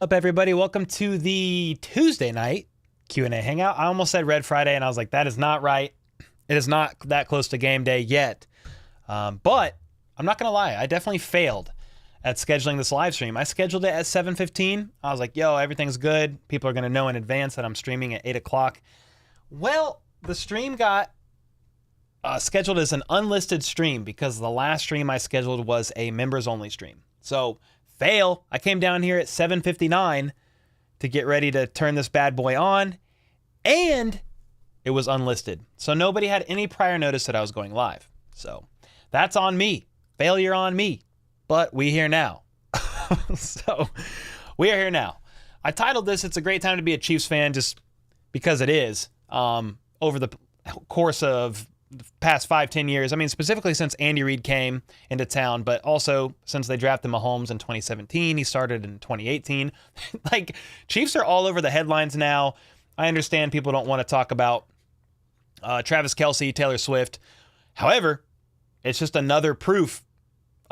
Up, everybody? Welcome to the Tuesday night Q&A hangout. I almost said Red Friday, and I was like, that is not right. It is not that close to game day yet. But I'm not going to lie. I definitely failed at scheduling this live stream. I scheduled it at 7:15. I was like, yo, everything's good. People are going to know in advance that I'm streaming at 8 o'clock. Well, the stream got scheduled as an unlisted stream because the last stream I scheduled was a members-only stream. So, fail. I came down here at 7:59 to get ready to turn this bad boy on, and it was unlisted. So nobody had any prior notice that I was going live. So that's on me. Failure on me. But we here now. So we are here now. I titled this, It's a Great Time to Be a Chiefs Fan, just because it is. Over the course of the past 5-10 years, I mean, specifically since Andy Reid came into town, but also since they drafted Mahomes in 2017, he started in 2018. Like, Chiefs are all over the headlines now. I understand people don't want to talk about Travis Kelce, Taylor Swift. However, it's just another proof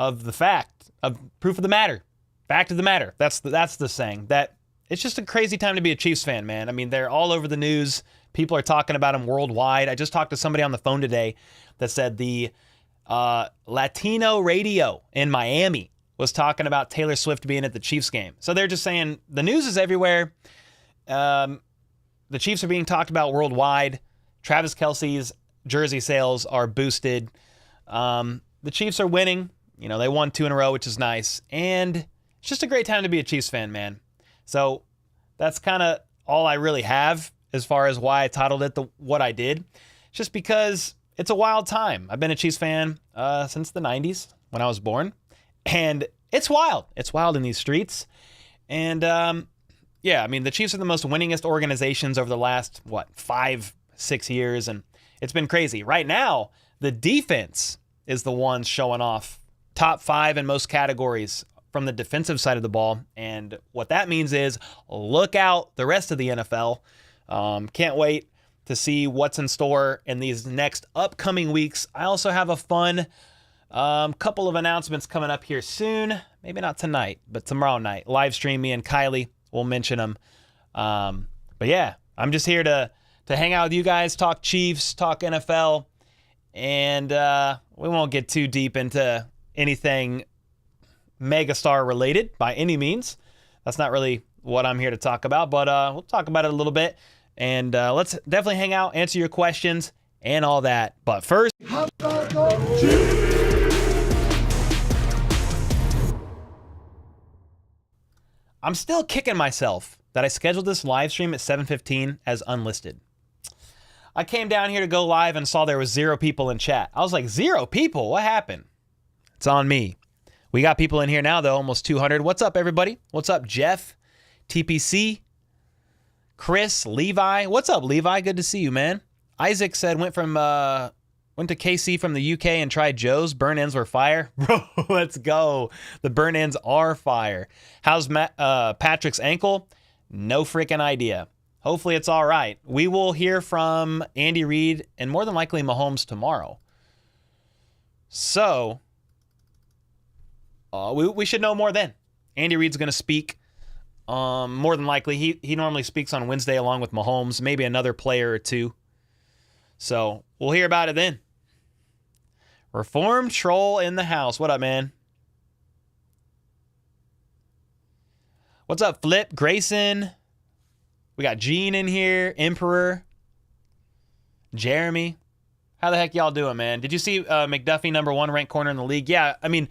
of the fact, proof of the matter. Fact of the matter. That's the saying. That it's just a crazy time to be a Chiefs fan, man. I mean, they're all over the news. People are talking about them worldwide. I just talked to somebody on the phone today that said the Latino radio in Miami was talking about Taylor Swift being at the Chiefs game. So they're just saying the news is everywhere. The Chiefs are being talked about worldwide. Travis Kelce's jersey sales are boosted. The Chiefs are winning. You know, they won 2 in a row, which is nice. And it's just a great time to be a Chiefs fan, man. So that's kind of all I really have as far as why I titled it what I did. It's just because it's a wild time. I've been a Chiefs fan since the 90s when I was born. And it's wild. It's wild in these streets. And, yeah, I mean, the Chiefs are the most winningest organizations over the last, 5-6 years. And it's been crazy. Right now, the defense is the one showing off top 5 in most categories from the defensive side of the ball. And what that means is look out the rest of the NFL. Can't wait to see what's in store in these next upcoming weeks. I also have a fun couple of announcements coming up here soon. Maybe not tonight, but tomorrow night. Live stream, me and Kylie. We'll mention them. But yeah, I'm just here to hang out with you guys, talk Chiefs, talk NFL, and we won't get too deep into anything megastar related by any means. That's not really what I'm here to talk about, but we'll talk about it a little bit. And let's definitely hang out, answer your questions, and all that. But first, I'm still kicking myself that I scheduled this live stream at 7:15 as unlisted. I came down here to go live and saw there was 0 people in chat. I was like, 0 people? What happened? It's on me. We got people in here now, though, almost 200. What's up, everybody? What's up, Jeff, TPC, Chris, Levi? What's up, Levi? Good to see you, man. Isaac said went to KC from the UK and tried Joe's. Burn ends were fire. Bro, let's go. The burn ends are fire. How's Patrick's ankle? No freaking idea. Hopefully it's all right. We will hear from Andy Reid and more than likely Mahomes tomorrow. So we should know more then. Andy Reid's going to speak. More than likely, he normally speaks on Wednesday along with Mahomes, maybe another player or two. So we'll hear about it then. Reformed Troll in the house. What up, man? What's up, Flip? Grayson? We got Gene in here. Emperor. Jeremy. How the heck y'all doing, man? Did you see McDuffie, #1 ranked corner in the league? Yeah, I mean,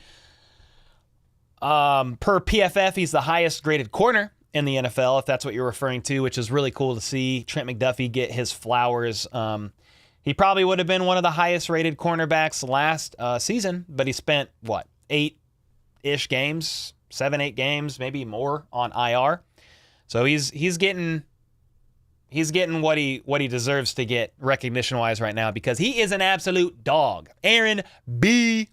per PFF, he's the highest graded corner in the NFL, if that's what you're referring to, which is really cool to see Trent McDuffie get his flowers. He probably would have been one of the highest rated cornerbacks last season, but he spent, 8-ish games, 7-8 games, maybe more on IR. So he's getting what he deserves to get recognition-wise right now because he is an absolute dog. Aaron B.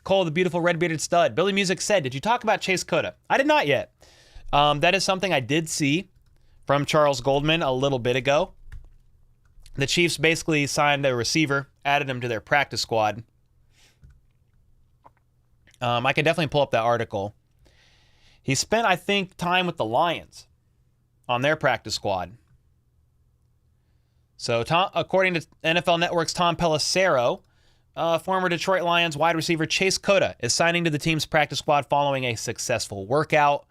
Cole, the beautiful red-bearded stud. Billy Music said, did you talk about Chase Cota? I did not yet. That is something I did see from Charles Goldman a little bit ago. The Chiefs basically signed a receiver, added him to their practice squad. I can definitely pull up that article. He spent, I think, time with the Lions on their practice squad. So, according to NFL Network's Tom Pelissero, former Detroit Lions wide receiver Chase Cota is signing to the team's practice squad following a successful workout.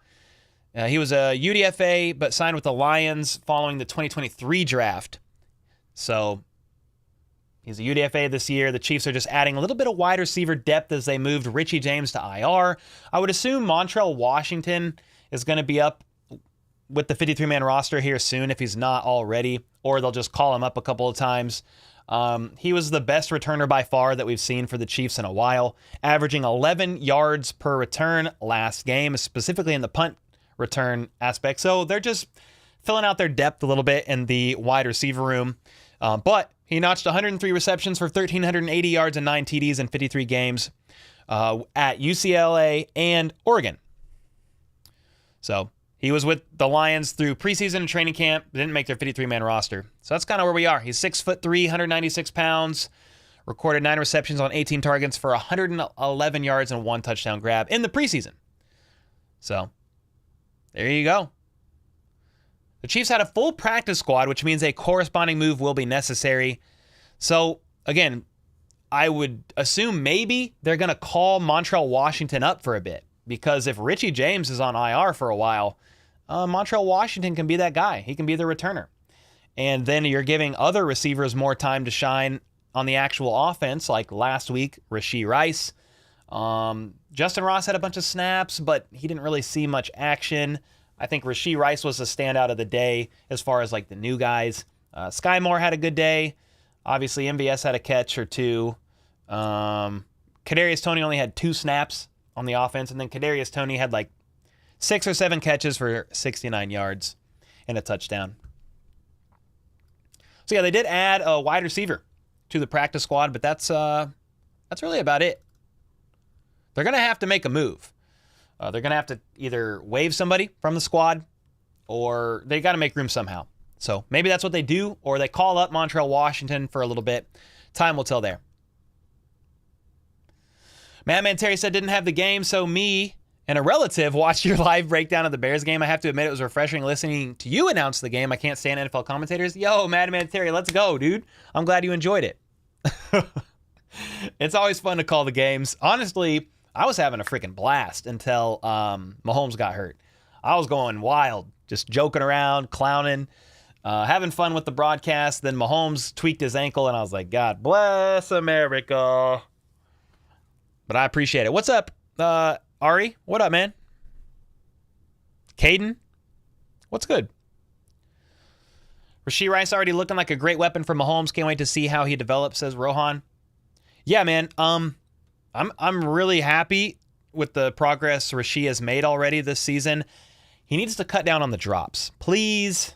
He was a UDFA, but signed with the Lions following the 2023 draft. So, he's a UDFA this year. The Chiefs are just adding a little bit of wide receiver depth as they moved Richie James to IR. I would assume Montrell Washington is going to be up with the 53-man roster here soon if he's not already, or they'll just call him up a couple of times. He was the best returner by far that we've seen for the Chiefs in a while, averaging 11 yards per return last game, specifically in the punt return aspect. So they're just filling out their depth a little bit in the wide receiver room. But he notched 103 receptions for 1,380 yards and 9 TDs in 53 games at UCLA and Oregon. So he was with the Lions through preseason and training camp, didn't make their 53-man roster. So that's kind of where we are. He's 6'3", 196 pounds, recorded 9 receptions on 18 targets for 111 yards and 1 touchdown grab in the preseason. So there you go. The Chiefs had a full practice squad, which means a corresponding move will be necessary. So, again, I would assume maybe they're going to call Montrell Washington up for a bit, because if Richie James is on IR for a while, Montrell Washington can be that guy. He can be the returner. And then you're giving other receivers more time to shine on the actual offense, like last week, Rashee Rice. Justin Ross had a bunch of snaps, but he didn't really see much action. I think Rashee Rice was the standout of the day as far as like the new guys. Sky Moore had a good day. Obviously, MVS had a catch or two. Kadarius Toney only had 2 snaps on the offense, and then Kadarius Toney had like 6 or 7 catches for 69 yards and a touchdown. So yeah, they did add a wide receiver to the practice squad, but that's really about it. They're going to have to make a move. They're going to have to either waive somebody from the squad, or they got to make room somehow. So maybe that's what they do, or they call up Montrell Washington for a little bit. Time will tell there. Madman Terry said didn't have the game, so me and a relative watched your live breakdown of the Bears game. I have to admit it was refreshing listening to you announce the game. I can't stand NFL commentators. Yo, Madman Terry, let's go, dude. I'm glad you enjoyed it. It's always fun to call the games. Honestly, I was having a freaking blast until Mahomes got hurt. I was going wild, just joking around, clowning, having fun with the broadcast. Then Mahomes tweaked his ankle, and I was like, God bless America. But I appreciate it. What's up, Ari? What up, man? Caden? What's good? Rashee Rice already looking like a great weapon for Mahomes. Can't wait to see how he develops, says Rohan. Yeah, man. I'm really happy with the progress Rashee has made already this season. He needs to cut down on the drops, please.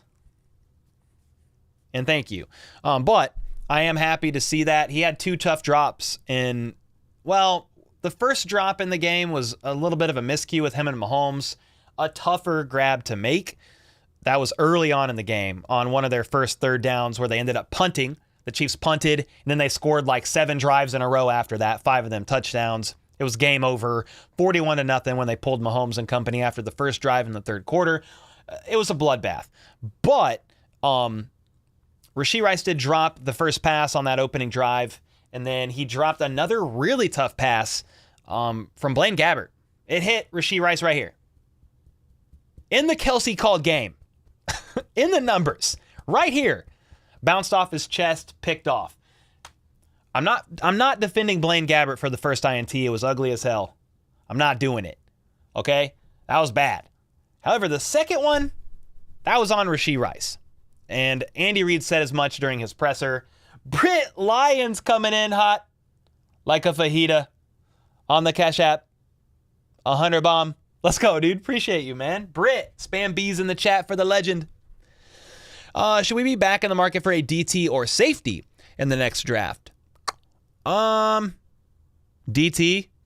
And thank you. But I am happy to see that. He had 2 tough drops in, well, the first drop in the game was a little bit of a miscue with him and Mahomes. A tougher grab to make. That was early on in the game on one of their first third downs where they ended up punting. The Chiefs punted, and then they scored like 7 drives in a row after that, 5 of them touchdowns. It was game over, 41-0 when they pulled Mahomes and company after the first drive in the third quarter. It was a bloodbath. But Rashee Rice did drop the first pass on that opening drive, and then he dropped another really tough pass from Blaine Gabbert. It hit Rashee Rice right here. In the Kelsey called game. In the numbers. Right here. Bounced off his chest, picked off. I'm not defending Blaine Gabbert for the first INT. It was ugly as hell. I'm not doing it. Okay? That was bad. However, the second one, that was on Rashee Rice. And Andy Reid said as much during his presser. Britt Lyons coming in hot like a fajita on the Cash App. 100 bomb. Let's go, dude. Appreciate you, man. Britt, spam bees in the chat for the legend. Should we be back in the market for a DT or safety in the next draft? DT,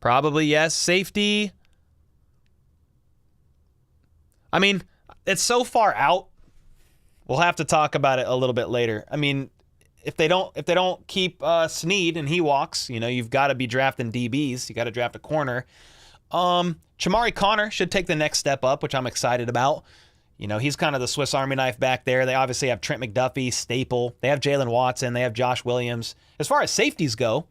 probably yes. Safety, I mean, it's so far out. We'll have to talk about it a little bit later. I mean, if they don't keep Snead and he walks, you've got to be drafting DBs. You got to draft a corner. Chamari Connor should take the next step up, which I'm excited about. You know, he's kind of the Swiss Army knife back there. They obviously have Trent McDuffie, Staple. They have Jalen Watson. They have Josh Williams. As far as safeties go,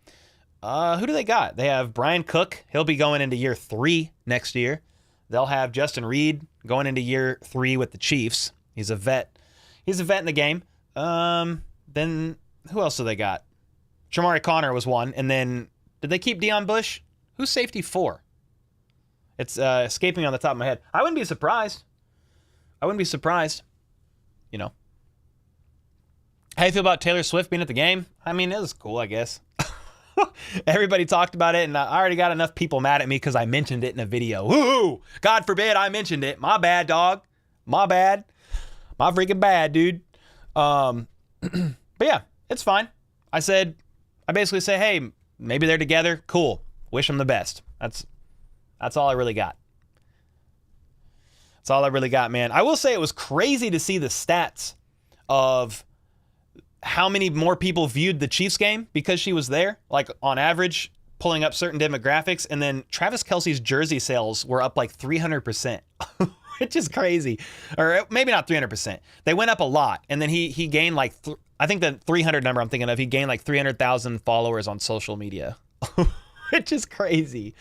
who do they got? They have Brian Cook. He'll be going into year 3 next year. They'll have Justin Reid going into year 3 with the Chiefs. He's a vet. He's a vet in the game. Then who else do they got? Chamari Connor was one. And then did they keep Deion Bush? Who's safety 4? It's escaping on the top of my head. I wouldn't be surprised. You know. How you feel about Taylor Swift being at the game? I mean, it was cool, I guess. Everybody talked about it, and I already got enough people mad at me because I mentioned it in a video. Woo! God forbid I mentioned it. My bad, dog. My bad. My freaking bad, dude. But yeah, it's fine. I basically say, hey, maybe they're together. Cool. Wish them the best. That's all I really got. That's all I really got, man. I will say it was crazy to see the stats of how many more people viewed the Chiefs game because she was there, like on average, pulling up certain demographics. And then Travis Kelce's jersey sales were up like 300%, which is crazy. Or maybe not 300%. They went up a lot. And then he gained like, I think the 300 number I'm thinking of, he gained like 300,000 followers on social media, which is crazy.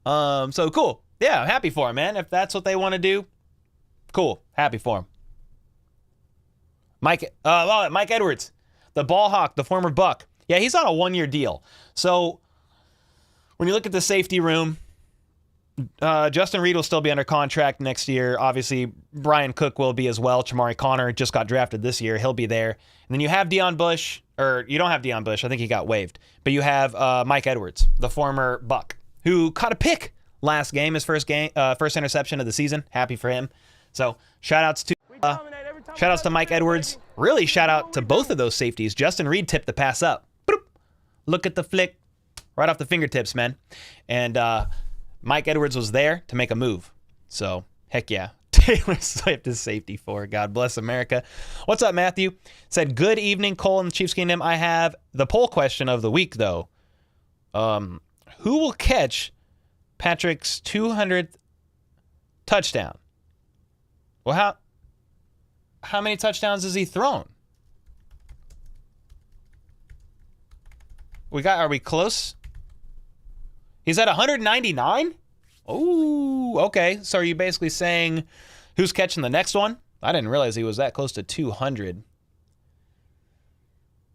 So cool. Yeah, I'm happy for him, man. If that's what they want to do, cool. Happy for him. Mike Edwards, the ball hawk, the former Buck. Yeah, he's on a 1-year deal. So when you look at the safety room, Justin Reid will still be under contract next year. Obviously, Brian Cook will be as well. Chamari Connor just got drafted this year. He'll be there. And then you have Deion Bush, or you don't have Deion Bush. I think he got waived. But you have Mike Edwards, the former Buck, who caught a pick last game, his first interception of the season. Happy for him. So shout outs to Mike Edwards. Really shout out to both of those safeties. Justin Reid tipped the pass up. Boop. Look at the flick. Right off the fingertips, man. And Mike Edwards was there to make a move. So, heck yeah. Taylor Swift is safety 4. God bless America. What's up, Matthew? Said, good evening, Cole in the Chiefs Kingdom. I have the poll question of the week, though. Who will catch Patrick's 200th touchdown? Well, how many touchdowns has he thrown? Are we close? He's at 199? Oh, okay. So are you basically saying who's catching the next one? I didn't realize he was that close to 200.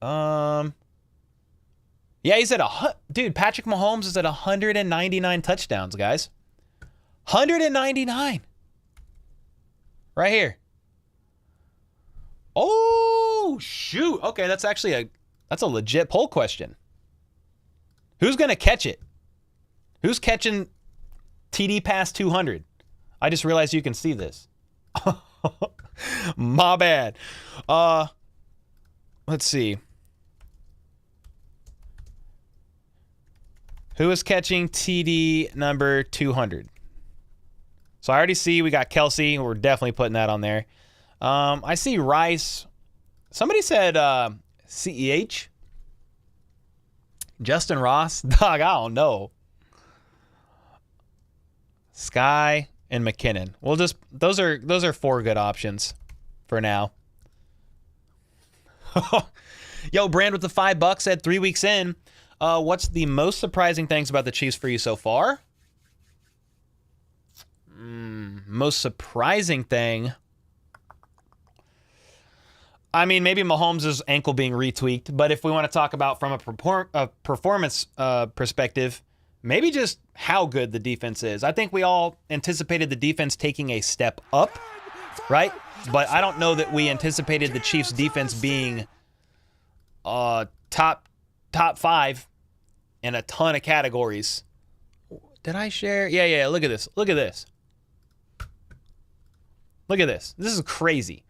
Yeah, he's at dude, Patrick Mahomes is at 199 touchdowns, guys. 199. Right here. Oh, shoot. Okay, that's actually a legit poll question. Who's going to catch it? Who's catching TD past 200? I just realized you can see this. My bad. Let's see. Who is catching TD number 200? So I already see we got Kelsey. We're definitely putting that on there. I see Rice. Somebody said CEH. Justin Ross. Dog, I don't know. Sky and McKinnon. We'll just those are 4 good options for now. Yo, Brand with the $5 said 3 weeks in. What's the most surprising things about the Chiefs for you so far? Most surprising thing. I mean, maybe Mahomes' ankle being retweaked, but if we want to talk about from a performance perspective, maybe just how good the defense is. I think we all anticipated the defense taking a step up, right? But I don't know that we anticipated the Chiefs' defense being top 5 in a ton of categories. Did I share? Yeah. Look at this. Look at this. Look at this. This is crazy.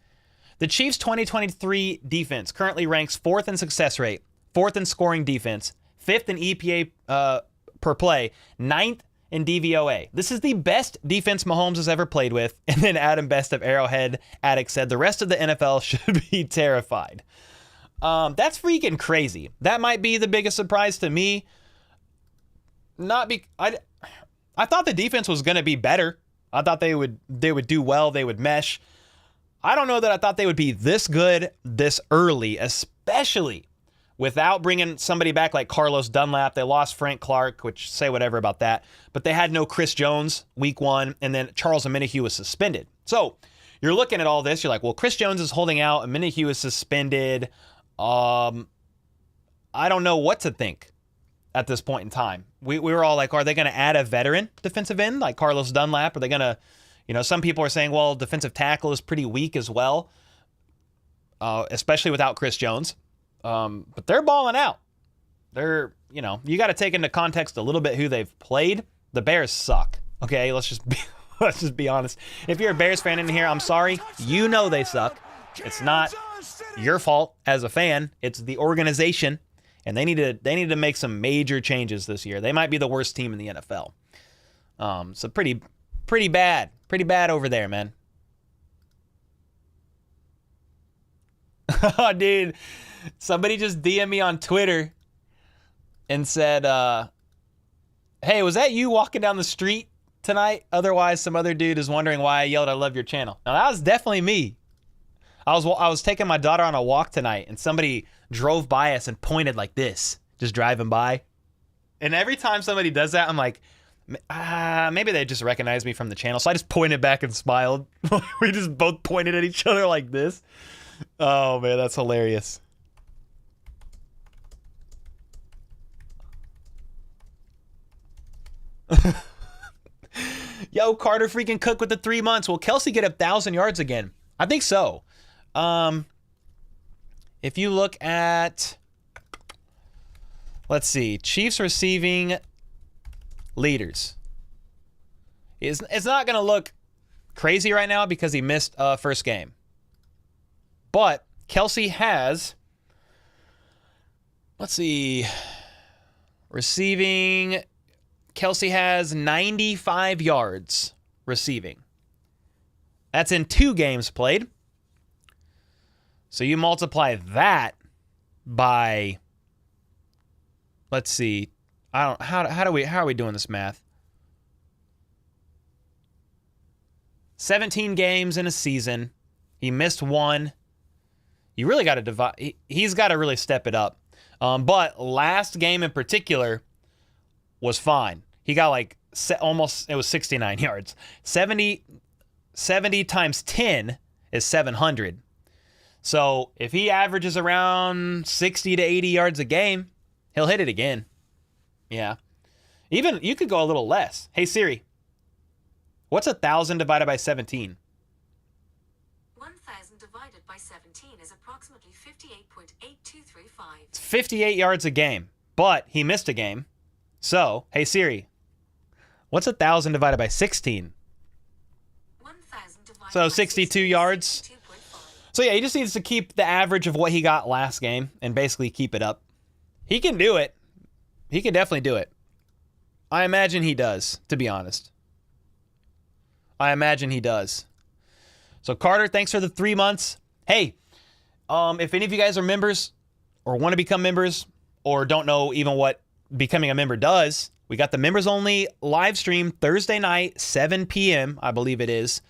The Chiefs' 2023 defense currently ranks 4th in success rate, 4th in scoring defense, 5th in EPA per play, 9th in DVOA. This is the best defense Mahomes has ever played with. And then Adam Best of Arrowhead Addict said the rest of the NFL should be terrified. That's freaking crazy. That might be the biggest surprise to me. I thought the defense was going to be better. I thought they would do well. They would mesh. I don't know that I thought they would be this good this early, especially without bringing somebody back like Carlos Dunlap. They lost Frank Clark, which say whatever about that. But they had no Chris Jones week 1, and then Charles Omenihu was suspended. So you're looking at all this. You're like, well, Chris Jones is holding out. Omenihu is suspended. I don't know what to think at this point in time. We were all like, are they going to add a veteran defensive end like Carlos Dunlap? Are they going to, some people are saying, well, defensive tackle is pretty weak as well, especially without Chris Jones. But they're balling out. They're, you got to take into context a little bit who they've played. The Bears suck. Okay, let's just be honest. If you're a Bears fan in here, I'm sorry. You know they suck. It's not your fault as a fan. It's the organization. And they need to make some major changes this year. They might be the worst team in the NFL. So pretty bad over there, man. Oh, dude, somebody just DM'd me on Twitter and said, "Hey, was that you walking down the street tonight? Otherwise, some other dude is wondering why I yelled, 'I love your channel.'" Now that was definitely me. I was taking my daughter on a walk tonight, and somebody drove by us and pointed like this, just driving by. And every time somebody does that, I'm like, maybe they just recognize me from the channel. So I just pointed back and smiled. We just both pointed at each other like this. Oh, man, that's hilarious. Yo, Carter freaking Cook with the 3 months. Will Kelsey get 1,000 yards again? I think so. If you look at, let's see, Chiefs receiving leaders. It's not going to look crazy right now because he missed first game. But Kelsey has, let's see, receiving, Kelsey has 95 yards receiving. That's in 2 games played. So you multiply that by, let's see, how are we doing this math? 17 games in a season. He missed 1. You really got to divide. He's got to really step it up. But last game in particular was fine. He got like almost, it was 69 yards. 70 times 10 is 700. So if he averages around 60 to 80 yards a game, he'll hit it again. Yeah. Even you could go a little less. Hey Siri, what's 1,000 divided by 17? 1,000 divided by 17 is approximately 58.8235. It's 58 yards a game, but he missed a game. So, hey Siri, what's 1,000 divided by 16? 1,000 divided so 62 yards. So yeah, he just needs to keep the average of what he got last game and basically keep it up. He can do it. He can definitely do it. I imagine he does, to be honest. I imagine he does. So Carter, thanks for the 3 months. Hey, if any of you guys are members or want to become members or don't know even what becoming a member does, we got the members only live stream Thursday night, 7 p.m., I believe it is.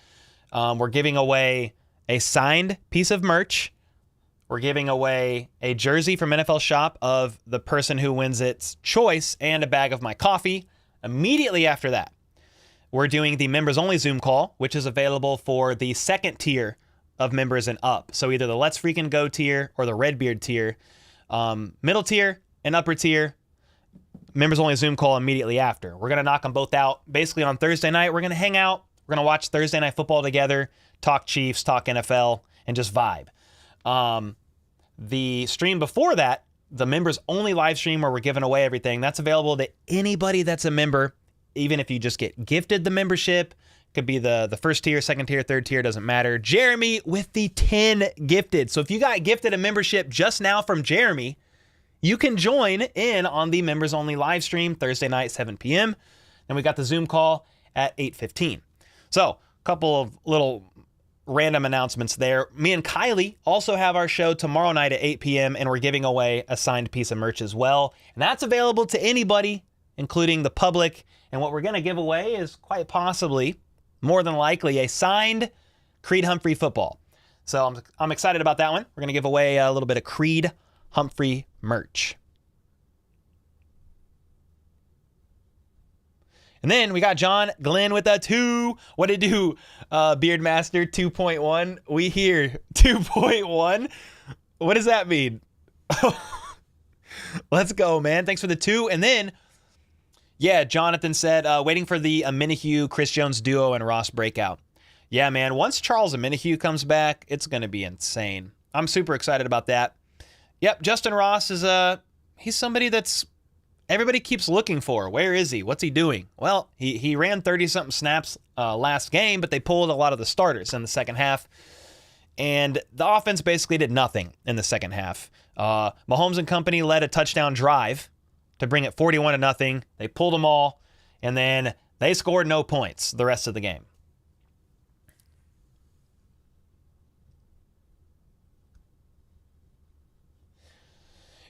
We're giving away a signed piece of merch. We're giving away a jersey from NFL Shop of the person who wins its choice and a bag of my coffee. Immediately after that, we're doing the members only Zoom call, which is available for the 2nd tier of members and up. So either the Let's Freaking Go tier or the Redbeard tier. Middle tier and upper tier, members only Zoom call immediately after. We're going to knock them both out. Basically on Thursday night, we're going to hang out. We're going to watch Thursday Night Football together, talk Chiefs, talk NFL, and just vibe. The stream before that, the members only live stream where we're giving away everything, that's available to anybody that's a member, even if you just get gifted the membership. Could be the 1st tier, 2nd tier, 3rd tier, doesn't matter. Jeremy with the 10 gifted. So if you got gifted a membership just now from Jeremy, you can join in on the members only live stream Thursday night, 7 p.m. And we got the Zoom call at 8:15. So a couple of little random announcements there. Me and Kylie also have our show tomorrow night at 8 p.m. and we're giving away a signed piece of merch as well. And that's available to anybody including the public. And what we're going to give away is quite possibly, more than likely, a signed Creed Humphrey football. So I'm excited about that one. We're going to give away a little bit of Creed Humphrey merch. And then we got John Glenn with a 2. What did do, Beardmaster 2.1? We hear 2.1. What does that mean? Let's go, man. Thanks for the 2. And then, yeah, Jonathan said, waiting for the Minihue, Chris Jones duo, and Ross breakout. Yeah, man. Once Charles Minihue comes back, it's going to be insane. I'm super excited about that. Yep, Justin Ross is he's somebody that's everybody keeps looking for. Where is he? What's he doing? Well, he ran 30-something snaps last game, but they pulled a lot of the starters in the second half. And the offense basically did nothing in the second half. Mahomes and company led a touchdown drive to bring it 41-0. They pulled them all, and then they scored no points the rest of the game.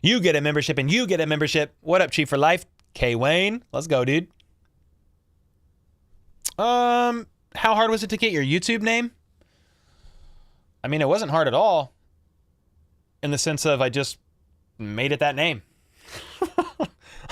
You get a membership, and you get a membership. What up, Chief for Life? K. Wayne. Let's go, dude. How hard was it to get your YouTube name? I mean, it wasn't hard at all. In the sense of I just made it that name.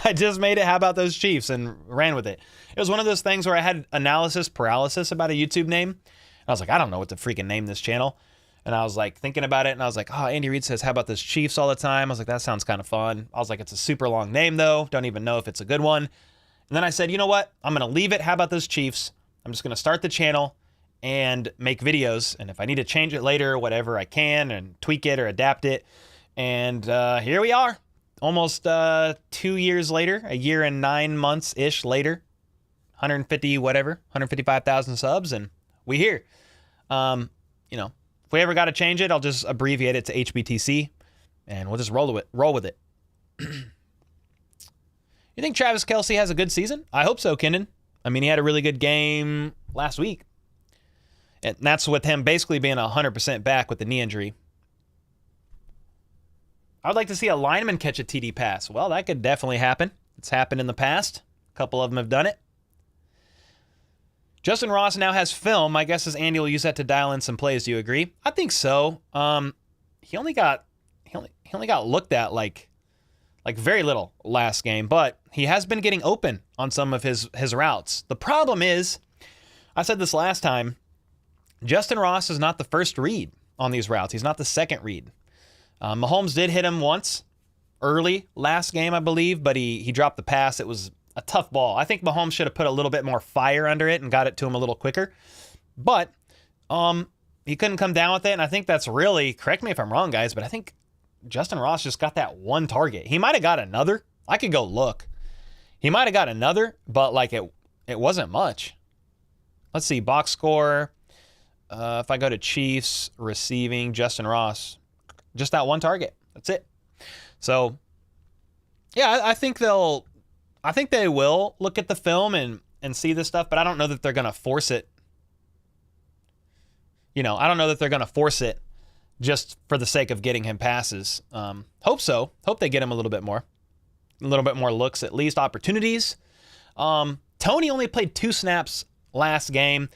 I just made it, how about those Chiefs, and ran with it. It was one of those things where I had analysis paralysis about a YouTube name. And I was like, I don't know what to freaking name this channel. And I was like thinking about it, and I was like, oh, Andy Reid says, how about those Chiefs all the time? I was like, that sounds kind of fun. I was like, it's a super long name, though. Don't even know if it's a good one. And then I said, you know what? I'm going to leave it. How about those Chiefs? I'm just going to start the channel and make videos. And if I need to change it later, whatever I can, and tweak it or adapt it. And here we are. Almost 2 years later, a year and 9 months-ish later. 155,000 subs, and we here. You know, if we ever got to change it, I'll just abbreviate it to HBTC, and we'll just roll with it. You think Travis Kelce has a good season? I hope so, Kenan. I mean, he had a really good game last week. And that's with him basically being 100% back with the knee injury. I would like to see a lineman catch a TD pass. Well, that could definitely happen. It's happened in the past. A couple of them have done it. Justin Ross now has film. My guess is Andy will use that to dial in some plays. Do you agree? I think so. He only got looked at like very little last game, but he has been getting open on some of his routes. The problem is, I said this last time, Justin Ross is not the first read on these routes. He's not the second read. Mahomes did hit him once early last game, I believe, but he dropped the pass. It was a tough ball. I think Mahomes should have put a little bit more fire under it and got it to him a little quicker. But he couldn't come down with it, and I think that's really, correct me if I'm wrong, guys, but I think Justin Ross just got that one target. He might have got another. I could go look. He might have got another, but like it wasn't much. Let's see, box score. If I go to Chiefs, receiving, Justin Ross, just that one target. That's it. So, yeah, I think they will look at the film and see this stuff, but I don't know that they're going to force it. You know, I don't know that they're going to force it just for the sake of getting him passes. Hope so. Hope they get him a little bit more looks, at least opportunities. Tony only played 2 snaps last game.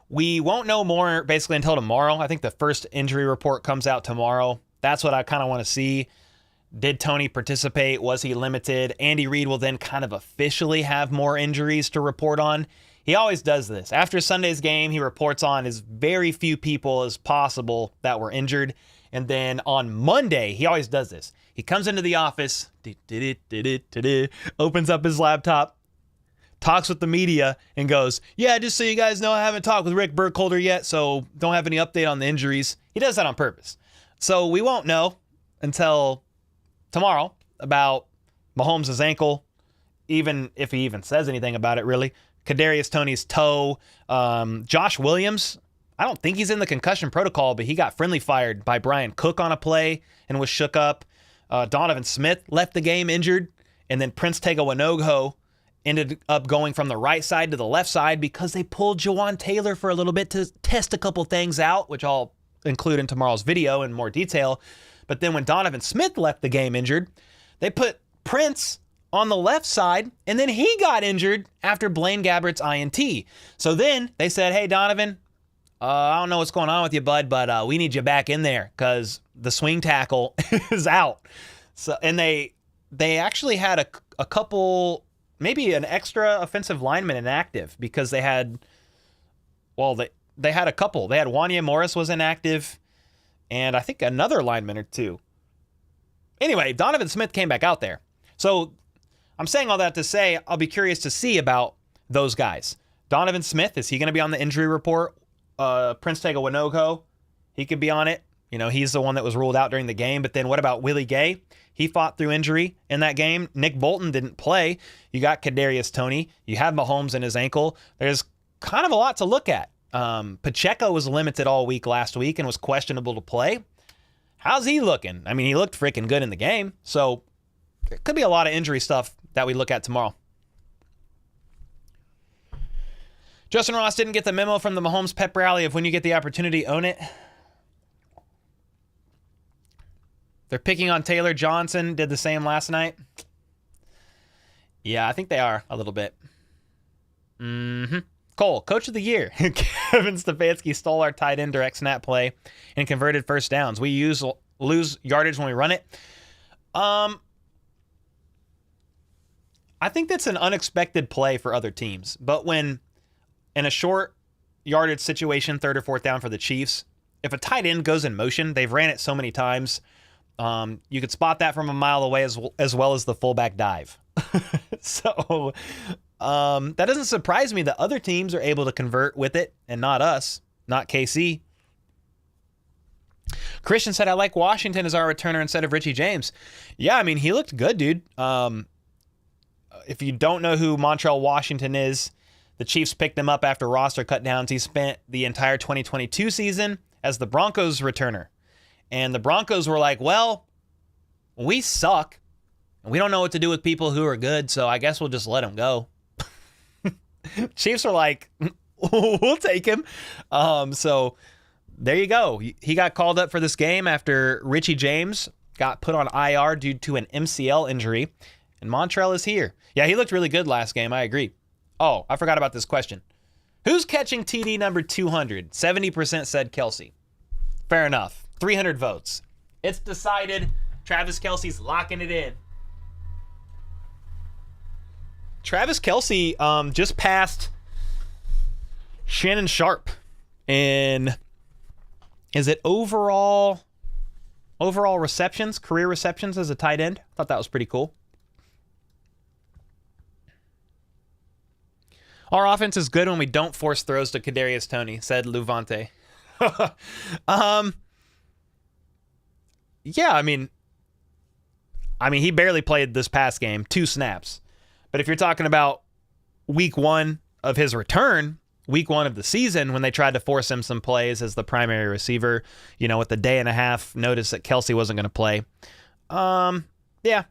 We won't know more basically until tomorrow. I think the first injury report comes out tomorrow. That's what I kind of want to see. Did Tony participate? Was he limited? Andy Reid will then kind of officially have more injuries to report on. He always does this. After Sunday's game, he reports on as very few people as possible that were injured. And then on Monday, he always does this. He comes into the office, opens up his laptop, talks with the media, and goes, yeah, just so you guys know, I haven't talked with Rick Burkholder yet, so don't have any update on the injuries. He does that on purpose. So we won't know until tomorrow about Mahomes' ankle, even if he even says anything about it, really. Kadarius Toney's toe. Josh Williams, I don't think he's in the concussion protocol, but he got friendly fired by Brian Cook on a play and was shook up. Donovan Smith left the game injured, and then Prince Tega ended up going from the right side to the left side because they pulled Jawan Taylor for a little bit to test a couple things out, which I'll include in tomorrow's video in more detail. But then when Donovan Smith left the game injured, they put Prince on the left side, and then he got injured after Blaine Gabbert's INT. So then they said, hey, Donovan, I don't know what's going on with you, bud, but we need you back in there because the swing tackle is out. So, and they actually had a couple, maybe an extra offensive lineman inactive because they had, well, they had a couple. They had Wanya Morris was inactive, and I think another lineman or two. Anyway, Donovan Smith came back out there. So I'm saying all that to say I'll be curious to see about those guys. Donovan Smith, is he going to be on the injury report? Prince Tega Winogo, he could be on it. You know, he's the one that was ruled out during the game. But then what about Willie Gay? He fought through injury in that game. Nick Bolton didn't play. You got Kadarius Toney. You have Mahomes in his ankle. There's kind of a lot to look at. Pacheco was limited all week last week and was questionable to play. How's he looking? I mean, he looked freaking good in the game. So there could be a lot of injury stuff that we look at tomorrow. Justin Ross didn't get the memo from the Mahomes pep rally of when you get the opportunity, own it. They're picking on Taylor. Johnson did the same last night. Yeah, I think they are a little bit. Cole, Coach of the Year. Kevin Stefanski stole our tight end direct snap play and converted first downs. We lose yardage when we run it. I think that's an unexpected play for other teams. But when in a short yardage situation, third or fourth down for the Chiefs, if a tight end goes in motion, they've ran it so many times, you could spot that from a mile away as well as the fullback dive. So that doesn't surprise me that other teams are able to convert with it and not us, not KC. Christian said, I like Washington as our returner instead of Richie James. Yeah, I mean, he looked good, dude. If you don't know who Montreal Washington is, the Chiefs picked him up after roster cut downs. He spent the entire 2022 season as the Broncos returner. And the Broncos were like, well, we suck. And we don't know what to do with people who are good, so I guess we'll just let him go. Chiefs are like, we'll take him. So there you go. He got called up for this game after Richie James got put on IR due to an MCL injury. And Montreal is here. Yeah, he looked really good last game. I agree. Oh, I forgot about this question. Who's catching TD number 200? 70% said Kelsey. Fair enough. 300 votes. It's decided. Travis Kelsey's locking it in. Travis Kelsey just passed Shannon Sharp in, is it overall receptions, career receptions as a tight end? I thought that was pretty cool. Our offense is good when we don't force throws to Kadarius Toney, said Luvante. Yeah, I mean, he barely played this past game, 2 snaps. But if you're talking about week 1 of his return, week 1 of the season, when they tried to force him some plays as the primary receiver, you know, with the day and a half notice that Kelsey wasn't going to play. Yeah,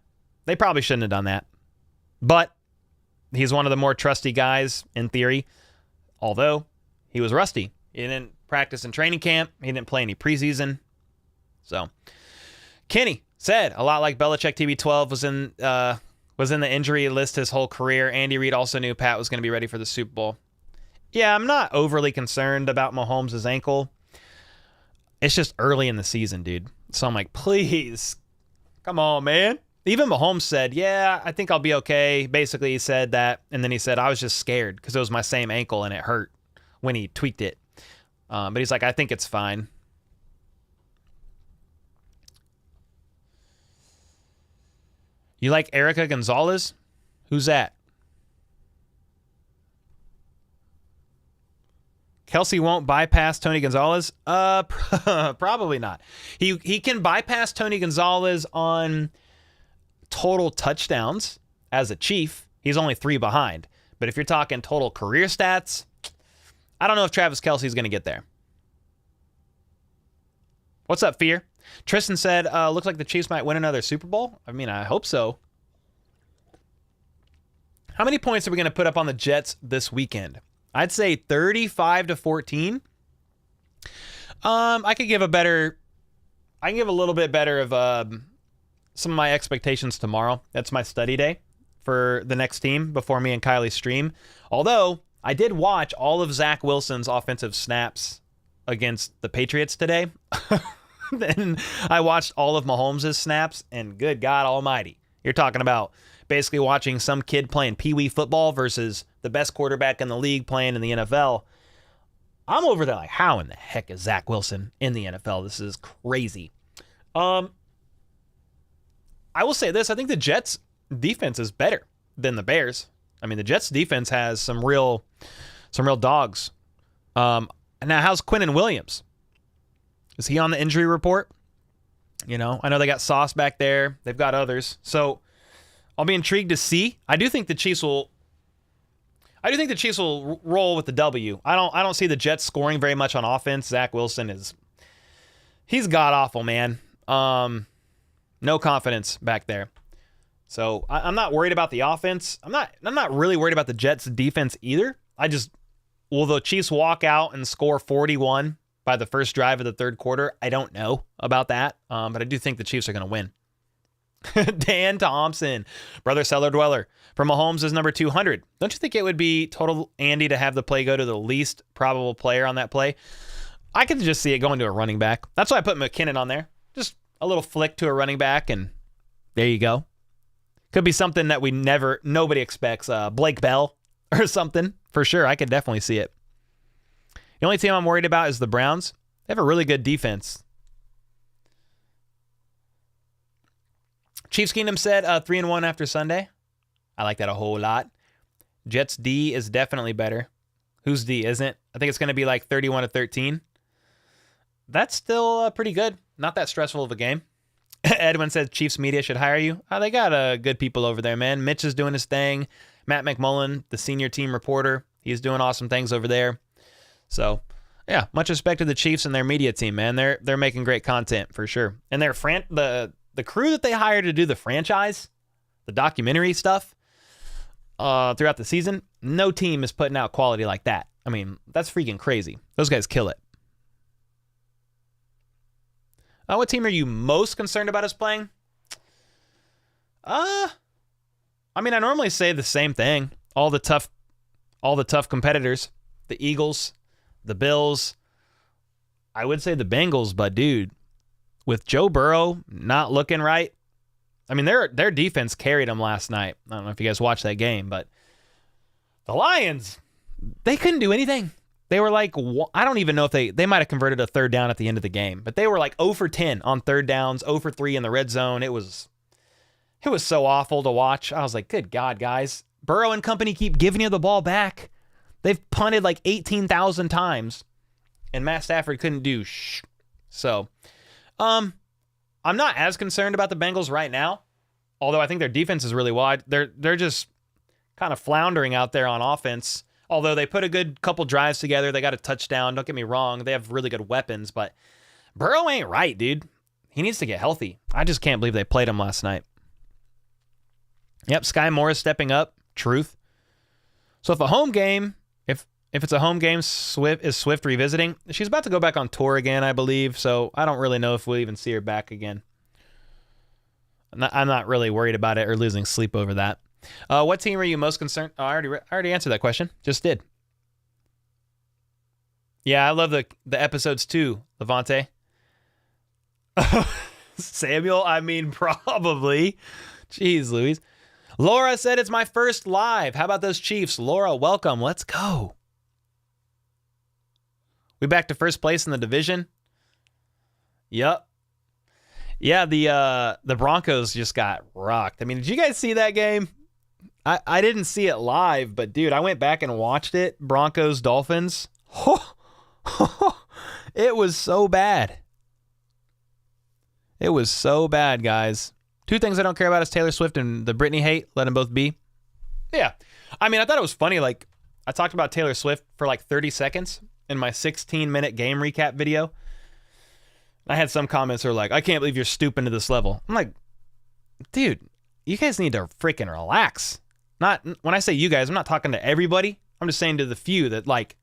they probably shouldn't have done that. But he's one of the more trusty guys in theory, although he was rusty. He didn't practice in training camp. He didn't play any preseason. So Kenny said, a lot like Belichick, TB12 was in the injury list his whole career. Andy Reid also knew Pat was going to be ready for the Super Bowl. Yeah, I'm not overly concerned about Mahomes' ankle. It's just early in the season, dude. So I'm like, please, come on, man. Even Mahomes said, yeah, I think I'll be okay. Basically, he said that, and then he said, I was just scared because it was my same ankle and it hurt when he tweaked it. But he's like, I think it's fine. You like Erica Gonzalez? Who's that? Kelsey won't bypass Tony Gonzalez? Probably not. He can bypass Tony Gonzalez on total touchdowns as a Chief. He's only 3 behind. But if you're talking total career stats, I don't know if Travis Kelsey's going to get there. What's up, Fear? Tristan said, looks like the Chiefs might win another Super Bowl. I mean, I hope so. How many points are we going to put up on the Jets this weekend? I'd say 35-14. I can give a little bit better of some of my expectations tomorrow. That's my study day for the next team before me and Kylie stream. Although I did watch all of Zach Wilson's offensive snaps against the Patriots today. Then I watched all of Mahomes' snaps, and good God almighty. You're talking about basically watching some kid playing pee-wee football versus the best quarterback in the league playing in the NFL. I'm over there like, how in the heck is Zach Wilson in the NFL? This is crazy. I will say this. I think the Jets' defense is better than the Bears. I mean, the Jets' defense has some real dogs. Now, how's Quinnen Williams? Is he on the injury report? You know, I know they got Sauce back there. They've got others. So I'll be intrigued to see. I do think the Chiefs will roll with the W. I don't see the Jets scoring very much on offense. Zach Wilson he's god awful, man. No confidence back there. So I'm not worried about the offense. I'm not really worried about the Jets defense either. Will the Chiefs walk out and score 41 by the first drive of the third quarter? I don't know about that. But I do think the Chiefs are going to win. Dan Thompson, brother cellar dweller, for Mahomes is number 200. Don't you think it would be total Andy to have the play go to the least probable player on that play? I could just see it going to a running back. That's why I put McKinnon on there. Just a little flick to a running back, and there you go. Could be something that nobody expects. Blake Bell or something, for sure. I could definitely see it. The only team I'm worried about is the Browns. They have a really good defense. Chiefs Kingdom said 3-1 after Sunday. I like that a whole lot. Jets D is definitely better. Whose D isn't? I think it's going to be like 31-13. That's still pretty good. Not that stressful of a game. Edwin said Chiefs media should hire you. They got good people over there, man. Mitch is doing his thing. Matt McMullen, the senior team reporter, he's doing awesome things over there. So, yeah, much respect to the Chiefs and their media team, man. They're making great content for sure. And the crew that they hired to do the franchise, the documentary stuff throughout the season, no team is putting out quality like that. I mean, that's freaking crazy. Those guys kill it. What team are you most concerned about us playing? I mean, I normally say the same thing. All the tough competitors, the Eagles, the Bills. I would say the Bengals, but dude, with Joe Burrow not looking right, I mean, their defense carried them last night. I don't know if you guys watched that game, but the Lions, they couldn't do anything. They were like, I don't even know if they might have converted a third down at the end of the game, but they were like 0 for 10 on third downs, 0 for 3 in the red zone. It was so awful to watch. I was like, good God, guys. Burrow and company keep giving you the ball back. They've punted like 18,000 times, and Matt Stafford couldn't do shh. So, I'm not as concerned about the Bengals right now, although I think their defense is really wide. They're just kind of floundering out there on offense. Although they put a good couple drives together, they got a touchdown. Don't get me wrong, they have really good weapons, but Burrow ain't right, dude. He needs to get healthy. I just can't believe they played him last night. Yep, Sky Moore is stepping up. Truth. So if a home game, if it's a home game, Swift revisiting? She's about to go back on tour again, I believe. So I don't really know if we'll even see her back again. I'm not really worried about it or losing sleep over that. What team are you most concerned? Oh, I already answered that question. Just did. Yeah, I love the episodes too, Levante. Samuel, I mean, probably. Jeez, Louise. Laura said it's my first live. How about those Chiefs? Laura, welcome. Let's go. We back to first place in the division. Yep. Yeah, the Broncos just got rocked. I mean, did you guys see that game? I didn't see it live, but dude, I went back and watched it. Broncos, Dolphins. It was so bad. It was so bad, guys. Two things I don't care about is Taylor Swift and the Britney hate. Let them both be. Yeah. I mean, I thought it was funny. Like, I talked about Taylor Swift for like 30 seconds in my 16-minute game recap video. I had some comments that were like, I can't believe you're stooping to this level. I'm like, dude, you guys need to freaking relax. Not when I say you guys, I'm not talking to everybody. I'm just saying to the few that like,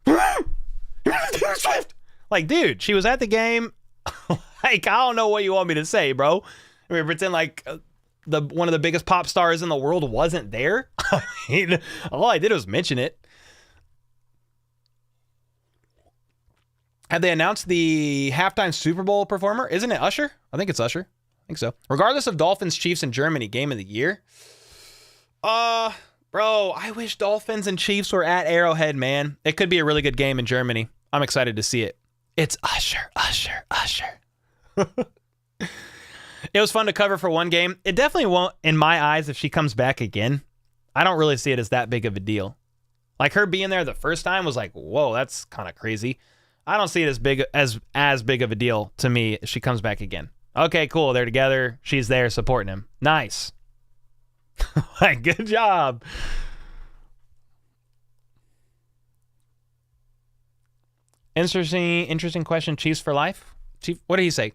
Taylor Swift. Like, dude, she was at the game. Like, I don't know what you want me to say, bro. I mean, pretend like one of the biggest pop stars in the world wasn't there. I mean, all I did was mention it. Have they announced the halftime Super Bowl performer? Isn't it Usher? I think it's Usher. I think so. Regardless of Dolphins, Chiefs, and Germany, game of the year. Bro, I wish Dolphins and Chiefs were at Arrowhead, man. It could be a really good game in Germany. I'm excited to see it. It's Usher, Usher, Usher. It was fun to cover for one game. It definitely won't, in my eyes, if she comes back again. I don't really see it as that big of a deal. Like her being there the first time was like, whoa, that's kind of crazy. I don't see it as big of a deal to me if she comes back again. Okay, cool. They're together. She's there supporting him. Nice. Like, good job. Interesting question. Chiefs for life? Chief, what did he say?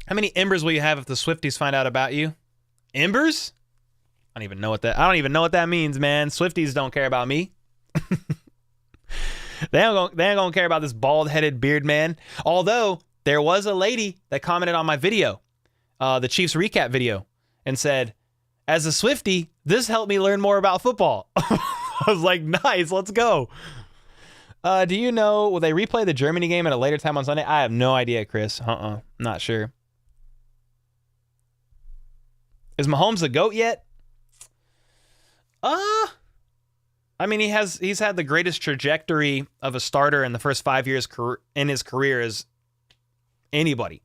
How many embers will you have if the Swifties find out about you? Embers? I don't even know what that means, man. Swifties don't care about me. They ain't gonna care about this bald-headed beard man. Although there was a lady that commented on my video, the Chiefs recap video, and said, "As a Swiftie, this helped me learn more about football." I was like, "Nice, let's go." Do you know, will they replay the Germany game at a later time on Sunday? I have no idea, Chris. Not sure. Is Mahomes the GOAT yet? I mean, he's had the greatest trajectory of a starter in the first 5 years in his career as anybody.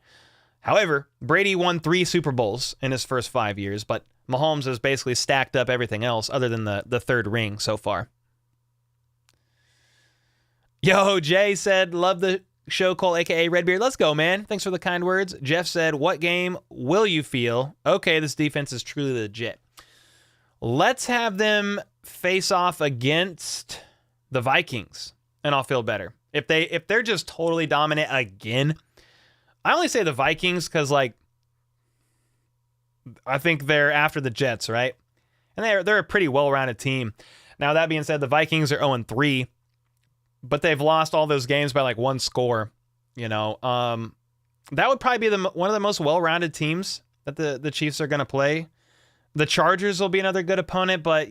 However, Brady won 3 Super Bowls in his first 5 years, but Mahomes has basically stacked up everything else other than the third ring so far. Yo, Jay said, love the show, Cole, a.k.a. Redbeard. Let's go, man. Thanks for the kind words. Jeff said, what game will you feel? Okay, this defense is truly legit. Let's have them face off against the Vikings, and I'll feel better. If they're just totally dominant again, I only say the Vikings because, like, I think they're after the Jets, right? And they're a pretty well-rounded team. Now, that being said, the Vikings are 0-3, but they've lost all those games by, like, 1 score. You know, that would probably be one of the most well-rounded teams that the Chiefs are going to play. The Chargers will be another good opponent, but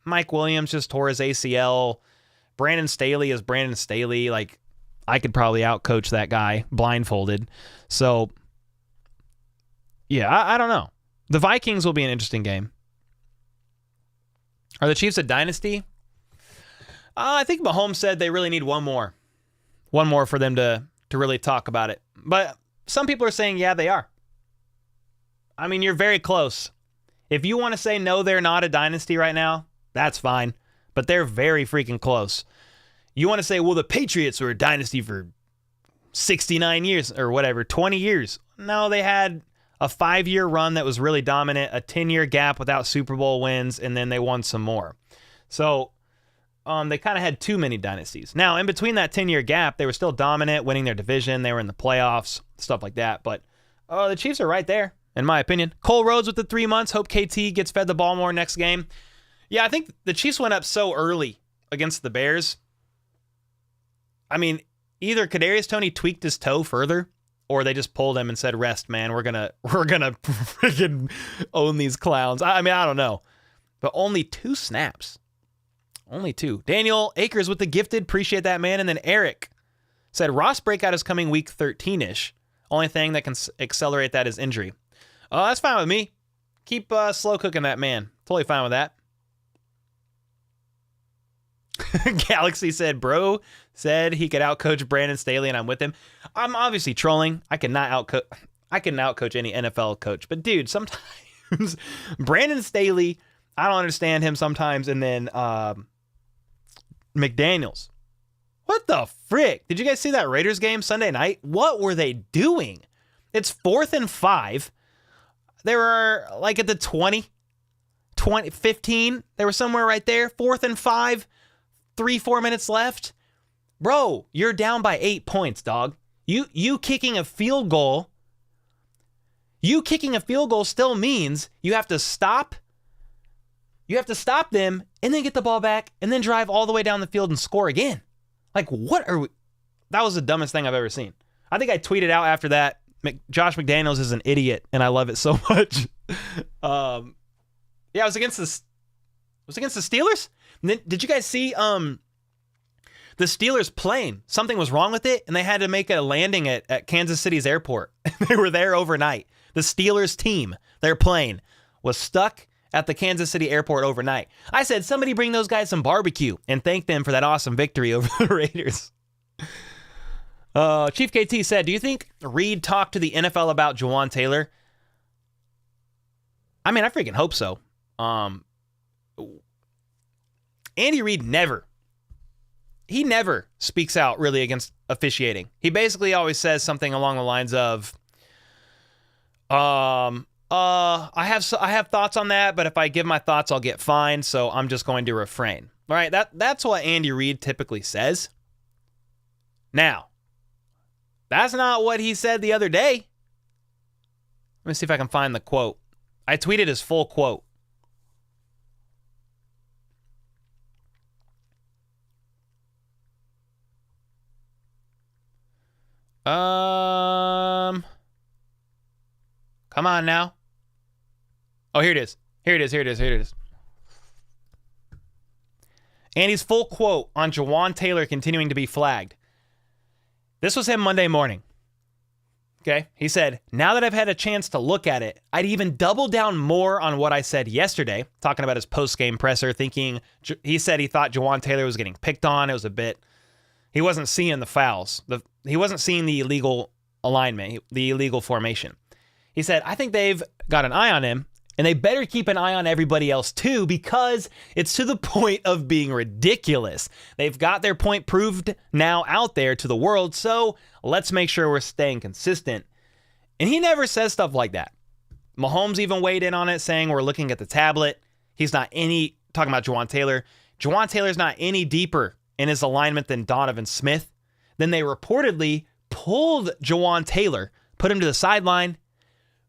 Mike Williams just tore his ACL. Brandon Staley is Brandon Staley. Like, I could probably outcoach that guy blindfolded. So, yeah, I don't know. The Vikings will be an interesting game. Are the Chiefs a dynasty? I think Mahomes said they really need one more. One more for them to really talk about it. But some people are saying, yeah, they are. I mean, you're very close. If you want to say, no, they're not a dynasty right now, that's fine. But they're very freaking close. You want to say, well, the Patriots were a dynasty for 69 years or whatever, 20 years. No, they had a 5-year run that was really dominant, a 10-year gap without Super Bowl wins, and then they won some more. So they kind of had too many dynasties. Now, in between that 10-year gap, they were still dominant, winning their division. They were in the playoffs, stuff like that. But the Chiefs are right there, in my opinion. Cole Rhodes with the 3 months. Hope KT gets fed the ball more next game. Yeah, I think the Chiefs went up so early against the Bears. I mean, either Kadarius Toney tweaked his toe further, or they just pulled him and said, rest, man. We're gonna freaking own these clowns. I mean, I don't know. But only 2 snaps. Only 2. Daniel Akers with the gifted. Appreciate that, man. And then Eric said, Ross breakout is coming week 13-ish. Only thing that can accelerate that is injury. Oh, that's fine with me. Keep slow cooking that man. Totally fine with that. Galaxy said, bro said he could outcoach Brandon Staley, and I'm with him. I'm obviously trolling. I can outcoach any NFL coach. But, dude, sometimes Brandon Staley, I don't understand him sometimes. And then McDaniels. What the frick? Did you guys see that Raiders game Sunday night? What were they doing? It's 4th and 5. They were like at the 20, 15. They were somewhere right there. 4th and 5. 3-4 minutes left. Bro, you're down by 8 points, dog. You kicking a field goal. You kicking a field goal still means you have to stop. You have to stop them and then get the ball back and then drive all the way down the field and score again. Like, what are we? That was the dumbest thing I've ever seen. I think I tweeted out after that Josh McDaniels is an idiot, and I love it so much. Yeah, it was against the Steelers. And then, did you guys see the Steelers plane? Something was wrong with it, and they had to make a landing at Kansas City's airport. They were there overnight. The Steelers team, their plane, was stuck at the Kansas City airport overnight. I said, somebody bring those guys some barbecue and thank them for that awesome victory over the Raiders. Chief KT said, do you think Reid talked to the NFL about Jawaan Taylor? I mean, I freaking hope so. Andy Reid never speaks out really against officiating. He basically always says something along the lines of, I have thoughts on that, but if I give my thoughts, I'll get fined, so I'm just going to refrain. All right, that's what Andy Reid typically says. Now, that's not what he said the other day. Let me see if I can find the quote. I tweeted his full quote. Come on now. Oh, here it is. Here it is. Andy's full quote on Jawaan Taylor continuing to be flagged. This was him Monday morning. Okay. He said, now that I've had a chance to look at it, I'd even double down more on what I said yesterday, talking about his post-game presser, he said he thought Jawaan Taylor was getting picked on. It was a bit, he wasn't seeing the fouls. He wasn't seeing the illegal alignment, the illegal formation. He said, I think they've got an eye on him, and they better keep an eye on everybody else too, because it's to the point of being ridiculous. They've got their point proved now out there to the world, so let's make sure we're staying consistent. And he never says stuff like that. Mahomes even weighed in on it, saying we're looking at the tablet. He's not talking about Jawaan Taylor. Jawaan Taylor's not any deeper in his alignment than Donovan Smith. Then they reportedly pulled Jawaan Taylor, put him to the sideline,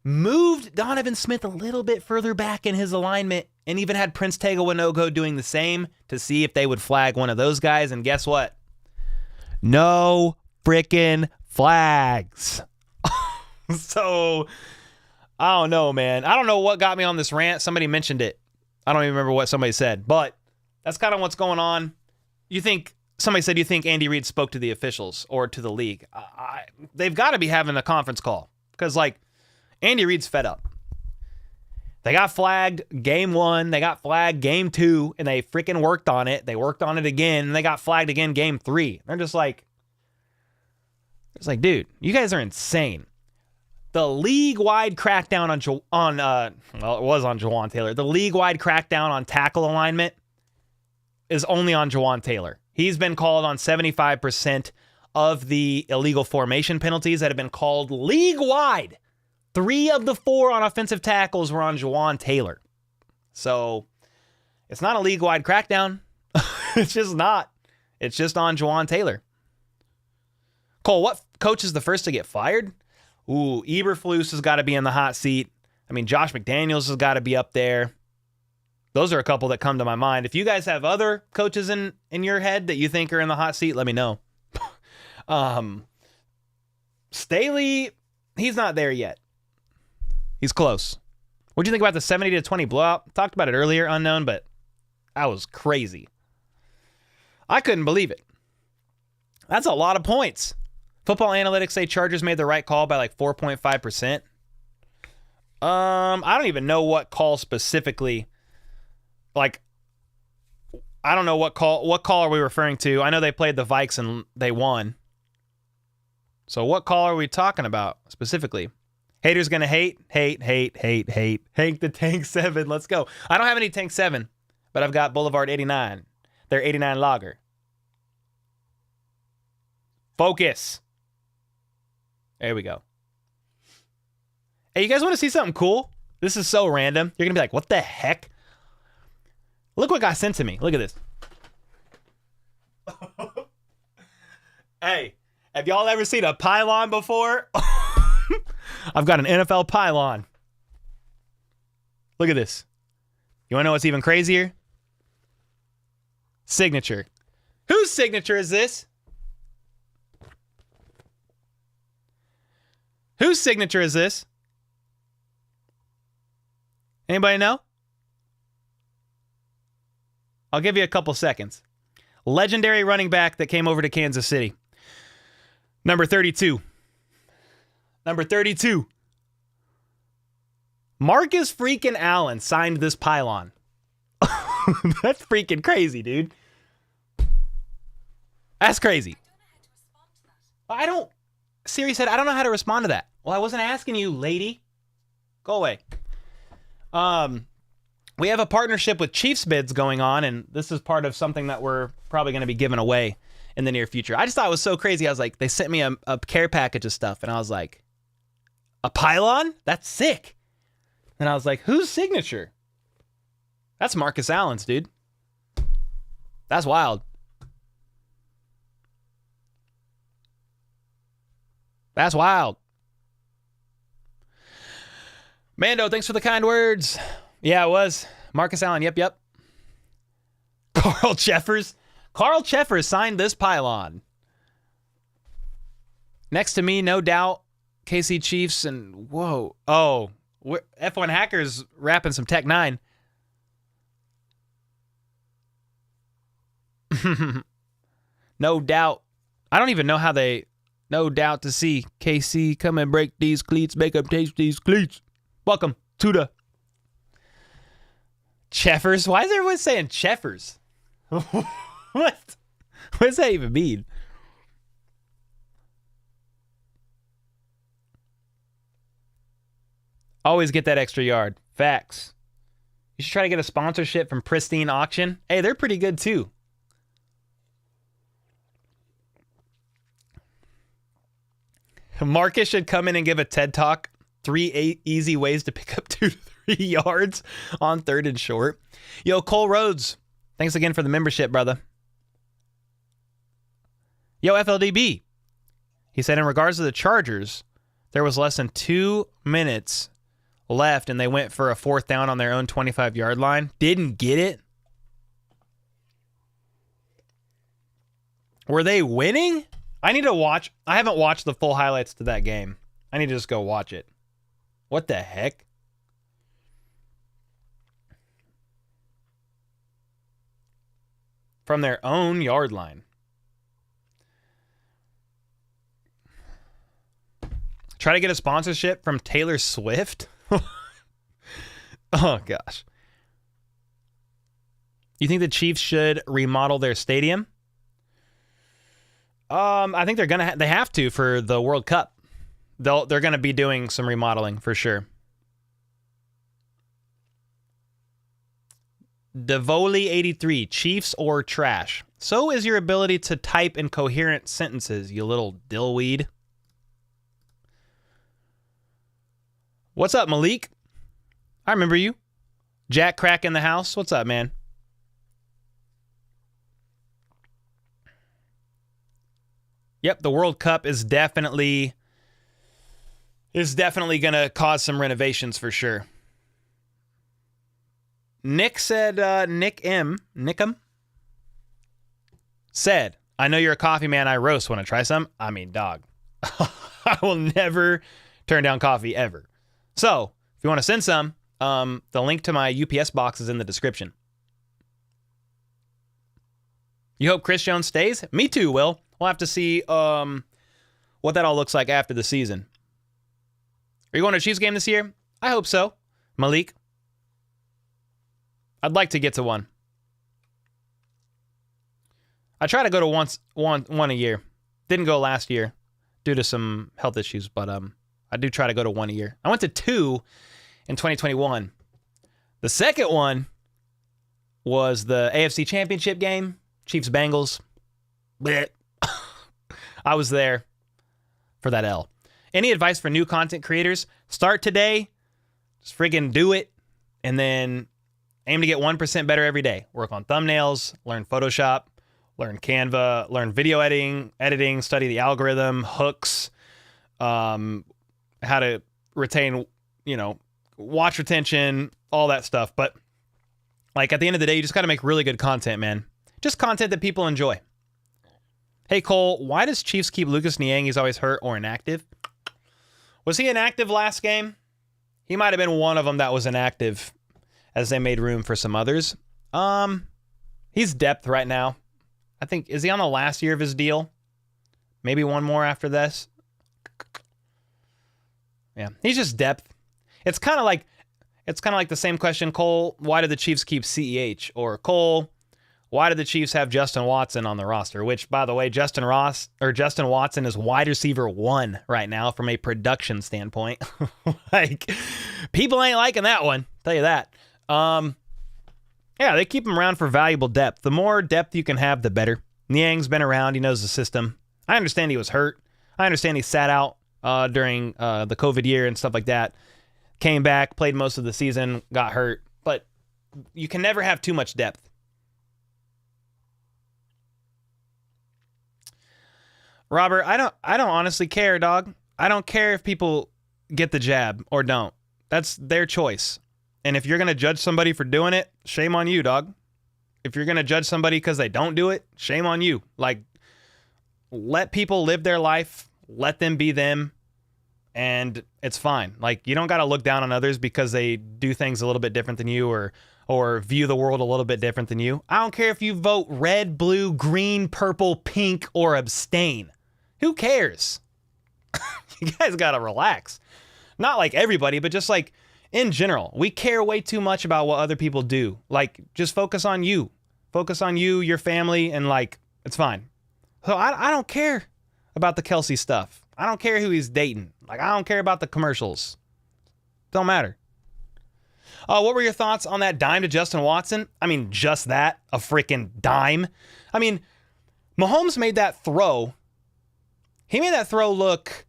moved Donovan Smith a little bit further back in his alignment, and even had Prince Tega Winogo doing the same to see if they would flag one of those guys. And guess what? No frickin' flags. So, I don't know, man. I don't know what got me on this rant. Somebody mentioned it. I don't even remember what somebody said, but that's kind of what's going on. Somebody said, you think Andy Reid spoke to the officials or to the league? They've got to be having a conference call because, Andy Reid's fed up. They got flagged game 1, they got flagged game 2, and they freaking worked on it. They worked on it again, and they got flagged again game 3. They're just like, dude, you guys are insane. The league-wide crackdown it was on Jawaan Taylor. The league-wide crackdown on tackle alignment is only on Jawaan Taylor. He's been called on 75% of the illegal formation penalties that have been called league-wide. 3 of the 4 on offensive tackles were on Jawaan Taylor. So, it's not a league-wide crackdown. It's just not. It's just on Jawaan Taylor. Cole, what coach is the first to get fired? Ooh, Eberflus has got to be in the hot seat. I mean, Josh McDaniels has got to be up there. Those are a couple that come to my mind. If you guys have other coaches in your head that you think are in the hot seat, let me know. Staley, he's not there yet. He's close. What do you think about the 70-20 blowout? Talked about it earlier, unknown, but that was crazy. I couldn't believe it. That's a lot of points. Football analytics say Chargers made the right call by 4.5%. I don't even know what call specifically. I don't know what call are we referring to? I know they played the Vikes and they won. So what call are we talking about specifically? Haters gonna hate. Hank the Tank 7. Let's go. I don't have any Tank 7, but I've got Boulevard 89. Their 89 lager. Focus. There we go. Hey, you guys want to see something cool? This is so random. You're gonna be like, what the heck? Look what got sent to me. Look at this. Hey, have y'all ever seen a pylon before? I've got an NFL pylon. Look at this. You want to know what's even crazier? Signature. Whose signature is this? Whose signature is this? Anybody know? I'll give you a couple seconds. Legendary running back that came over to Kansas City. Number 32. Number 32. Marcus freaking Allen signed this pylon. That's freaking crazy, dude. That's crazy. Siri said, I don't know how to respond to that. Well, I wasn't asking you, lady. Go away. We have a partnership with Chiefs Bids going on, and this is part of something that we're probably going to be giving away in the near future. I just thought it was so crazy. I was like, they sent me a care package of stuff, and I was like, a pylon? That's sick. And I was like, whose signature? That's Marcus Allen's, dude. That's wild. That's wild. Mando, thanks for the kind words. Yeah, it was. Marcus Allen, yep. Carl Cheffers. Carl Cheffers signed this pylon. Next to me, no doubt, KC Chiefs and whoa. Oh, F1 Hackers rapping some Tech 9. No doubt. I don't even know how they... No doubt to see KC come and break these cleats, make up taste these cleats. Welcome to the Cheffers. Why is everyone saying Cheffers? What does that even mean? Always get that extra yard. Facts. You should try to get a sponsorship from Pristine Auction. Hey, they're pretty good too. Marcus should come in and give a TED Talk. 3 easy ways to pick up 2 to 3 yards on 3rd and short. Yo, Cole Rhodes. Thanks again for the membership, brother. Yo, FLDB. He said in regards to the Chargers, there was less than 2 minutes left and they went for a 4th down on their own 25-yard line. Didn't get it. Were they winning? I need to watch. I haven't watched the full highlights to that game. I need to just go watch it. What the heck? From their own yard line. Try to get a sponsorship from Taylor Swift? Oh, gosh. You think the Chiefs should remodel their stadium? I think they're gonna. They have to for the World Cup. They're gonna be doing some remodeling for sure. Devoli 83, Chiefs or trash? So is your ability to type in coherent sentences, you little dillweed. What's up, Malik? I remember you. Jack Crack in the house. What's up, man? Yep, the World Cup is definitely going to cause some renovations for sure. Nick said, Nickum said, I know you're a coffee man, I roast. Want to try some? I mean, dog. I will never turn down coffee ever. So, if you want to send some, the link to my UPS box is in the description. You hope Chris Jones stays? Me too, Will. We'll have to see what that all looks like after the season. Are you going to a Chiefs game this year? I hope so. Malik? I'd like to get to one. I try to go to one a year. Didn't go last year due to some health issues, but I do try to go to one a year. I went to 2 in 2021. The second one was the AFC Championship game, Chiefs-Bengals. Blech. I was there for that L. Any advice for new content creators? Start today. Just friggin' do it. And then aim to get 1% better every day. Work on thumbnails, learn Photoshop, learn Canva, learn video editing, study the algorithm, hooks, how to retain, watch retention, all that stuff. But like at the end of the day, you just got to make really good content, man. Just content that people enjoy. Hey, Cole, why does Chiefs keep Lucas Niang? He's always hurt or inactive. Was he inactive last game? He might have been one of them that was inactive as they made room for some others. He's depth right now. I think, is he on the last year of his deal? Maybe one more after this. Yeah, he's just depth. It's kind of like the same question, Cole, why did the Chiefs keep CEH? Or Cole, why did the Chiefs have Justin Watson on the roster? Which, by the way, Justin Watson is wide receiver 1 right now from a production standpoint. Like, people ain't liking that one. Tell you that. Yeah, they keep him around for valuable depth. The more depth you can have, the better. Niang's been around. He knows the system. I understand he was hurt. I understand he sat out during the COVID year and stuff like that. Came back, played most of the season, got hurt. But you can never have too much depth. Robert, I don't honestly care, dog. I don't care if people get the jab or don't. That's their choice. And if you're going to judge somebody for doing it, shame on you, dog. If you're going to judge somebody because they don't do it, shame on you. Like, let people live their life. Let them be them. And it's fine. Like, you don't got to look down on others because they do things a little bit different than you or view the world a little bit different than you. I don't care if you vote red, blue, green, purple, pink, or abstain. Who cares? You guys got to relax. Not like everybody, but just like in general. We care way too much about what other people do. Like, just focus on you. Focus on you, your family, and like, it's fine. So I don't care about the Kelsey stuff. I don't care who he's dating. Like, I don't care about the commercials. Don't matter. What were your thoughts on that dime to Justin Watson? I mean, just that, a freaking dime. I mean, Mahomes made that throw. He made that throw look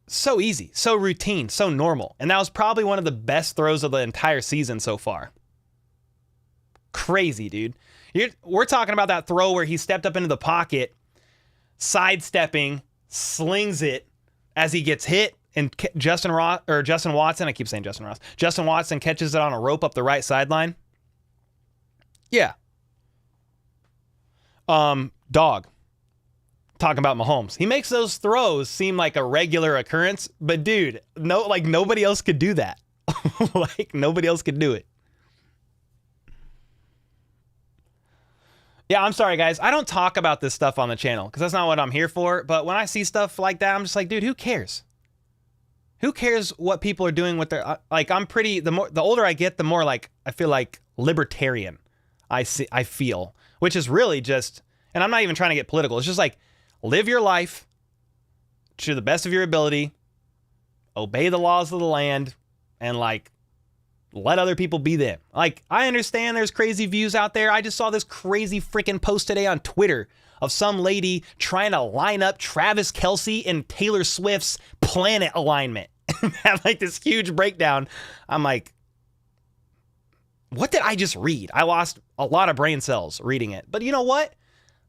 so easy, so routine, so normal. And that was probably one of the best throws of the entire season so far. Crazy, dude. We're talking about that throw where he stepped up into the pocket, sidestepping, slings it as he gets hit, and Justin Watson, I keep saying Justin Ross. Justin Watson catches it on a rope up the right sideline. Yeah. Dog. Talking about Mahomes. He makes those throws seem like a regular occurrence, but dude, nobody else could do that. Like, nobody else could do it. Yeah, I'm sorry, guys. I don't talk about this stuff on the channel because that's not what I'm here for. But when I see stuff like that, I'm just like, dude, who cares? Who cares what people are doing with their... Like, the older I get, the more like I feel like libertarian I feel, which is really just... And I'm not even trying to get political. It's just like, live your life to the best of your ability, obey the laws of the land, and like, let other people be them. Like, I understand there's crazy views out there. I just saw this crazy freaking post today on Twitter of some lady trying to line up Travis Kelce and Taylor Swift's planet alignment. Have like this huge breakdown. I'm like, what did I just read? I lost a lot of brain cells reading it. But you know what?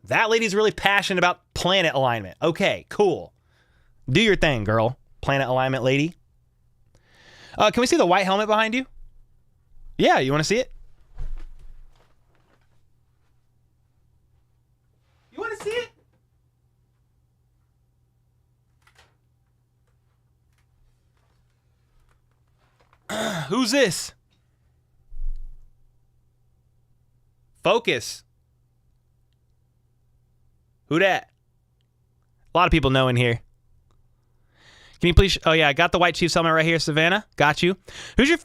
That lady's really passionate about planet alignment. Okay, cool. Do your thing, girl. Planet alignment lady. Can we see the white helmet behind you? Yeah, you want to see it? You want to see it? Who's this? Focus. Who dat? A lot of people know in here. Can you please... Oh, yeah, I got the white Chiefs helmet right here, Savannah. Got you.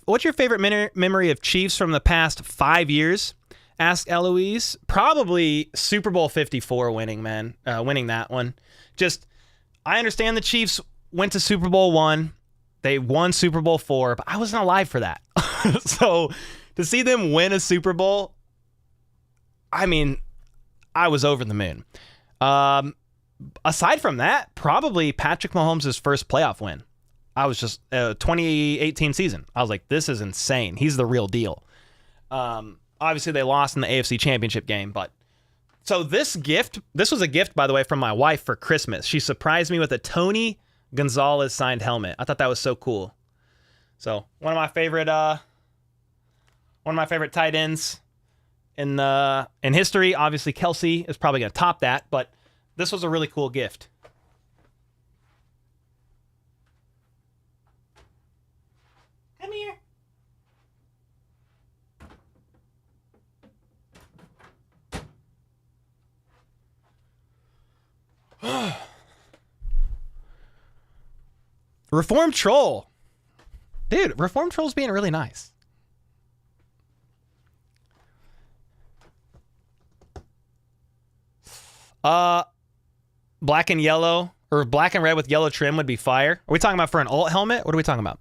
What's your favorite memory of Chiefs from the past 5 years? Asked Eloise. Probably Super Bowl 54 winning, man. Winning that one. Just, I understand the Chiefs went to Super Bowl 1. They won Super Bowl 4, but I wasn't alive for that. So, to see them win a Super Bowl, I mean, I was over the moon. Aside from that, probably Patrick Mahomes' first playoff win. I was just 2018 season. I was like, this is insane. He's the real deal. Obviously, they lost in the AFC Championship game, but so this was a gift, by the way, from my wife for Christmas. She surprised me with a Tony Gonzalez signed helmet. I thought that was so cool. So one of my favorite tight ends in history. Obviously, Kelsey is probably going to top that, but this was a really cool gift. Reform Troll. Dude, Reform Troll's being really nice. Black and yellow, or black and red with yellow trim would be fire. Are we talking about for an alt helmet? What are we talking about?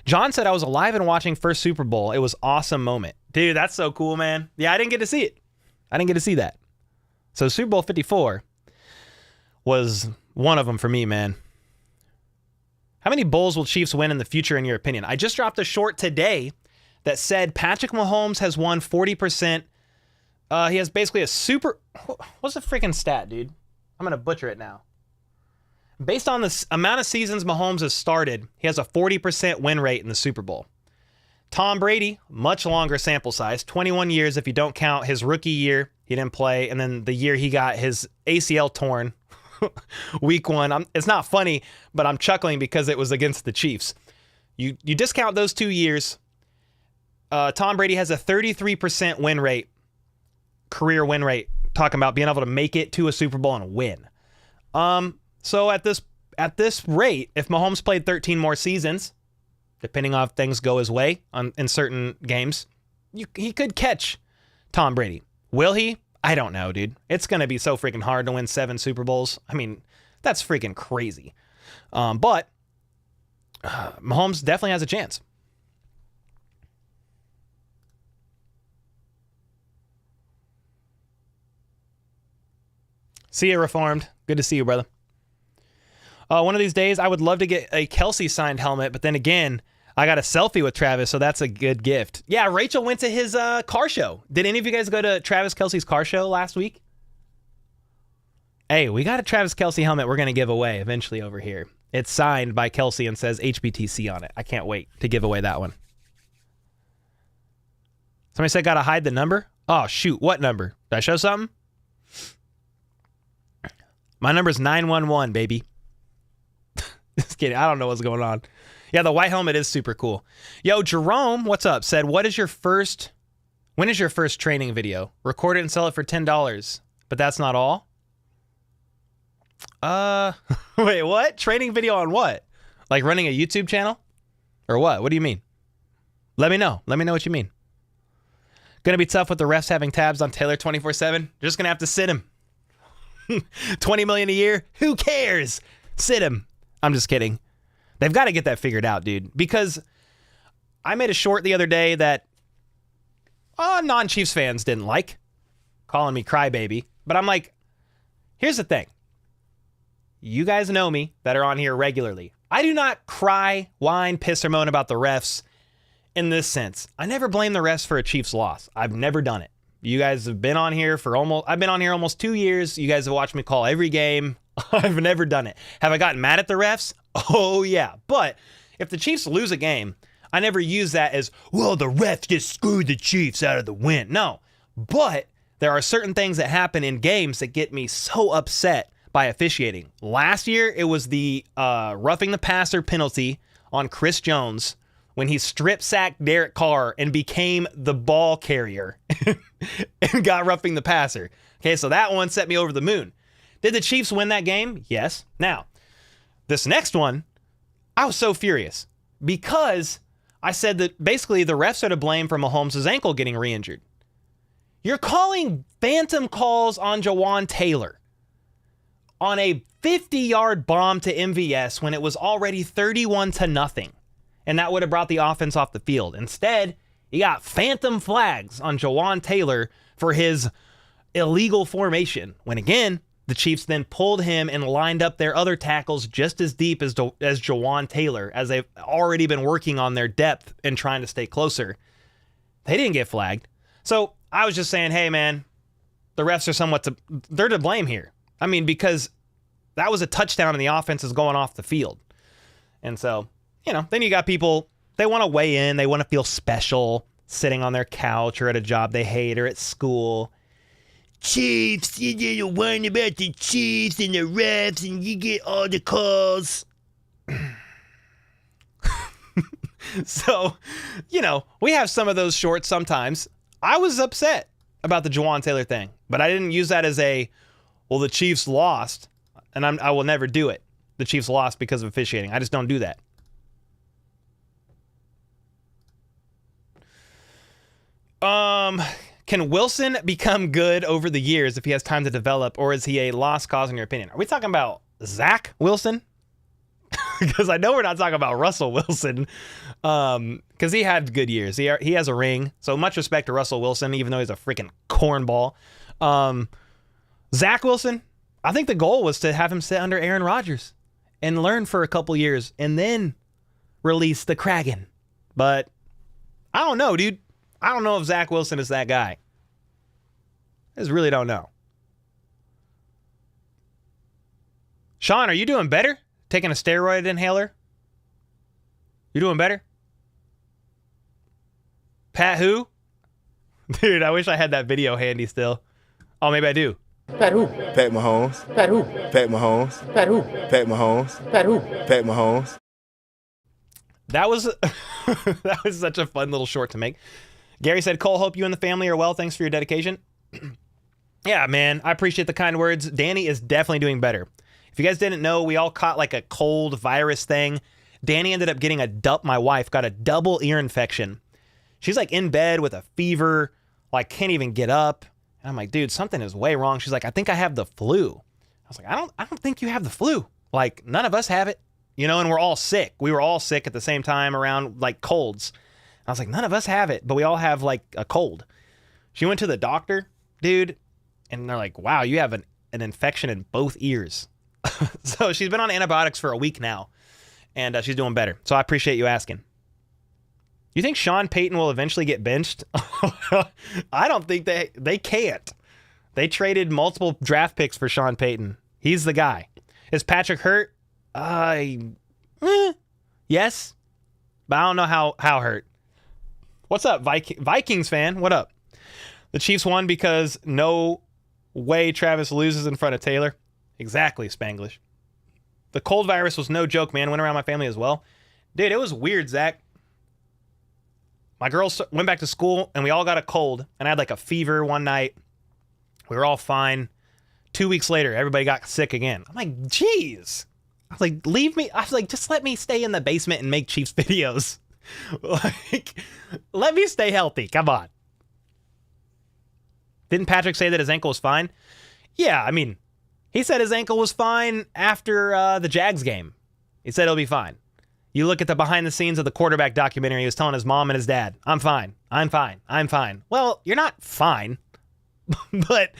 John said, I was alive and watching first Super Bowl. It was awesome moment. Dude, that's so cool, man. Yeah, I didn't get to see it. I didn't get to see that. So Super Bowl 54 was one of them for me, man. How many bowls will Chiefs win in the future, in your opinion? I just dropped a short today that said Patrick Mahomes has won 40%. He has basically a super... What's the freaking stat, dude? I'm going to butcher it now. Based on the amount of seasons Mahomes has started, he has a 40% win rate in the Super Bowl. Tom Brady, much longer sample size, 21 years if you don't count his rookie year. He didn't play, and then the year he got his ACL torn, week 1. It's not funny, but I'm chuckling because it was against the Chiefs. You discount those 2 years, Tom Brady has a 33% win rate, career win rate, talking about being able to make it to a Super Bowl and win. So at this rate, if Mahomes played 13 more seasons, depending on if things go his way in certain games, he could catch Tom Brady. Will he? I don't know, dude. It's going to be so freaking hard to win 7 Super Bowls. I mean, that's freaking crazy. But Mahomes definitely has a chance. See you, Reformed. Good to see you, brother. One of these days, I would love to get a Kelsey signed helmet, but then again, I got a selfie with Travis, so that's a good gift. Yeah, Rachel went to his car show. Did any of you guys go to Travis Kelsey's car show last week? Hey, we got a Travis Kelsey helmet we're going to give away eventually over here. It's signed by Kelsey and says HBTC on it. I can't wait to give away that one. Somebody said got to hide the number? Oh, shoot. What number? Did I show something? My number's 911, baby. Just kidding. I don't know what's going on. Yeah, the white helmet is super cool. Yo, Jerome, what's up? Said, when is your first training video? Record it and sell it for $10. But that's not all? Wait, what? Training video on what? Like running a YouTube channel? Or what? What do you mean? Let me know. Let me know what you mean. Gonna be tough with the refs having tabs on Taylor 24/7. Just gonna have to sit him. $20 million a year? Who cares? Sit him. I'm just kidding. They've got to get that figured out, dude. Because I made a short the other day that non-Chiefs fans didn't like. Calling me crybaby. But I'm like, here's the thing. You guys know me that are on here regularly. I do not cry, whine, piss, or moan about the refs in this sense. I never blame the refs for a Chiefs loss. I've never done it. You guys have been on here I've been on here almost 2 years. You guys have watched me call every game. I've never done it. Have I gotten mad at the refs? Oh, yeah. But if the Chiefs lose a game, I never use that as, well, the refs just screwed the Chiefs out of the win. No. But there are certain things that happen in games that get me so upset by officiating. Last year, it was the roughing the passer penalty on Chris Jones when he strip-sacked Derek Carr and became the ball carrier and got roughing the passer. Okay, so that one set me over the moon. Did the Chiefs win that game? Yes. Now, this next one, I was so furious because I said that basically the refs are to blame for Mahomes' ankle getting re-injured. You're calling phantom calls on Jawan Taylor on a 50-yard bomb to MVS when it was already 31-0. And that would have brought the offense off the field. Instead, you got phantom flags on Jawan Taylor for his illegal formation. When again, the Chiefs then pulled him and lined up their other tackles just as deep as Jawan Taylor, as they've already been working on their depth and trying to stay closer. They didn't get flagged. So I was just saying, hey, man, the refs are they're to blame here. I mean, because that was a touchdown and the offense is going off the field. And so, then you got people, they want to weigh in. They want to feel special sitting on their couch or at a job they hate or at school. Chiefs, you didn't whine about the Chiefs and the refs and you get all the calls. So, we have some of those shorts sometimes. I was upset about the Jawan Taylor thing, but I didn't use that as the Chiefs lost. and I will never do it. The Chiefs lost because of officiating. I just don't do that. Can Wilson become good over the years if he has time to develop, or is he a lost cause in your opinion? Are we talking about Zach Wilson? Because I know we're not talking about Russell Wilson, because he had good years. He has a ring, so much respect to Russell Wilson, even though he's a freaking cornball. Zach Wilson, I think the goal was to have him sit under Aaron Rodgers and learn for a couple years and then release the Kraken. But I don't know, dude. I don't know if Zach Wilson is that guy. I just really don't know. Sean, are you doing better? Taking a steroid inhaler? You doing better? Pat who? Dude, I wish I had that video handy still. Oh, maybe I do. Pat who? Pat Mahomes. Pat who? Pat Mahomes. Pat who? Pat Mahomes. Pat who? Pat Mahomes. That was that was such a fun little short to make. Gary said, Cole, hope you and the family are well. Thanks for your dedication. Yeah, man, I appreciate the kind words. Danny is definitely doing better. If you guys didn't know, we all caught like a cold virus thing. Danny ended up getting my wife got a double ear infection. She's like in bed with a fever, like can't even get up. And I'm like, dude, something is way wrong. She's like, I think I have the flu. I was like, I don't think you have the flu. Like, none of us have it, and we're all sick. We were all sick at the same time around like colds. I was like, none of us have it, but we all have like a cold. She went to the doctor, dude, and they're like, wow, you have an infection in both ears. So she's been on antibiotics for a week now, and she's doing better. So I appreciate you asking. You think Sean Payton will eventually get benched? I don't think they can't. They traded multiple draft picks for Sean Payton. He's the guy. Is Patrick hurt? Yes, but I don't know how hurt. What's up, Vikings fan? What up? The Chiefs won because no way Travis loses in front of Taylor. Exactly, Spanglish. The cold virus was no joke, man. Went around my family as well. Dude, it was weird, Zach. My girls went back to school, and we all got a cold, and I had like a fever one night. We were all fine. 2 weeks later, everybody got sick again. I'm like, geez. I was like, leave me. I was like, just let me stay in the basement and make Chiefs videos. Like, let me stay healthy. Come on. Didn't Patrick say that his ankle was fine? Yeah, I mean, he said his ankle was fine after the Jags game. He said it'll be fine. You look at the behind the scenes of the quarterback documentary, he was telling his mom and his dad, I'm fine. I'm fine. I'm fine. Well, you're not fine. But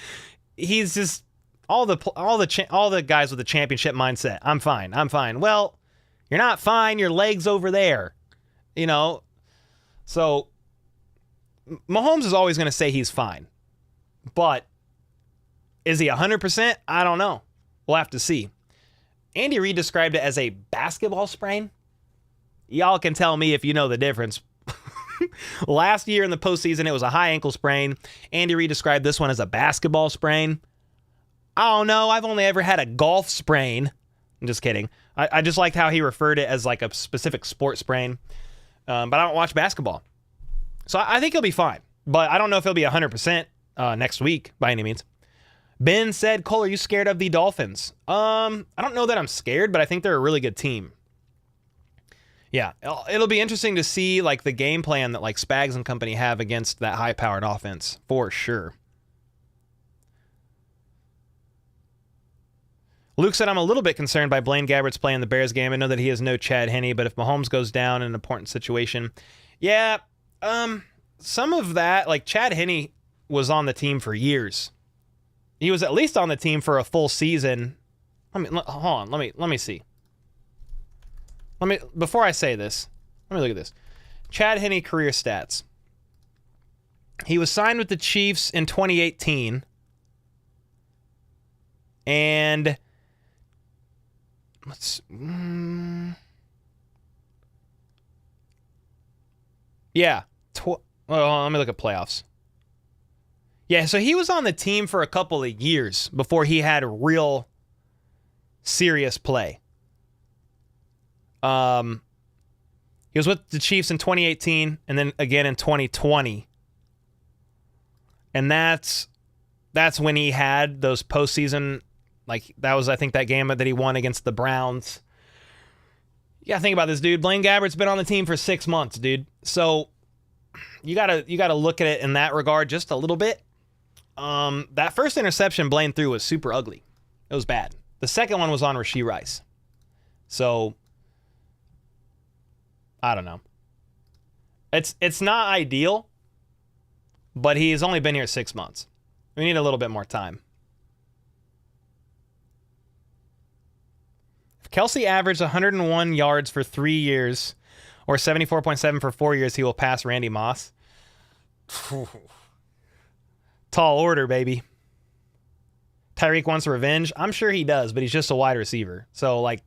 he's just all the guys with the championship mindset. I'm fine. I'm fine. Well, you're not fine. Your leg's over there. So Mahomes is always going to say he's fine. But is he 100%? I don't know. We'll have to see. Andy Reid described it as a basketball sprain. Y'all can tell me if you know the difference. Last year in the postseason, it was a high ankle sprain. Andy Reid described this one as a basketball sprain. I don't know. I've only ever had a golf sprain. I'm just kidding. I just liked how he referred it as like a specific sport sprain. But I don't watch basketball. So I think he'll be fine. But I don't know if he'll be 100% next week by any means. Ben said, Cole, are you scared of the Dolphins? I don't know that I'm scared, but I think they're a really good team. Yeah, it'll be interesting to see like the game plan that like Spags and company have against that high-powered offense, for sure. Luke said, I'm a little bit concerned by Blaine Gabbert's play in the Bears game. I know that he has no Chad Henne, but if Mahomes goes down in an important situation, yeah, some of that, like Chad Henne was on the team for years. He was at least on the team for a full season. Hold on, let me see. Before I say this, let me look at this. Chad Henne career stats. He was signed with the Chiefs in 2018. And yeah. Well, let me look at playoffs. Yeah, so he was on the team for a couple of years before he had real serious play. He was with the Chiefs in 2018 and then again in 2020. And that's when he had those postseason Like, that was, I think, that game that he won against the Browns. You gotta think about this, dude. Blaine Gabbert's been on the team for 6 months, dude. So you gotta look at it in that regard just a little bit. That first interception Blaine threw was super ugly. It was bad. The second one was on Rashee Rice. So I don't know. It's not ideal, but he's only been here 6 months. We need a little bit more time. If Kelsey averaged 101 yards for 3 years, or 74.7 for 4 years, he will pass Randy Moss. Tall order, baby. Tyreek wants revenge. I'm sure he does, but he's just a wide receiver. So, like,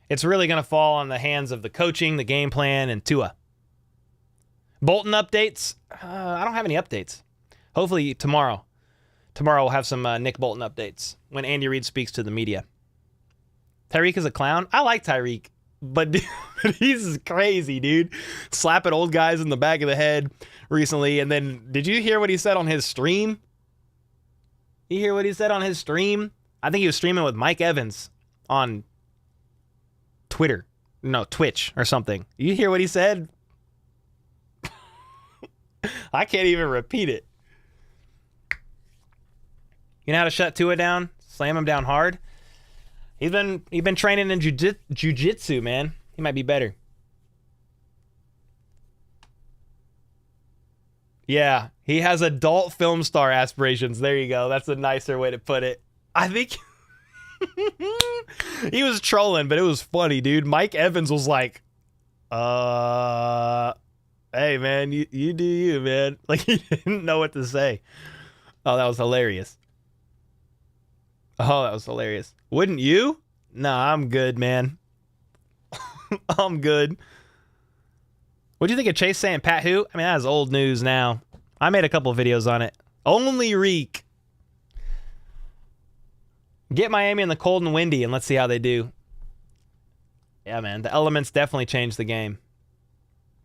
it's really going to fall on the hands of the coaching, the game plan, and Tua. Bolton updates. I don't have any updates. Hopefully tomorrow. Tomorrow we'll have some Nick Bolton updates when Andy Reid speaks to the media. Tyreek is a clown. I like Tyreek, but he's crazy, dude. Slapping old guys in the back of the head recently. And then, did you hear what he said on his stream? You hear what he said on his stream? I think he was streaming with Mike Evans on Twitch or something. You hear what he said? I can't even repeat it. You know how to shut Tua down? Slam him down hard. He's been training in jiu-jitsu, man. He might be better. Yeah, he has adult film star aspirations. There you go. That's a nicer way to put it. I think he was trolling, but it was funny, dude. Mike Evans was like, hey, man, you do you, man. Like, he didn't know what to say. Oh, that was hilarious. Oh, that was hilarious. Wouldn't you? Nah, I'm good, man. I'm good. What do you think of Chase saying Pat who? I mean, that is old news now. I made a couple of videos on it. Only Reek. Get Miami in the cold and windy, and let's see how they do. Yeah, man, the elements definitely changed the game.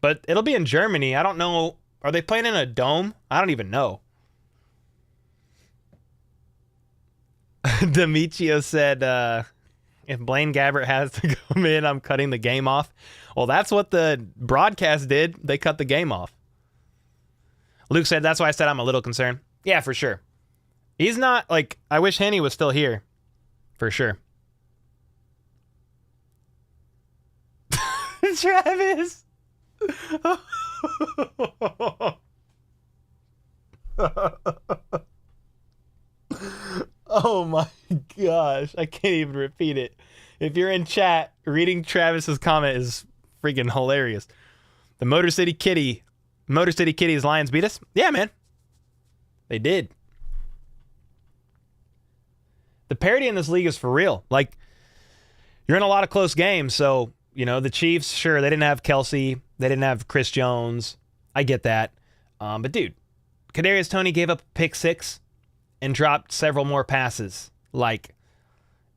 But it'll be in Germany. I don't know. Are they playing in a dome? I don't even know. Demetrio said, if Blaine Gabbert has to come in, I'm cutting the game off. Well, that's what the broadcast did. They cut the game off. Luke said, that's why I said I'm a little concerned. Yeah, for sure. He's not, like, I wish Henny was still here. For sure. Travis! Oh my gosh. I can't even repeat it. If you're in chat, reading Travis's comment is freaking hilarious. The Motor City Kitty's Lions beat us? Yeah, man. They did. The parity in this league is for real. Like, you're in a lot of close games, so, you know, the Chiefs, sure, they didn't have Kelsey. They didn't have Chris Jones. I get that. But, dude, Kadarius Toney gave up a pick 6 and dropped several more passes. Like,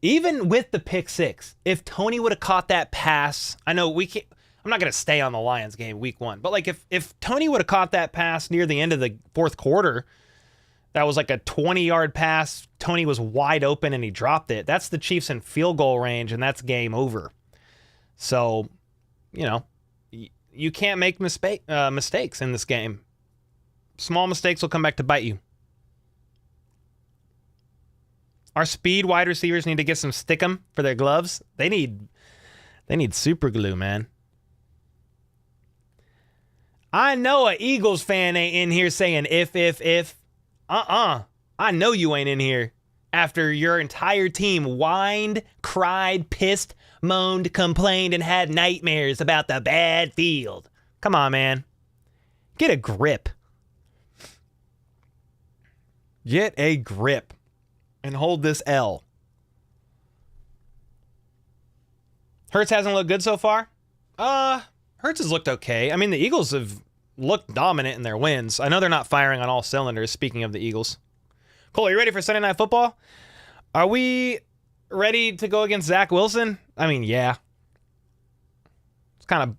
even with the pick 6, if Toney would have caught that pass, I know we can't, I'm not going to stay on the Lions game week 1, but like if Toney would have caught that pass near the end of the fourth quarter, that was like a 20-yard pass. Toney was wide open and he dropped it. That's the Chiefs in field goal range, and that's game over. So, you know, you can't make mistakes in this game. Small mistakes will come back to bite you. Our speed wide receivers need to get some stickum for their gloves. They need super glue, man. I know a Eagles fan ain't in here saying if. I know you ain't in here after your entire team whined, cried, pissed, moaned, complained, and had nightmares about the bad field. Come on, man. Get a grip. Get a grip. And hold this L. Hurts hasn't looked good so far. Hurts has looked okay. I mean, the Eagles have looked dominant in their wins. I know they're not firing on all cylinders, speaking of the Eagles. Cole, are you ready for Sunday Night Football? Are we ready to go against Zach Wilson? I mean, yeah. It's going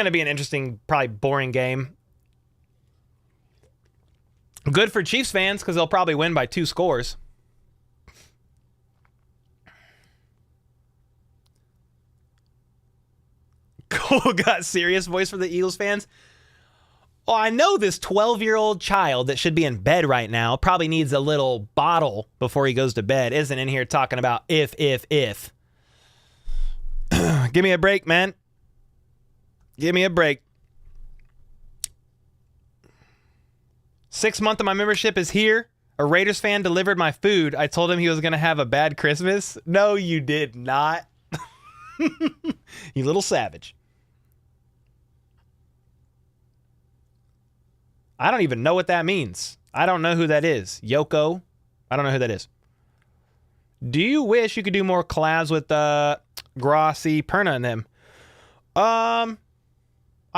to be an interesting, probably boring game. Good for Chiefs fans because they'll probably win by 2 scores. Oh, got serious voice for the Eagles fans. Well, I know this 12-year-old child that should be in bed right now probably needs a little bottle before he goes to bed. Isn't in here talking about if. Give me a break, man. Give me a break. 6 month of my membership is here. A Raiders fan delivered my food. I told him he was going to have a bad Christmas. No, you did not. You little savage. I don't even know what that means. I don't know who that is. Yoko. I don't know who that is. Do you wish you could do more collabs with Grossi, Perna, and them? I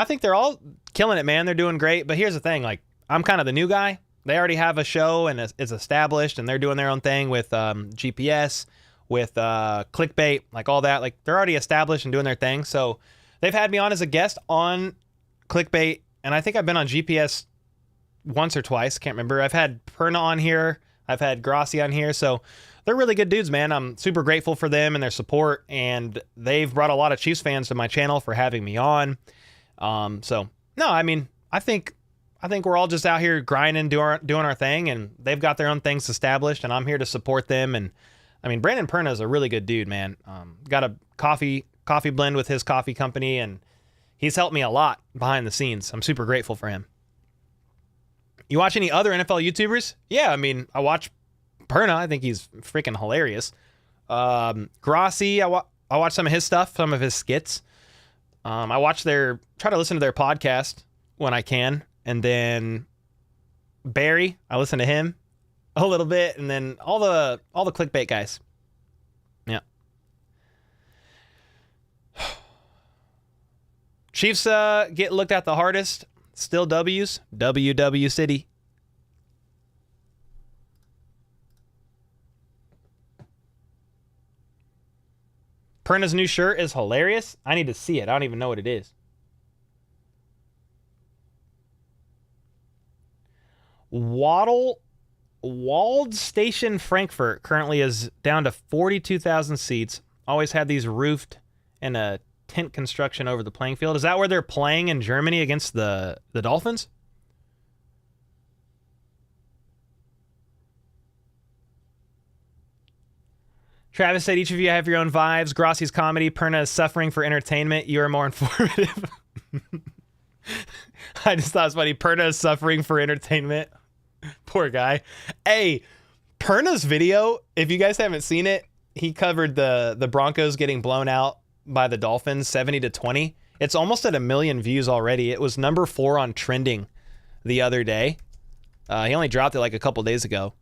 think they're all killing it, man. They're doing great. But here's the thing. Like, I'm kind of the new guy. They already have a show and it's established, and they're doing their own thing with GPS, with clickbait, like all that. Like, they're already established and doing their thing. So they've had me on as a guest on clickbait, and I think I've been on GPS once or twice. Can't remember. I've had Perna on here. I've had Grossi on here. So they're really good dudes, man. I'm super grateful for them and their support, and they've brought a lot of Chiefs fans to my channel for having me on. So no, I mean, I think we're all just out here grinding, doing our thing, and they've got their own things established, and I'm here to support them. And I mean, Brandon Perna is a really good dude, man. Got a coffee blend with his coffee company, and he's helped me a lot behind the scenes. I'm super grateful for him. You watch any other NFL YouTubers? Yeah, I mean, I watch Perna. I think he's freaking hilarious. Grossi, I watch some of his stuff, some of his skits. I try to listen to their podcast when I can. And then Barry, I listen to him a little bit, and then all the clickbait guys. Yeah. Chiefs get looked at the hardest. Still W's. WW City. Perna's new shirt is hilarious. I need to see it. I don't even know what it is. Walled Station Frankfurt currently is down to 42,000 seats. Always had these roofed and a tent construction over the playing field. Is that where they're playing in Germany against the Dolphins? Travis said, each of you have your own vibes. Grossi's comedy. Perna is suffering for entertainment. You are more informative. I just thought it was funny. Perna is suffering for entertainment. Poor guy. Hey, Perna's video, if you guys haven't seen it, he covered the Broncos getting blown out by the Dolphins 70-20. It's almost at 1 million views already. It was number 4 on trending the other day. He only dropped it like a couple days ago.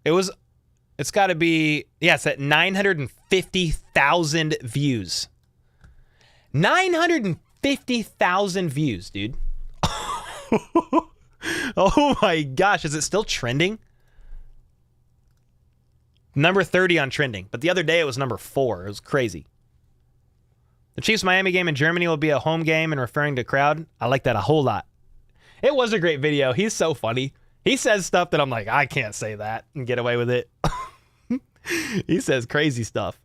It's got to be, yeah, it's at 950,000 views. 950,000 views, dude. Oh my gosh, is it still trending? Number 30 on trending, but the other day it was number 4. It was crazy. The Chiefs-Miami game in Germany will be a home game, and referring to crowd, I like that a whole lot. It was a great video. He's so funny. He says stuff that I'm like, I can't say that and get away with it. He says crazy stuff.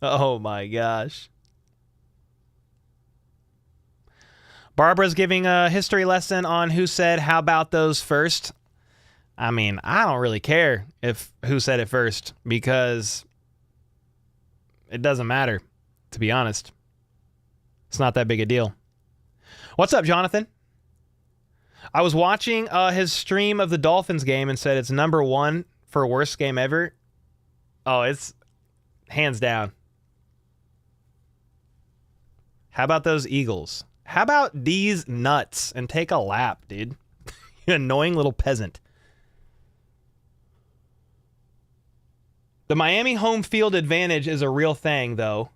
Oh my gosh. Barbara's giving a history lesson on who said, how about those first? I mean, I don't really care if who said it first, because it doesn't matter, to be honest. It's not that big a deal. What's up, Jonathan? I was watching his stream of the Dolphins game and said it's number 1 for worst game ever. Oh, it's hands down. How about those Eagles? How about these nuts and take a lap, dude? You annoying little peasant. The Miami home field advantage is a real thing, though.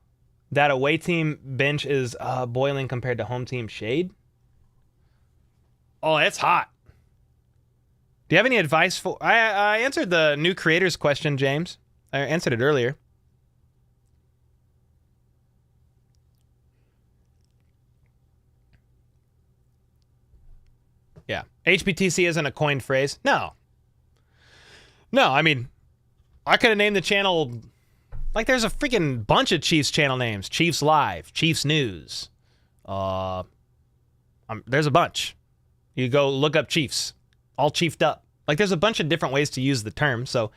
That away team bench is boiling compared to home team shade. Oh, it's hot. Do you have any advice for... I answered the new creators question, James. I answered it earlier. Yeah. HBTC isn't a coined phrase. No. No, I mean, I could have named the channel Like, there's a freaking bunch of Chiefs channel names. Chiefs Live, Chiefs News. There's a bunch. You go look up Chiefs. All chiefed up. Like, there's a bunch of different ways to use the term. So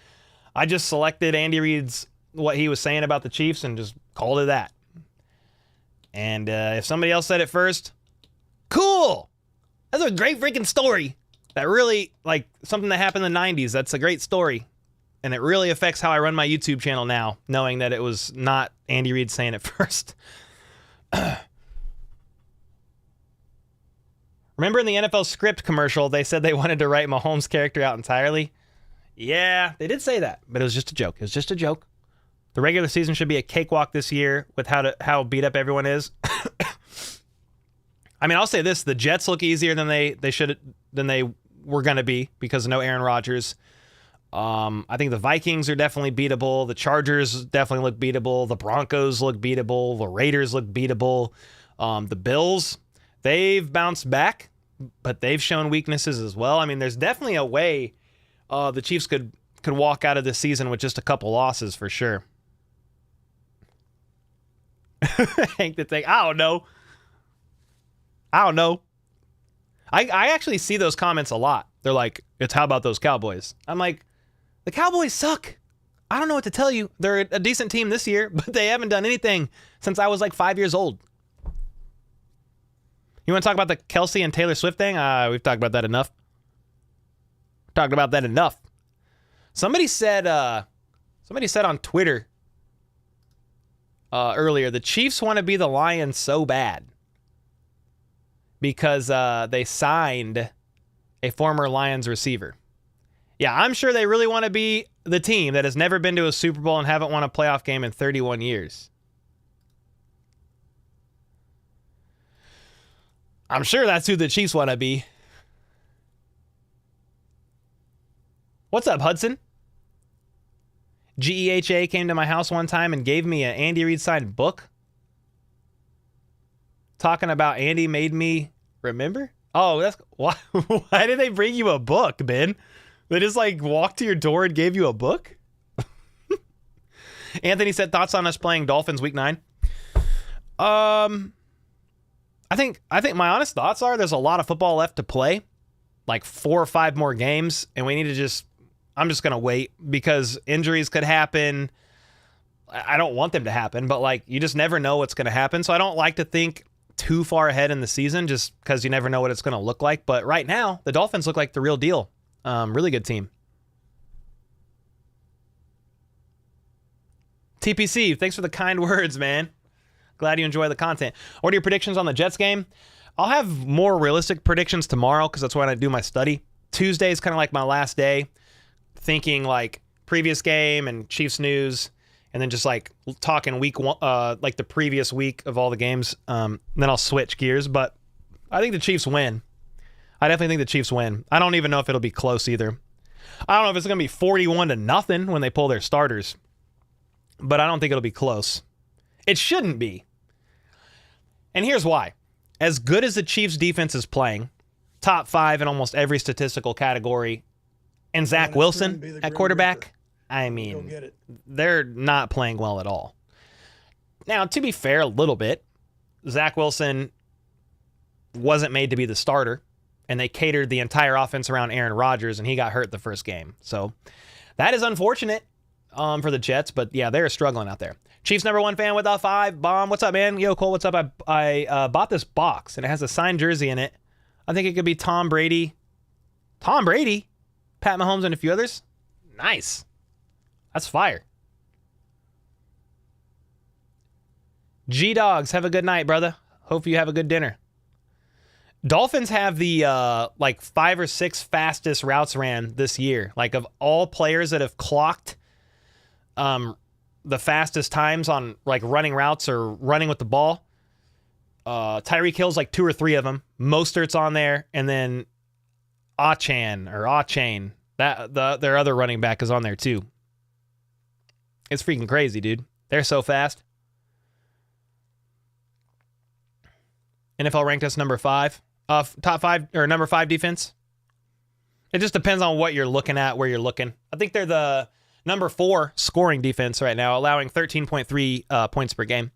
I just selected Andy Reid's, what he was saying about the Chiefs, and just called it that. And if somebody else said it first, cool. That's a great freaking story. That really, like, something that happened in the 90s. That's a great story. And it really affects how I run my YouTube channel now, knowing that it was not Andy Reid saying it first. Remember in the NFL script commercial, they said they wanted to write Mahomes' character out entirely? Yeah, they did say that, but it was just a joke. It was just a joke. The regular season should be a cakewalk this year with how beat up everyone is. I mean, I'll say this: the Jets look easier than they were going to be because of no Aaron Rodgers. I think the Vikings are definitely beatable. The Chargers definitely look beatable. The Broncos look beatable. The Raiders look beatable. The Bills, they've bounced back, but they've shown weaknesses as well. I mean, there's definitely a way the Chiefs could walk out of this season with just a couple losses for sure. Hank the Tank, I don't know. I actually see those comments a lot. They're like, it's how about those Cowboys? I'm like, the Cowboys suck. I don't know what to tell you. They're a decent team this year, but they haven't done anything since I was like 5 years old. You want to talk about the Kelsey and Taylor Swift thing? We've talked about that enough. Somebody said on Twitter earlier, the Chiefs want to be the Lions so bad because they signed a former Lions receiver. Yeah, I'm sure they really want to be the team that has never been to a Super Bowl and haven't won a playoff game in 31 years. I'm sure that's who the Chiefs want to be. What's up, Hudson? GEHA came to my house one time and gave me an Andy Reid signed book. Talking about Andy made me remember? Oh, that's why did they bring you a book, Ben? They just like walked to your door and gave you a book? Anthony said thoughts on us playing Dolphins week 9. I think my honest thoughts are there's a lot of football left to play. Like 4 or 5 more games, and we need to I'm just going to wait because injuries could happen. I don't want them to happen, but like you just never know what's going to happen. So I don't like to think too far ahead in the season just because you never know what it's going to look like. But right now, the Dolphins look like the real deal. Really good team. TPC, thanks for the kind words, man. Glad you enjoy the content. What are your predictions on the Jets game? I'll have more realistic predictions tomorrow because that's when I do my study. Tuesday is kind of like my last day, thinking like previous game and Chiefs news, and then just like talking week one, like the previous week of all the games. Then I'll switch gears, but I think the Chiefs win. I definitely think the Chiefs win. I don't even know if it'll be close either. I don't know if it's going to be 41-0 when they pull their starters, but I don't think it'll be close. It shouldn't be. And here's why. As good as the Chiefs defense is playing, top 5 in almost every statistical category, and Zach Wilson at quarterback, I mean, they're not playing well at all. Now, to be fair a little bit, Zach Wilson wasn't made to be the starter, and they catered the entire offense around Aaron Rodgers, and he got hurt the first game. So that is unfortunate for the Jets, but yeah, they're struggling out there. Chiefs #1 fan with a 5 bomb. What's up, man? Yo, Cole, what's up? I bought this box, and it has a signed jersey in it. I think it could be Tom Brady. Tom Brady? Pat Mahomes and a few others? Nice. That's fire. G-Dogs, have a good night, brother. Hope you have a good dinner. Dolphins have the like 5 or 6 fastest routes ran this year. Like of all players that have clocked the fastest times on like running routes or running with the ball, Tyreek Hill's like 2 or 3 of them. Mostert's on there, and then Achane, their other running back is on there too. It's freaking crazy, dude. They're so fast. NFL ranked us number 5. Top 5 or number 5 defense. It just depends on what you're looking at, where you're looking. I think they're the Number 4 scoring defense right now, allowing 13.3 points per game.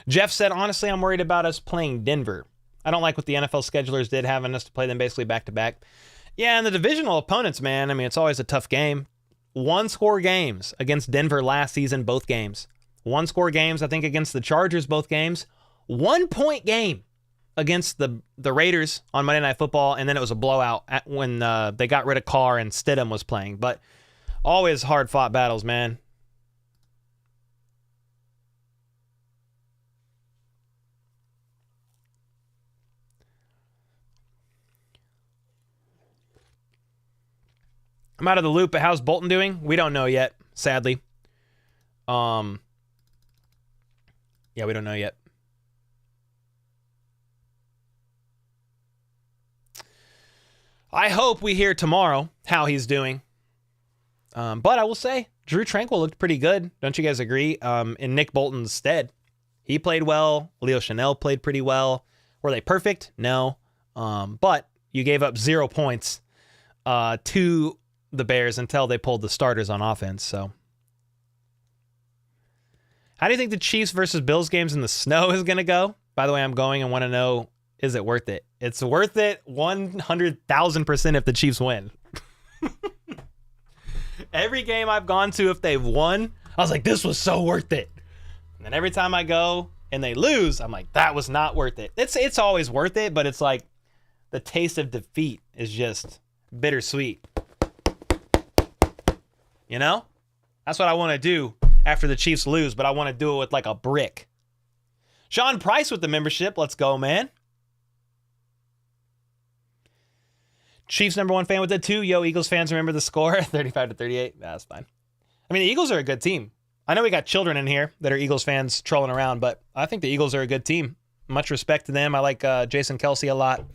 Jeff said, honestly, I'm worried about us playing Denver. I don't like what the NFL schedulers did, having us to play them basically back-to-back. Yeah, and the divisional opponents, man, I mean, it's always a tough game. 1-score games against Denver last season, both games. 1-score games, I think, against the Chargers, both games. 1-point game against the Raiders on Monday Night Football, and then it was a blowout when they got rid of Carr and Stidham was playing. But always hard-fought battles, man. I'm out of the loop, but how's Bolton doing? We don't know yet, sadly. Yeah, we don't know yet. I hope we hear tomorrow how he's doing. But I will say, Drew Tranquil looked pretty good. Don't you guys agree? In Nick Bolton's stead. He played well. Leo Chanel played pretty well. Were they perfect? No. But you gave up 0 points to the Bears until they pulled the starters on offense. So, how do you think the Chiefs versus Bills games in the snow is going to go? By the way, I'm going and want to know, is it worth it? It's worth it 100,000% if the Chiefs win. Every game I've gone to, if they've won, I was like, this was so worth it. And then every time I go and they lose, I'm like, that was not worth it. It's always worth it, but it's like the taste of defeat is just bittersweet. You know? That's what I want to do after the Chiefs lose, but I want to do it with like a brick. Sean Price with the membership. Let's go, man. Chiefs #1 fan with it too. Yo, Eagles fans, remember the score? 35-38. That's fine. I mean, the Eagles are a good team. I know we got children in here that are Eagles fans trolling around, but I think the Eagles are a good team. Much respect to them. I like Jason Kelsey a lot.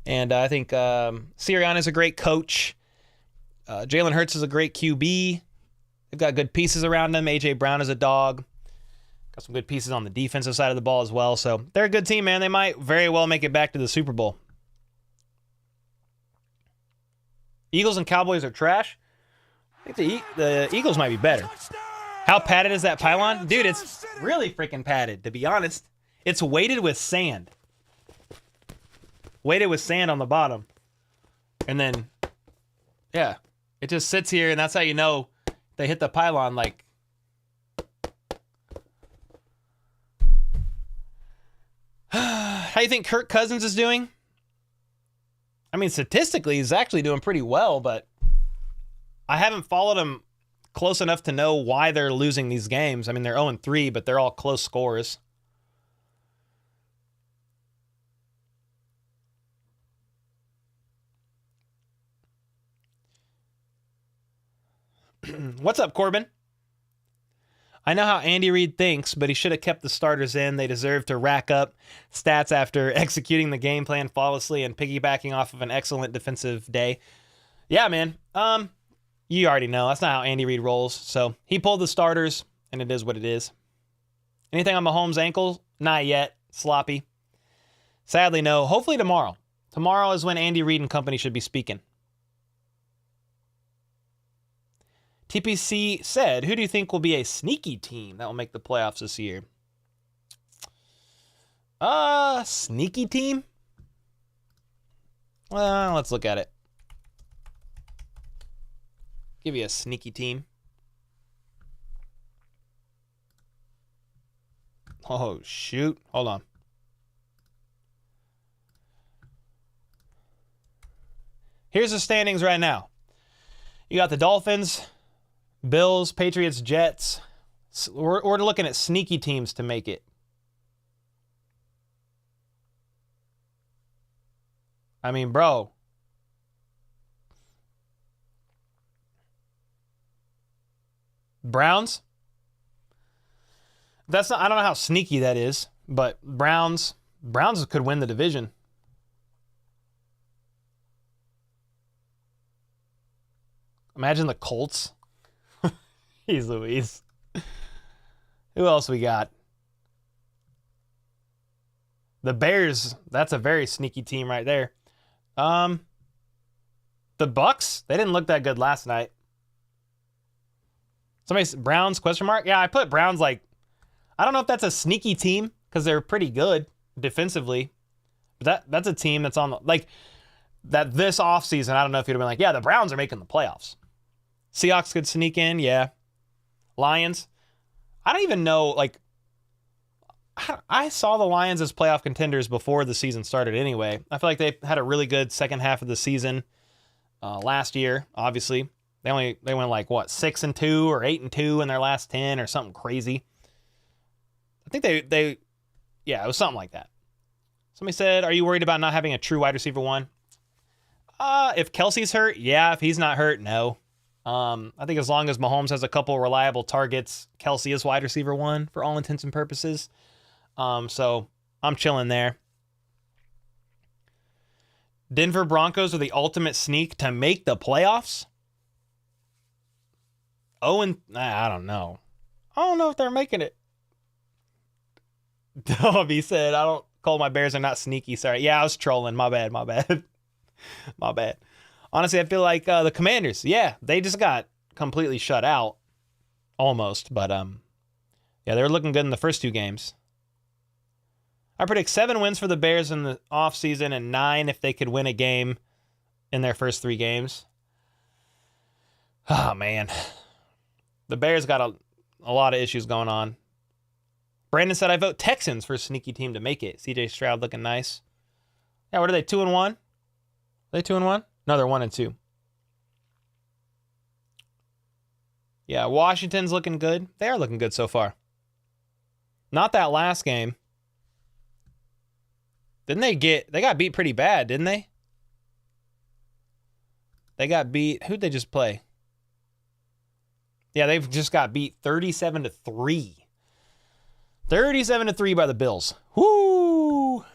And I think Sirianni's a great coach. Jalen Hurts is a great QB. They've got good pieces around them. A.J. Brown is a dog. Got some good pieces on the defensive side of the ball as well. So they're a good team, man. They might very well make it back to the Super Bowl. Eagles and Cowboys are trash. I think the Eagles might be better. How padded is that pylon? Dude, it's really freaking padded, to be honest. It's weighted with sand. Weighted with sand on the bottom. And then, yeah, it just sits here, and that's how you know they hit the pylon like. How do you think Kirk Cousins is doing? I mean, statistically, he's actually doing pretty well, but I haven't followed him close enough to know why they're losing these games. I mean, they're 0-3, but they're all close scores. What's up, Corbin? I know how Andy Reid thinks, but he should have kept the starters in. They deserve to rack up stats after executing the game plan flawlessly and piggybacking off of an excellent defensive day. Yeah, man. You already know. That's not how Andy Reid rolls. So he pulled the starters, and it is what it is. Anything on Mahomes' ankle? Not yet. Sloppy. Sadly, no. Hopefully tomorrow. Tomorrow is when Andy Reid and company should be speaking. TPC said, who do you think will be a sneaky team that will make the playoffs this year? Sneaky team? Well, let's look at it. Give you a sneaky team. Oh, shoot. Hold on. Here's the standings right now. You got the Dolphins, Bills, Patriots, Jets. We're looking at sneaky teams to make it. I mean, bro. Browns? That's not, I don't know how sneaky that is, but Browns could win the division. Imagine the Colts. Jeez Louise. Who else we got? The Bears, that's a very sneaky team right there. The Bucks, they didn't look that good last night. Browns question mark? Yeah, I put Browns like, I don't know if that's a sneaky team because they're pretty good defensively. But that's a team that's on the, like, that this offseason, I don't know if you'd have been like, yeah, the Browns are making the playoffs. Seahawks could sneak in, yeah. Lions. I don't even know, like, I saw the Lions as playoff contenders before the season started anyway. I feel like they had a really good second half of the season last year, obviously. They went like, what, 6-2 or 8-2 in their last 10 or something crazy. I think they yeah, it was something like that. Somebody said, are you worried about not having a true wide receiver one? If Kelsey's hurt, yeah. If he's not hurt, no. I think as long as Mahomes has a couple reliable targets, Kelsey is wide receiver one for all intents and purposes. So I'm chilling there. Denver Broncos are the ultimate sneak to make the playoffs. I don't know. I don't know if they're making it. Dobby said, I don't call my Bears are not sneaky. Sorry. Yeah, I was trolling. My bad. My bad. Honestly, I feel like the Commanders, yeah, they just got completely shut out. Almost. But yeah, they were looking good in the first two games. I predict 7 wins for the Bears in the offseason and 9 if they could win a game in their first 3 games. Oh, man. The Bears got a lot of issues going on. Brandon said, I vote Texans for a sneaky team to make it. CJ Stroud looking nice. Yeah, what are they, 2-1? Are they 2-1? No, they're 1-2. Yeah, Washington's looking good. They are looking good so far. Not that last game. They got beat pretty bad, didn't they? They got beat. Who'd they just play? Yeah, they've just got beat 37-3. 37-3 by the Bills. Woo!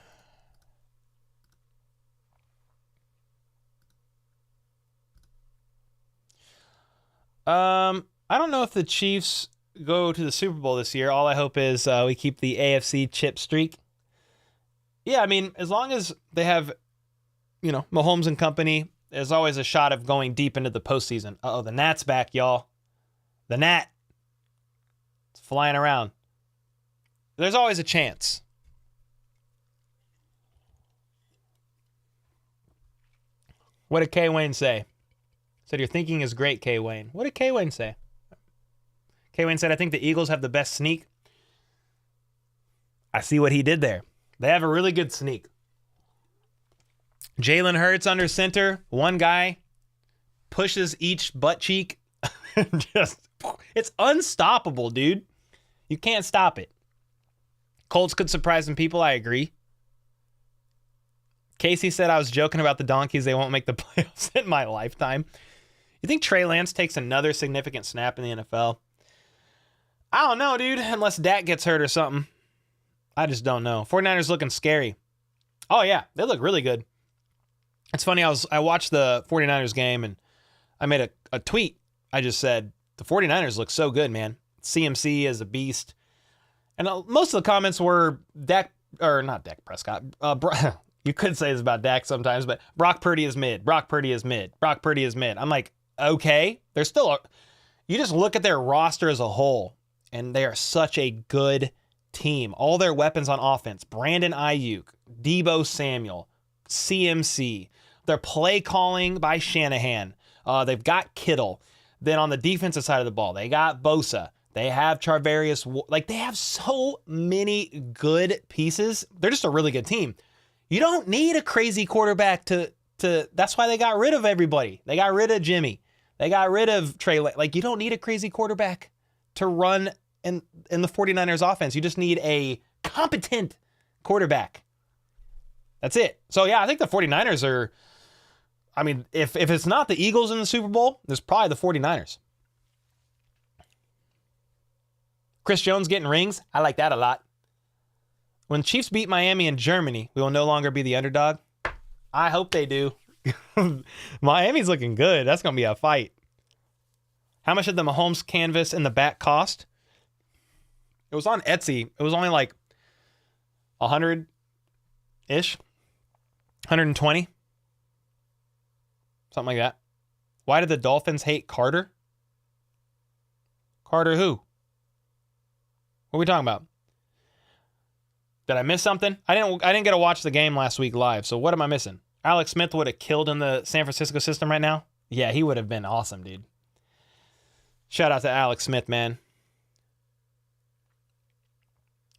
I don't know if the Chiefs go to the Super Bowl this year. All I hope is we keep the AFC chip streak. Yeah, I mean, as long as they have, Mahomes and company, there's always a shot of going deep into the postseason. Uh-oh, the Gnat's back, y'all. The Gnat. It's flying around. There's always a chance. What did K. Wayne say? Said, your thinking is great, K. Wayne. What did K. Wayne say? K. Wayne said, I think the Eagles have the best sneak. I see what he did there. They have a really good sneak. Jalen Hurts under center. One guy pushes each butt cheek. It's unstoppable, dude. You can't stop it. Colts could surprise some people. I agree. Casey said I was joking about the Donkeys. They won't make the playoffs in my lifetime. You think Trey Lance takes another significant snap in the NFL? I don't know, dude. Unless Dak gets hurt or something. I just don't know. 49ers looking scary. Oh, yeah. They look really good. It's funny. I watched the 49ers game, and I made a tweet. I just said, the 49ers look so good, man. CMC is a beast. And most of the comments were not Dak Prescott. You could say this about Dak sometimes, but Brock Purdy is mid. Brock Purdy is mid. Brock Purdy is mid. I'm like, okay. They're still, you just look at their roster as a whole, and they are such a good team. All their weapons on offense, Brandon Ayuk, Deebo Samuel, CMC, their play calling by Shanahan. They've got Kittle. Then on the defensive side of the ball, they got Bosa. They have Charvarius. They have so many good pieces. They're just a really good team. You don't need a crazy quarterback to that's why they got rid of everybody. They got rid of Jimmy. They got rid of Trey. You don't need a crazy quarterback to run in the 49ers offense. You just need a competent quarterback. That's it. So, yeah, I think the 49ers are, I mean, if it's not the Eagles in the Super Bowl, there's probably the 49ers. Chris Jones getting rings. I like that a lot. When Chiefs beat Miami and Germany, we will no longer be the underdog. I hope they do. Miami's looking good. That's going to be a fight. How much did the Mahomes canvas in the back cost? It was on Etsy. It was only like 100-ish. 120. Something like that. Why did the Dolphins hate Carter? Carter who? What are we talking about? Did I miss something? I didn't get to watch the game last week live, so what am I missing? Alex Smith would have killed in the San Francisco system right now? Yeah, he would have been awesome, dude. Shout out to Alex Smith, man.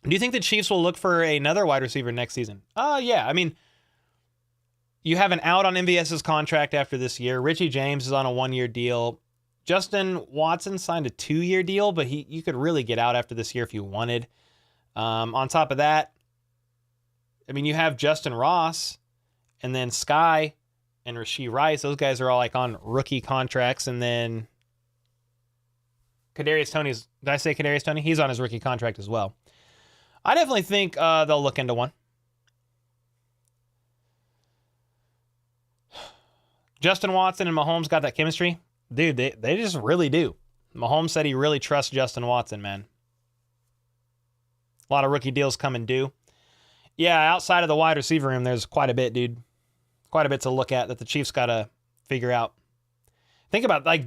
Do you think the Chiefs will look for another wide receiver next season? Yeah. I mean, you have an out on MVS's contract after this year. Richie James is on a 1-year deal. Justin Watson signed a 2-year deal, but you could really get out after this year if you wanted. On top of that, I mean, you have Justin Ross and then Sky and Rashee Rice. Those guys are all like on rookie contracts. And then Kadarius Toney's, did I say Kadarius Toney? He's on his rookie contract as well. I definitely think they'll look into one. Justin Watson and Mahomes got that chemistry. Dude, they just really do. Mahomes said he really trusts Justin Watson, man. A lot of rookie deals coming due. Yeah, outside of the wide receiver room, there's quite a bit, dude. Quite a bit to look at that the Chiefs got to figure out. Think about, like,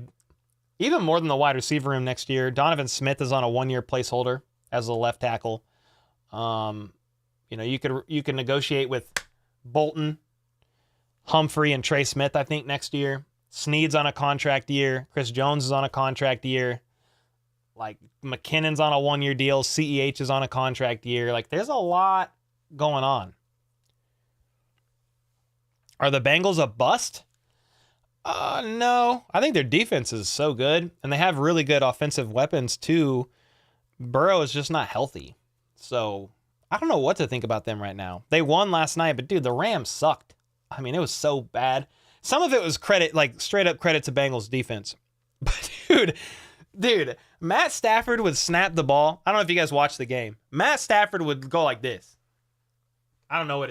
even more than the wide receiver room next year, Donovan Smith is on a 1-year placeholder as a left tackle. You can negotiate with Bolton, Humphrey, and Trey Smith, I think, next year. Snead's on a contract year. Chris Jones is on a contract year. Like, McKinnon's on a 1-year deal. CEH is on a contract year. Like, there's a lot going on. Are the Bengals a bust? No. I think their defense is so good, and they have really good offensive weapons, too. Burrow is just not healthy. So, I don't know what to think about them right now. They won last night, but, dude, the Rams sucked. I mean, it was so bad. Some of it was credit, like, straight-up credit to Bengals defense. But, dude, Matt Stafford would snap the ball. I don't know if you guys watched the game. Matt Stafford would go like this. I don't know what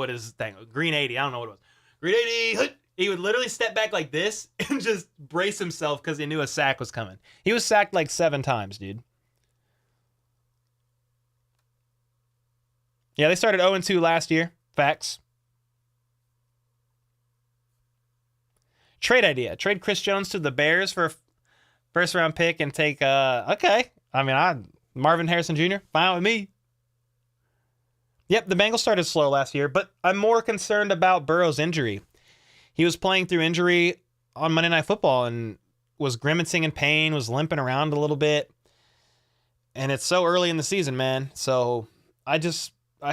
his thing was. Green 80. I don't know what it was. Green 80. He would literally step back like this and just brace himself because he knew a sack was coming. He was sacked like 7 times, dude. Yeah, they started 0-2 last year. Facts. Trade idea. Trade Chris Jones to the Bears for a first-round pick and take, okay. I mean, Marvin Harrison Jr., fine with me. Yep, the Bengals started slow last year, but I'm more concerned about Burrow's injury. He was playing through injury on Monday Night Football and was grimacing in pain, was limping around a little bit. And it's so early in the season, man. So I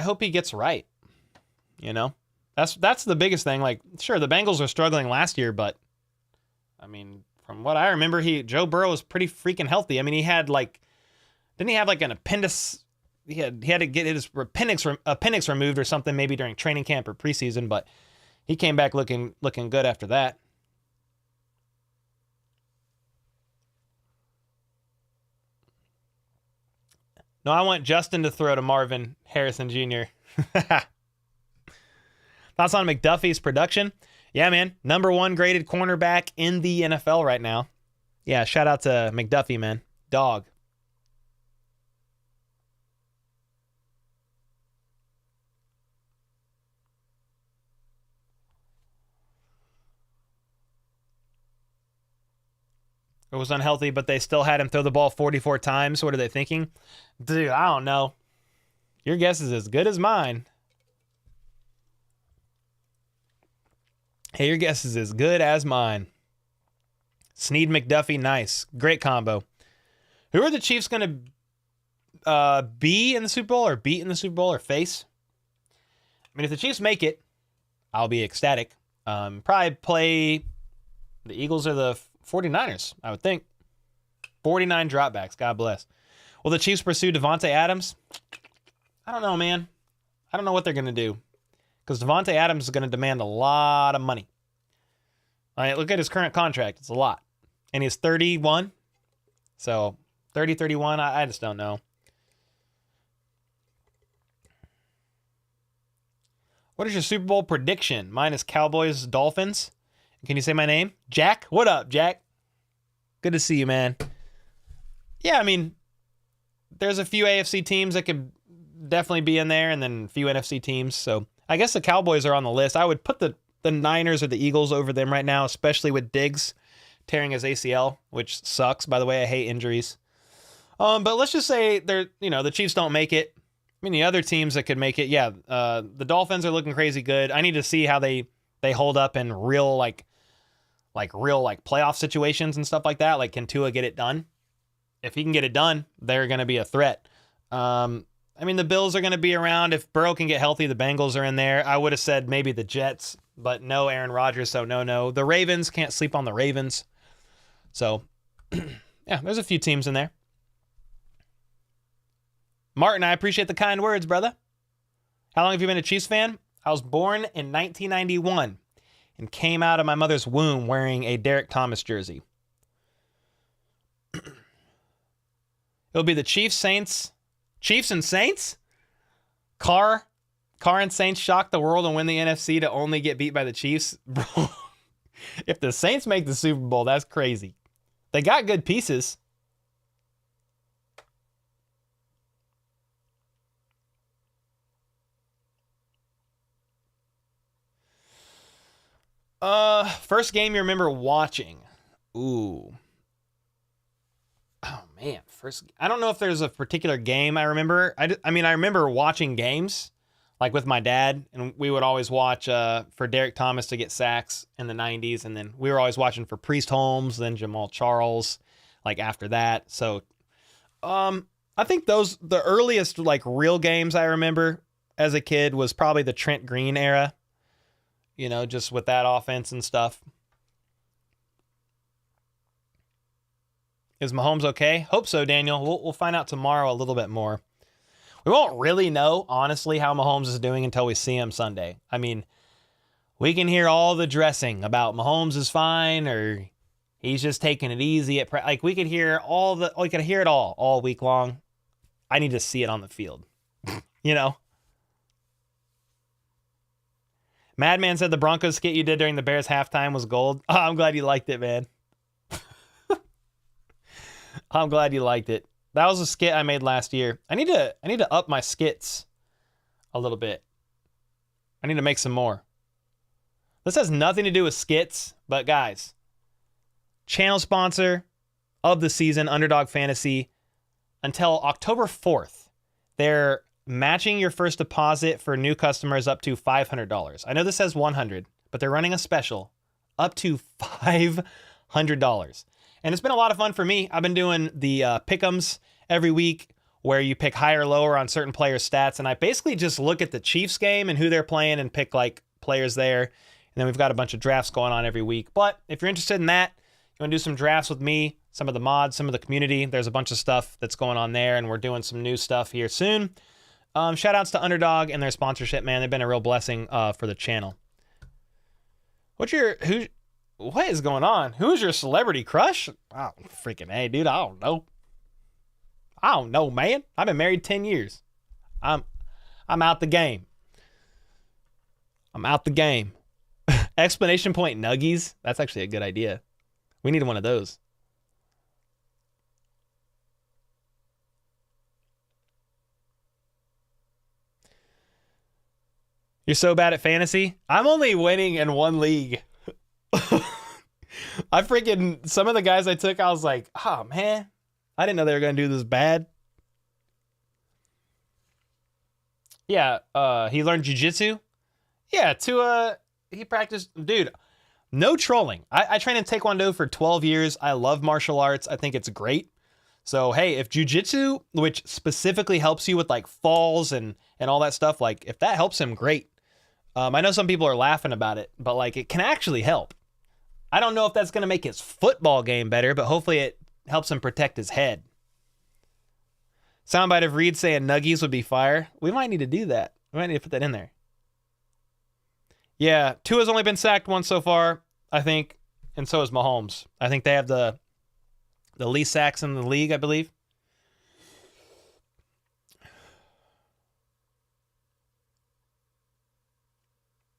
hope he gets right. You know? That's the biggest thing. Like, sure, the Bengals are struggling last year, but I mean, from what I remember, Joe Burrow was pretty freaking healthy. I mean, didn't he have like an appendix? He had to get his appendix removed or something, maybe during training camp or preseason, but he came back looking good after that. No, I want Justin to throw to Marvin Harrison Jr. Thoughts on McDuffie's production? Yeah, man. Number 1 graded cornerback in the NFL right now. Yeah, shout out to McDuffie, man. Dog. It was unhealthy, but they still had him throw the ball 44 times. What are they thinking? Dude, I don't know. Your guess is as good as mine. Hey, your guess is as good as mine. Snead McDuffie, nice. Great combo. Who are the Chiefs going to be in the Super Bowl or beat in the Super Bowl or face? I mean, if the Chiefs make it, I'll be ecstatic. Probably play the Eagles or the 49ers, I would think. 49 dropbacks, God bless. Will the Chiefs pursue Devontae Adams? I don't know, man. I don't know what they're going to do. Because Devontae Adams is going to demand a lot of money. All right, look at his current contract. It's a lot. And he's 31. So, 30, 31, I just don't know. What is your Super Bowl prediction? Mine is Cowboys, Dolphins. Can you say my name? Jack? What up, Jack? Good to see you, man. Yeah, I mean, there's a few AFC teams that could definitely be in there, and then a few NFC teams. So I guess the Cowboys are on the list. I would put the Niners or the Eagles over them right now, especially with Diggs tearing his ACL, which sucks. By the way, I hate injuries. But let's just say the Chiefs don't make it. I mean, the other teams that could make it, yeah. The Dolphins are looking crazy good. I need to see how they hold up in real real playoff situations and stuff like that. Like, can Tua get it done? If he can get it done, they're going to be a threat. I mean, the Bills are going to be around. If Burrow can get healthy, the Bengals are in there. I would have said maybe the Jets, but no Aaron Rodgers, so no. The Ravens, can't sleep on the Ravens. So, yeah, there's a few teams in there. Martin, I appreciate the kind words, brother. How long have you been a Chiefs fan? I was born in 1991 and came out of my mother's womb wearing a Derek Thomas jersey. It'll be the Chiefs and Saints? Carr and Saints shock the world and win the NFC to only get beat by the Chiefs? Bro, if the Saints make the Super Bowl, that's crazy. They got good pieces. First game you remember watching? Ooh. Oh man, I don't know if there's a particular game I remember. I mean, I remember watching games like with my dad, and we would always watch for Derek Thomas to get sacks in the 90s, and then we were always watching for Priest Holmes, then Jamal Charles, like after that. So, I think the earliest like real games I remember as a kid was probably the Trent Green era. You know, just with that offense and stuff. Is Mahomes okay? Hope so, Daniel. We'll find out tomorrow a little bit more. We won't really know, honestly, how Mahomes is doing until we see him Sunday. I mean, we can hear all the dressing about Mahomes is fine or he's just taking it easy. Like, we could hear it all week long. I need to see it on the field. You know? Madman said the Broncos skit you did during the Bears halftime was gold. Oh, I'm glad you liked it, man. I'm glad you liked it. That was a skit I made last year. I need to up my skits a little bit. I need to make some more. This has nothing to do with skits, but guys, channel sponsor of the season, Underdog Fantasy, until October 4th. They're matching your first deposit for new customers up to $500. I know this says $100, but they're running a special up to $500. And it's been a lot of fun for me. I've been doing the pick'ems every week where you pick higher or lower on certain players' stats. And I basically just look at the Chiefs game and who they're playing and pick like players there. And then we've got a bunch of drafts going on every week. But if you're interested in that, you want to do some drafts with me, some of the mods, some of the community, there's a bunch of stuff that's going on there. And we're doing some new stuff here soon. Shout outs to Underdog and their sponsorship, man. They've been a real blessing for the channel. What is going on? Who's your celebrity crush? Oh, freaking hey, dude. I don't know, man. I've been married 10 years. I'm out the game. I'm out the game. Explanation point nuggies. That's actually a good idea. We need one of those. You're so bad at fantasy. I'm only winning in one league. Some of the guys I took, I was like, oh man, I didn't know they were going to do this bad. Yeah, he learned jiu-jitsu. Yeah, he practiced, dude, no trolling. I trained in Taekwondo for 12 years. I love martial arts. I think it's great. So, hey, if jiu-jitsu, which specifically helps you with like falls and all that stuff, like if that helps him, great. I know some people are laughing about it, but like it can actually help. I don't know if that's going to make his football game better, but hopefully it helps him protect his head. Soundbite of Reid saying nuggies would be fire. We might need to do that. We might need to put that in there. Yeah, Tua's only been sacked once so far, I think, and so is Mahomes. I think they have the least sacks in the league, I believe.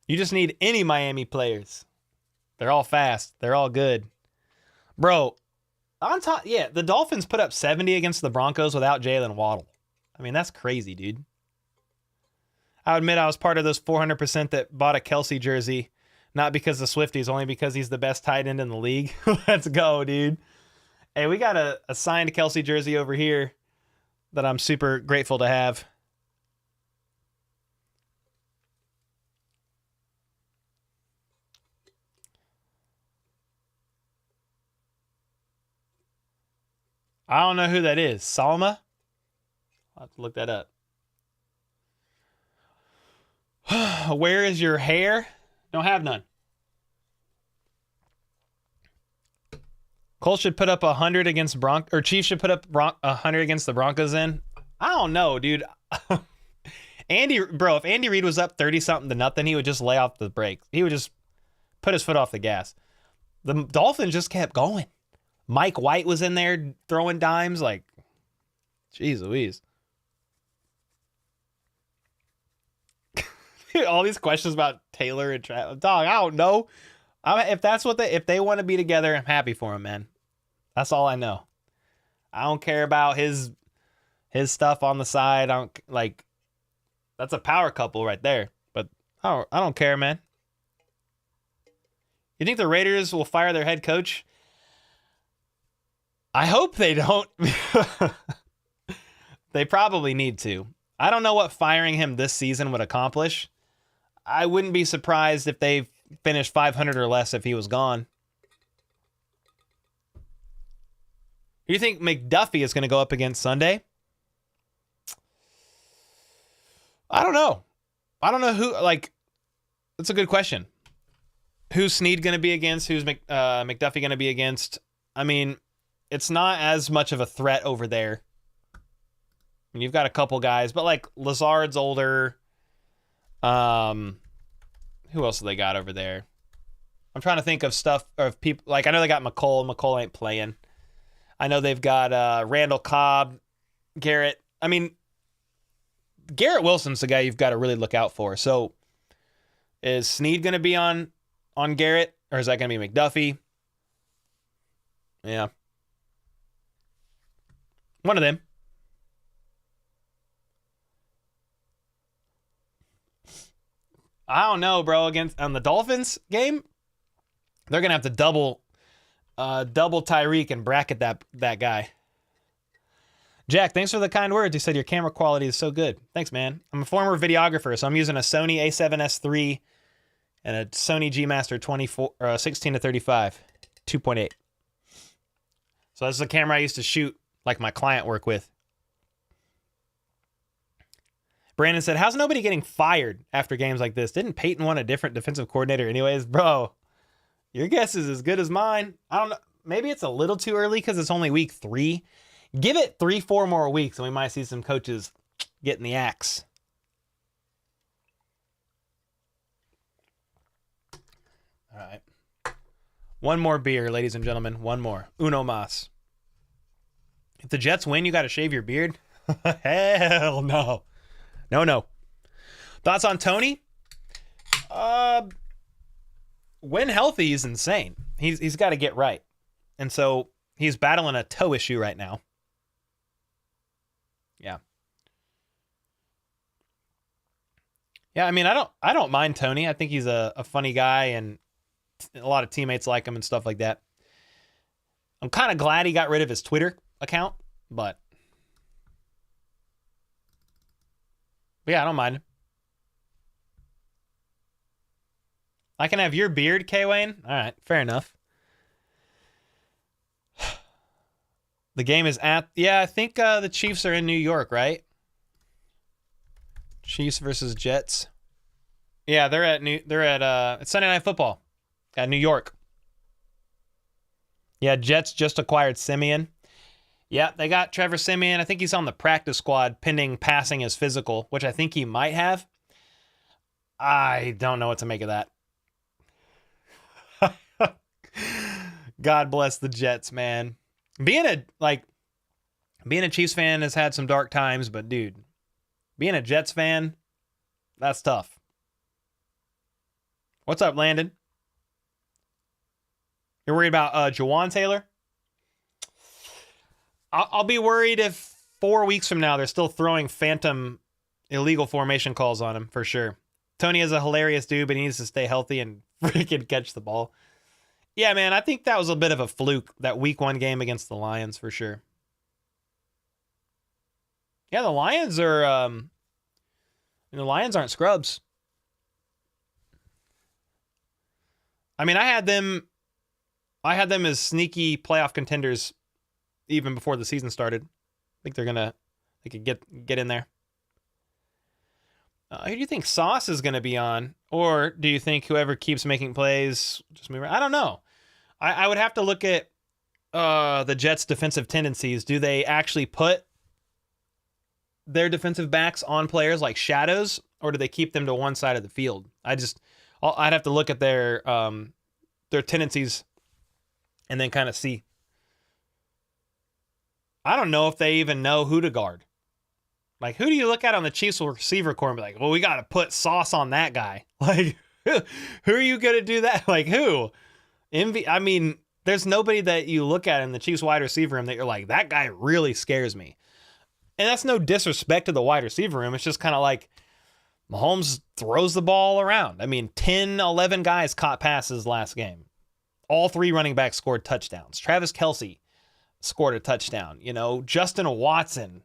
You just need any Miami players. They're all fast. They're all good. Bro, on top, yeah, the Dolphins put up 70 against the Broncos without Jalen Waddle. I mean, that's crazy, dude. I admit I was part of those 400% that bought a Kelsey jersey, not because of Swifties, only because he's the best tight end in the league. Let's go, dude. Hey, we got a signed Kelsey jersey over here that I'm super grateful to have. I don't know who that is. Salma? I'll have to look that up. Where is your hair? Don't have none. Colts should put up 100 against or Chiefs should put up 100 against the Broncos in. I don't know, dude. If Andy Reid was up 30-something to nothing, he would just lay off the brakes. He would just put his foot off the gas. The Dolphins just kept going. Mike White was in there throwing dimes. Like, jeez Louise. All these questions about Taylor and Travis. Dog, I don't know. If that's what if they want to be together, I'm happy for him, man. That's all I know. I don't care about his stuff on the side. That's a power couple right there. But I don't care, man. You think the Raiders will fire their head coach? I hope they don't. They probably need to. I don't know what firing him this season would accomplish. I wouldn't be surprised if they finished 500 or less if he was gone. Do you think McDuffie is going to go up against Sunday? I don't know. I don't know who, that's a good question. Who's Snead going to be against? Who's McDuffie going to be against? I mean, it's not as much of a threat over there. I mean, you've got a couple guys, but Lazard's older. Who else have they got over there? I'm trying to think of people. I know they got McColl. McColl ain't playing. I know they've got Randall Cobb, Garrett. I mean, Garrett Wilson's the guy you've got to really look out for. So, is Snead going to be on Garrett, or is that going to be McDuffie? Yeah, one of them. I don't know, bro. On the Dolphins game, they're gonna have to double Tyreek and bracket that guy. Jack, thanks for the kind words. You said your camera quality is so good. Thanks, man. I'm a former videographer, so I'm using a Sony A7S III and a Sony G Master 16 to 35, 2.8. So that's the camera I used to shoot my client work with. Brandon said, how's nobody getting fired after games like this? Didn't Peyton want a different defensive coordinator anyways? Bro, your guess is as good as mine. I don't know. Maybe it's a little too early because it's only week 3. Give it 3-4 more weeks and we might see some coaches getting the axe. All right. One more beer, ladies and gentlemen. One more. Uno mas. If the Jets win, you got to shave your beard? Hell no. No. Thoughts on Tony? When healthy, he's insane. He's got to get right. And so he's battling a toe issue right now. Yeah. Yeah, I mean, I don't mind Tony. I think he's a funny guy and a lot of teammates like him and stuff like that. I'm kind of glad he got rid of his Twitter account, but yeah, I don't mind. I can have your beard, K-Wayne? All right, fair enough. The game is I think the Chiefs are in New York, right? Chiefs versus Jets. Yeah, they're at it's Sunday Night Football at New York. Yeah, Jets just acquired Simeon. Yeah, they got Trevor Simeon. I think he's on the practice squad pending passing his physical, which I think he might have. I don't know what to make of that. God bless the Jets, man. Being a Chiefs fan has had some dark times, but dude, being a Jets fan, that's tough. What's up, Landon? You're worried about Jawan Taylor? I'll be worried if 4 weeks from now they're still throwing phantom illegal formation calls on him, for sure. Tony is a hilarious dude, but he needs to stay healthy and freaking catch the ball. Yeah, man, I think that was a bit of a fluke, that week 1 game against the Lions for sure. Yeah, the Lions aren't scrubs. I mean, I had them as sneaky playoff contenders even before the season started. I think they could get in there. Who do you think Sauce is going to be on? Or do you think whoever keeps making plays just move around? I don't know. I would have to look at the Jets' defensive tendencies. Do they actually put their defensive backs on players like shadows, or do they keep them to one side of the field? I'd have to look at their tendencies and then kind of see. I don't know if they even know who to guard. Like, who do you look at on the Chiefs receiver corps and be like, well, we got to put Sauce on that guy? Like, who are you going to do that? Like, who? I mean, there's nobody that you look at in the Chiefs wide receiver room that you're like, that guy really scares me. And that's no disrespect to the wide receiver room. It's just kind of like Mahomes throws the ball around. I mean, 10, 11 guys caught passes last game. All 3 running backs scored touchdowns. Travis Kelce scored a touchdown. You know, Justin Watson,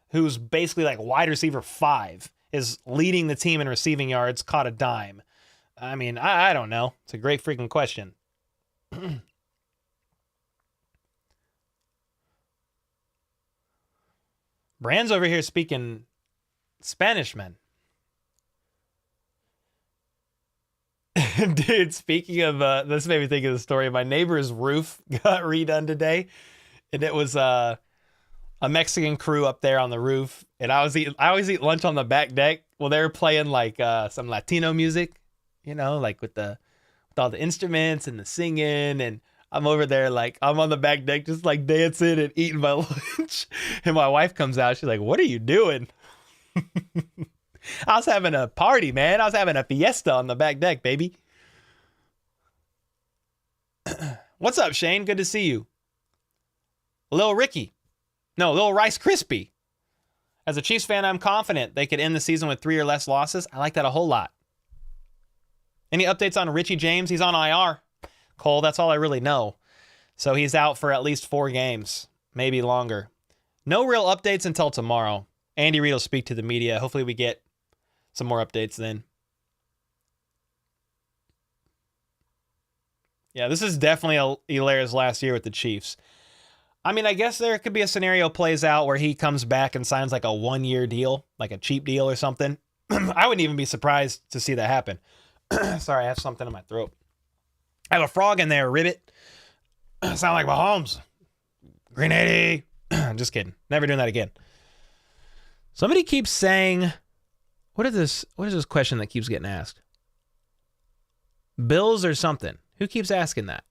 who's basically like wide receiver 5, is leading the team in receiving yards, caught a dime. I mean, I don't know. It's a great freaking question. Brand's over here speaking Spanish, man. Dude, speaking of, this made me think of the story. My neighbor's roof got redone today, and it was a Mexican crew up there on the roof. And I always eat lunch on the back deck. Well, they were playing like some Latino music, you know, like with all the instruments and the singing, and I'm over there like I'm on the back deck just like dancing and eating my lunch. And my wife comes out. She's like, "What are you doing?" I was having a party, man. I was having a fiesta on the back deck, baby. What's up, Shane? Good to see you. Lil Rice Krispie. As a Chiefs fan, I'm confident they could end the season with 3 or less losses. I like that a whole lot. Any updates on Richie James? He's on IR. Cole, that's all I really know. So he's out for at least 4 games, maybe longer. No real updates until tomorrow. Andy Reid will speak to the media. Hopefully we get some more updates then. Yeah, this is definitely Hilaire's last year with the Chiefs. I mean, I guess there could be a scenario plays out where he comes back and signs like a 1-year deal, like a cheap deal or something. I wouldn't even be surprised to see that happen. Sorry, I have something in my throat. I have a frog in there, Ribbit. Sound like Mahomes. Green 80. Just kidding. Never doing that again. Somebody keeps saying, what is this question that keeps getting asked? Bills or something? Who keeps asking that?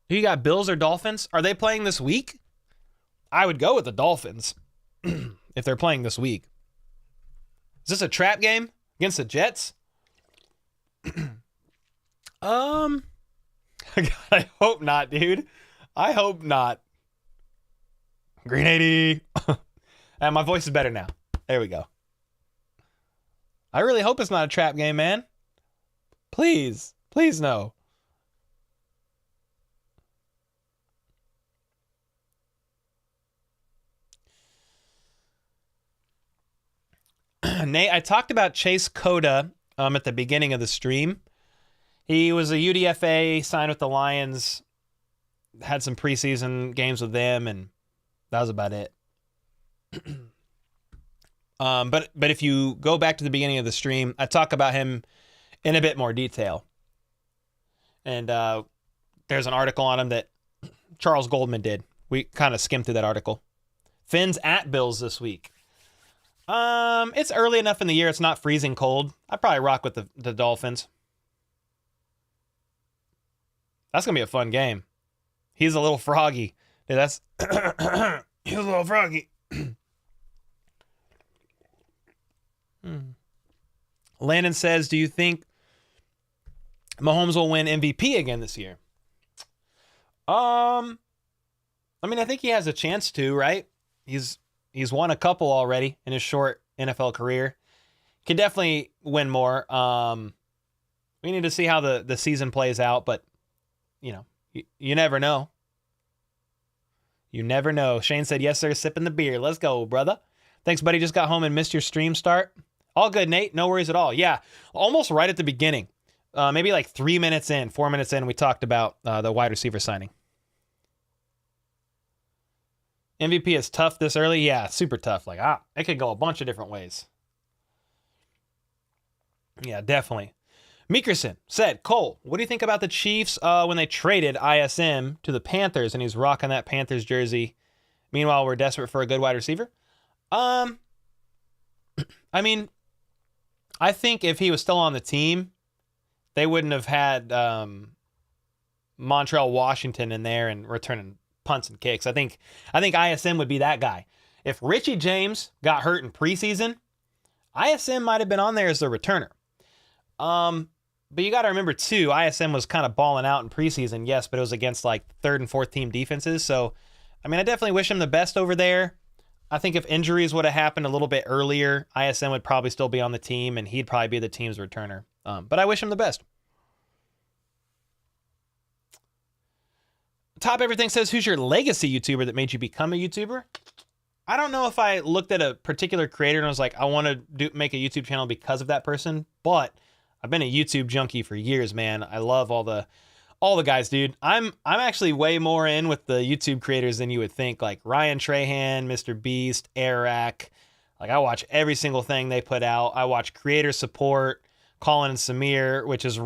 Who you got, Bills or Dolphins? Are they playing this week? I would go with the Dolphins if they're playing this week. Is this a trap game against the Jets? God, I hope not, dude. I hope not. Green 80. And my voice is better now. There we go. I really hope it's not a trap game, man. Please. Please no. Nate, I talked about Chase Cota at the beginning of the stream. He was a UDFA, signed with the Lions, had some preseason games with them, and that was about it. But if you go back to the beginning of the stream, I talk about him in a bit more detail. And there's an article on him that Charles Goldman did. We kind of skimmed through that article. Fins at Bills this week. It's early enough in the year. It's not freezing cold. I'd probably rock with the Dolphins. That's going to be a fun game. He's a little froggy. Dude, that's... He's a little froggy. Landon says, do you think Mahomes will win MVP again this year? I mean, I think he has a chance to, right? He's won a couple already in his short NFL career. Could definitely win more. We need to see how the season plays out, but You never know. You never know. Shane said, yes, sir, sipping the beer. Let's go, brother. Thanks, buddy. Just got home and missed your stream start. All good, Nate. No worries at all. Yeah, almost right at the beginning. Maybe like 4 minutes in, we talked about the wide receiver signing. MVP is tough this early. Yeah, super tough. Like, it could go a bunch of different ways. Yeah, definitely. Meekerson said, Cole, what do you think about the Chiefs when they traded ISM to the Panthers and he's rocking that Panthers jersey? Meanwhile, we're desperate for a good wide receiver. I mean, I think if he was still on the team, they wouldn't have had Montrell Washington in there and returning punts and kicks. I think ISM would be that guy. If Richie James got hurt in preseason, ISM might have been on there as the returner. But you got to remember too, ISM was kind of balling out in preseason, yes, but it was against like third and fourth team defenses. So, I mean, I definitely wish him the best over there. I think if injuries would have happened a little bit earlier, ISM would probably still be on the team and he'd probably be the team's returner. But I wish him the best. Top Everything says, who's your legacy YouTuber that made you become a YouTuber? I don't know if I looked at a particular creator and was like, I want to make a YouTube channel because of that person, but I've been a YouTube junkie for years, man. I love all the guys, dude. I'm actually way more in with the YouTube creators than you would think. Like Ryan Trahan, Mr. Beast, Eric. Like I watch every single thing they put out. I watch creator support, Colin and Samir, which is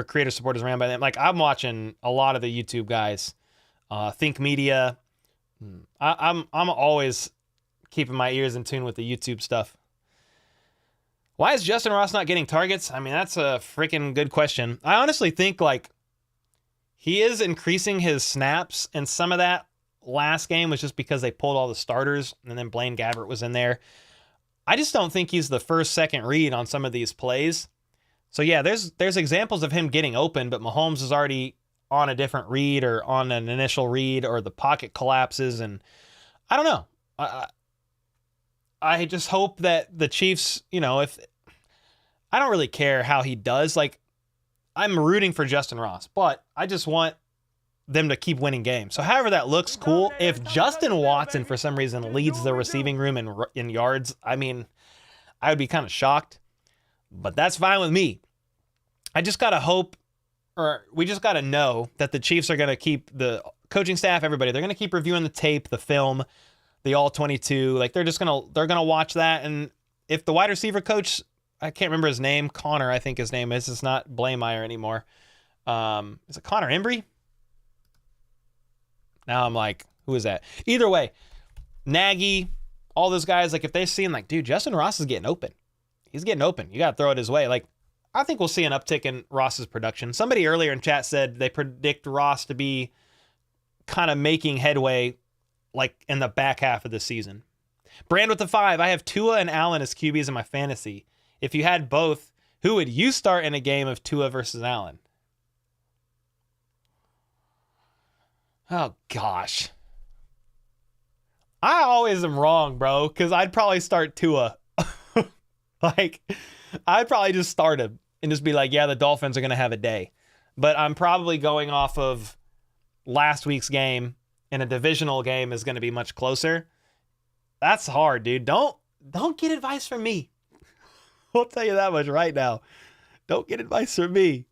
creator support is ran by them. Like I'm watching a lot of the YouTube guys. Think Media. I'm always keeping my ears in tune with the YouTube stuff. Why is Justin Ross not getting targets? I mean, that's a freaking good question. I honestly think like he is increasing his snaps, and some of that last game was just because they pulled all the starters and then Blaine Gabbert was in there. I just don't think he's the first, second read on some of these plays. So yeah, there's examples of him getting open, but Mahomes is already on a different read or on an initial read, or the pocket collapses, and I don't know. I just hope that the Chiefs, if I don't really care how he does, like I'm rooting for Justin Ross, but I just want them to keep winning games. So however that looks, cool. If Justin Watson for some reason leads the receiving room in yards, I mean, I would be kind of shocked, but that's fine with me. I just got to hope, or we just got to know that the Chiefs are going to keep the coaching staff, everybody, they're going to keep reviewing the tape, the film, the all 22. Like they're going to watch that. And if the wide receiver coach, I can't remember his name, Connor, I think his name is, it's not Blameyer anymore. Is it Connor Embry? Now I'm like, who is that? Either way, Nagy, all those guys, like if they're seeing like, dude, Justin Ross is getting open. He's getting open. You got to throw it his way. Like, I think we'll see an uptick in Ross's production. Somebody earlier in chat said they predict Ross to be kind of making headway like in the back half of the season. Brand with the 5. I have Tua and Allen as QBs in my fantasy. If you had both, who would you start in a game of Tua versus Allen? Oh, gosh. I always am wrong, bro, because I'd probably start Tua. Like, I'd probably just start him and just be like, yeah, the Dolphins are going to have a day. But I'm probably going off of last week's game, and a divisional game is going to be much closer. That's hard, dude. Don't get advice from me. I'll tell you that much right now. Don't get advice from me.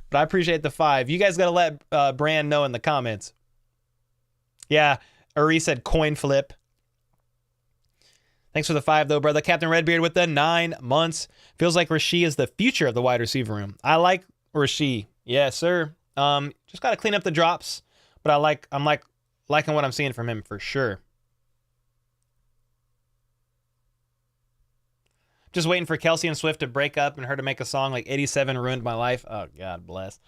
But I appreciate the 5. You guys got to let Brand know in the comments. Yeah, Uri said coin flip. Thanks for the 5, though, brother. Captain Redbeard with the 9 months. Feels like Rasheed is the future of the wide receiver room. I like Rasheed. Yes, sir. Just got to clean up the drops. But I'm liking what I'm seeing from him for sure. Just waiting for Kelsey and Swift to break up and her to make a song like 87 ruined my life. Oh, God bless.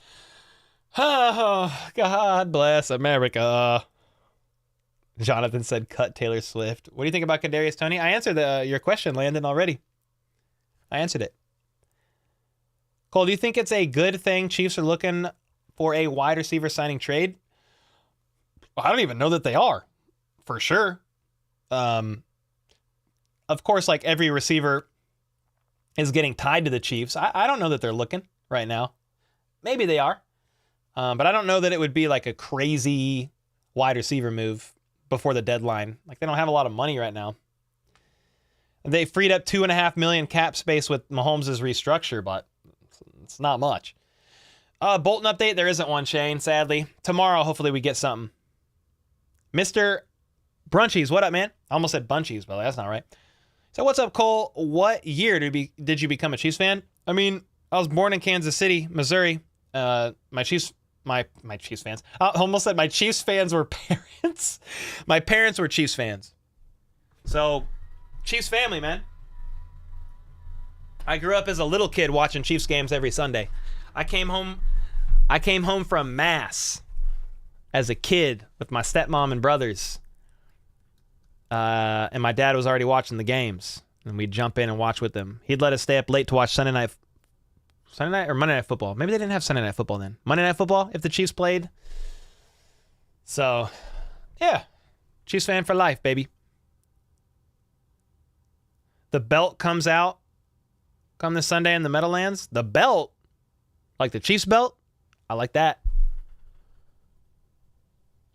Oh, God bless America. Jonathan said cut Taylor Swift. What do you think about Kadarius Toney? I answered your question, Landon, already. I answered it. Cole, do you think it's a good thing Chiefs are looking for a wide receiver signing trade? I don't even know that they are, for sure. Of course, like every receiver is getting tied to the Chiefs. I don't know that they're looking right now. Maybe they are. But I don't know that it would be like a crazy wide receiver move before the deadline. Like, they don't have a lot of money right now. They freed up $2.5 million cap space with Mahomes' restructure, but it's not much. Bolton update, there isn't one, Shane, sadly. Tomorrow, hopefully we get something. Mr. Brunchies, what up, man? I almost said Bunchies, but that's not right. So what's up, Cole? What year did you become a Chiefs fan? I mean, I was born in Kansas City, Missouri. My Chiefs fans. I almost said my Chiefs fans were parents. My parents were Chiefs fans. So, Chiefs family, man. I grew up as a little kid watching Chiefs games every Sunday. I came home from Mass as a kid with my stepmom and brothers. And my dad was already watching the games. And we'd jump in and watch with them. He'd let us stay up late to watch Sunday night or Monday Night Football. Maybe they didn't have Sunday Night Football then. Monday Night Football, if the Chiefs played. So, yeah. Chiefs fan for life, baby. The belt comes out come this Sunday in the Meadowlands. The belt, like the Chiefs belt, I like that.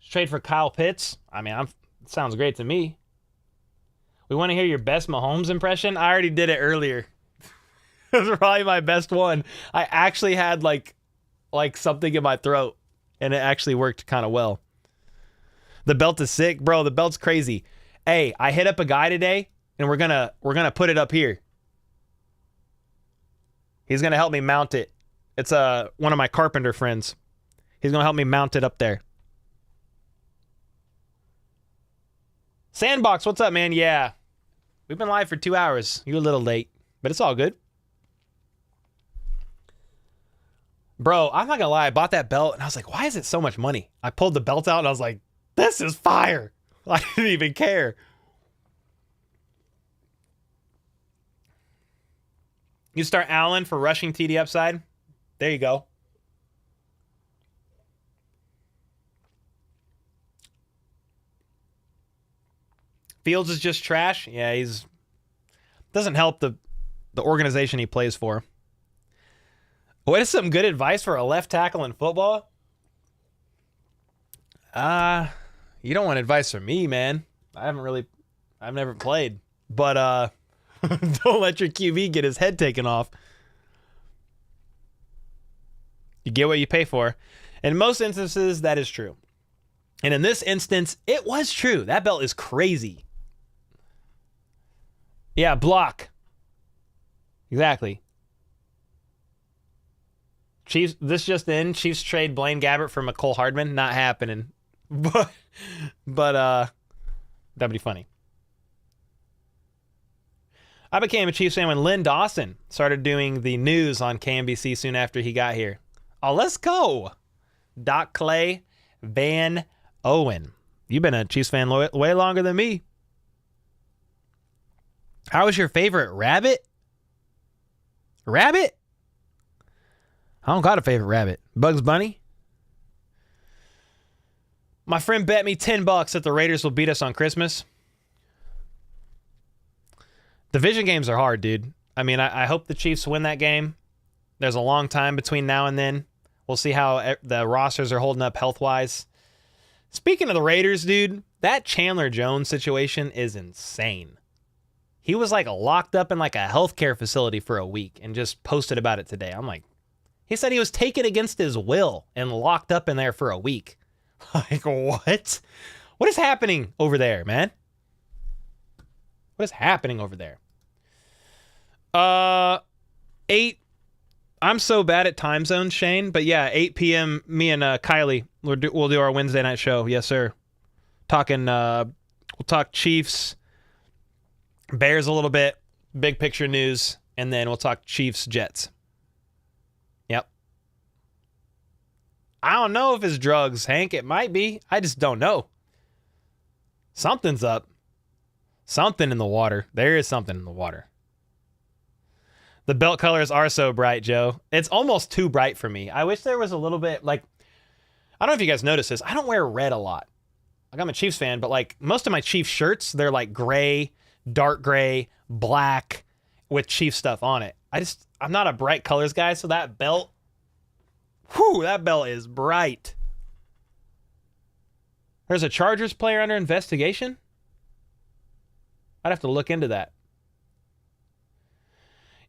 Trade for Kyle Pitts. I mean, sounds great to me. We want to hear your best Mahomes impression. I already did it earlier. It was probably my best one. I actually had like something in my throat, and it actually worked kind of well. The belt is sick, bro. The belt's crazy. Hey, I hit up a guy today, and we're gonna put it up here. He's gonna help me mount it. It's one of my carpenter friends. He's gonna help me mount it up there. Sandbox, what's up, man? Yeah, we've been live for 2 hours. You're a little late, but it's all good. Bro, I'm not gonna lie. I bought that belt, and I was like, why is it so much money? I pulled the belt out, and I was like, this is fire. I didn't even care. You start Allen for rushing TD upside. There you go. Fields is just trash. Yeah, doesn't help the organization he plays for. What is some good advice for a left tackle in football? You don't want advice from me, man. I've never played. But don't let your QB get his head taken off. You get what you pay for. In most instances, that is true. And in this instance, it was true. That belt is crazy. Yeah, block. Exactly. Chiefs, this just in. Chiefs trade Blaine Gabbert for McCole Hardman. Not happening. But that'd be funny. I became a Chiefs fan when Lynn Dawson started doing the news on KMBC soon after he got here. Oh, let's go. Doc Clay Van Owen. You've been a Chiefs fan way longer than me. How was your favorite rabbit? Rabbit? I don't got a favorite rabbit. Bugs Bunny? My friend bet me $10 that the Raiders will beat us on Christmas. Division games are hard, dude. I mean, I hope the Chiefs win that game. There's a long time between now and then. We'll see how the rosters are holding up health-wise. Speaking of the Raiders, dude, that Chandler Jones situation is insane. He was like locked up in like a healthcare facility for a week and just posted about it today. I'm like, he said he was taken against his will and locked up in there for a week. Like, what? What is happening over there, man? What is happening over there? 8. I'm so bad at time zones, Shane. But yeah, 8 p.m. Me and Kylie, we'll do our Wednesday night show. Yes, sir. We'll talk Chiefs, Bears a little bit, big picture news, and then we'll talk Chiefs, Jets. Yep. I don't know if it's drugs, Hank. It might be. I just don't know. Something's up. Something in the water. There is something in the water. The belt colors are so bright, Joe. It's almost too bright for me. I wish there was a little bit, like, I don't know if you guys notice this. I don't wear red a lot. Like, I'm a Chiefs fan, but like most of my Chiefs shirts, they're like gray, dark gray, black with Chiefs stuff on it. I'm not a bright colors guy, so that belt Whew, that bell is bright. There's a Chargers player under investigation? I'd have to look into that.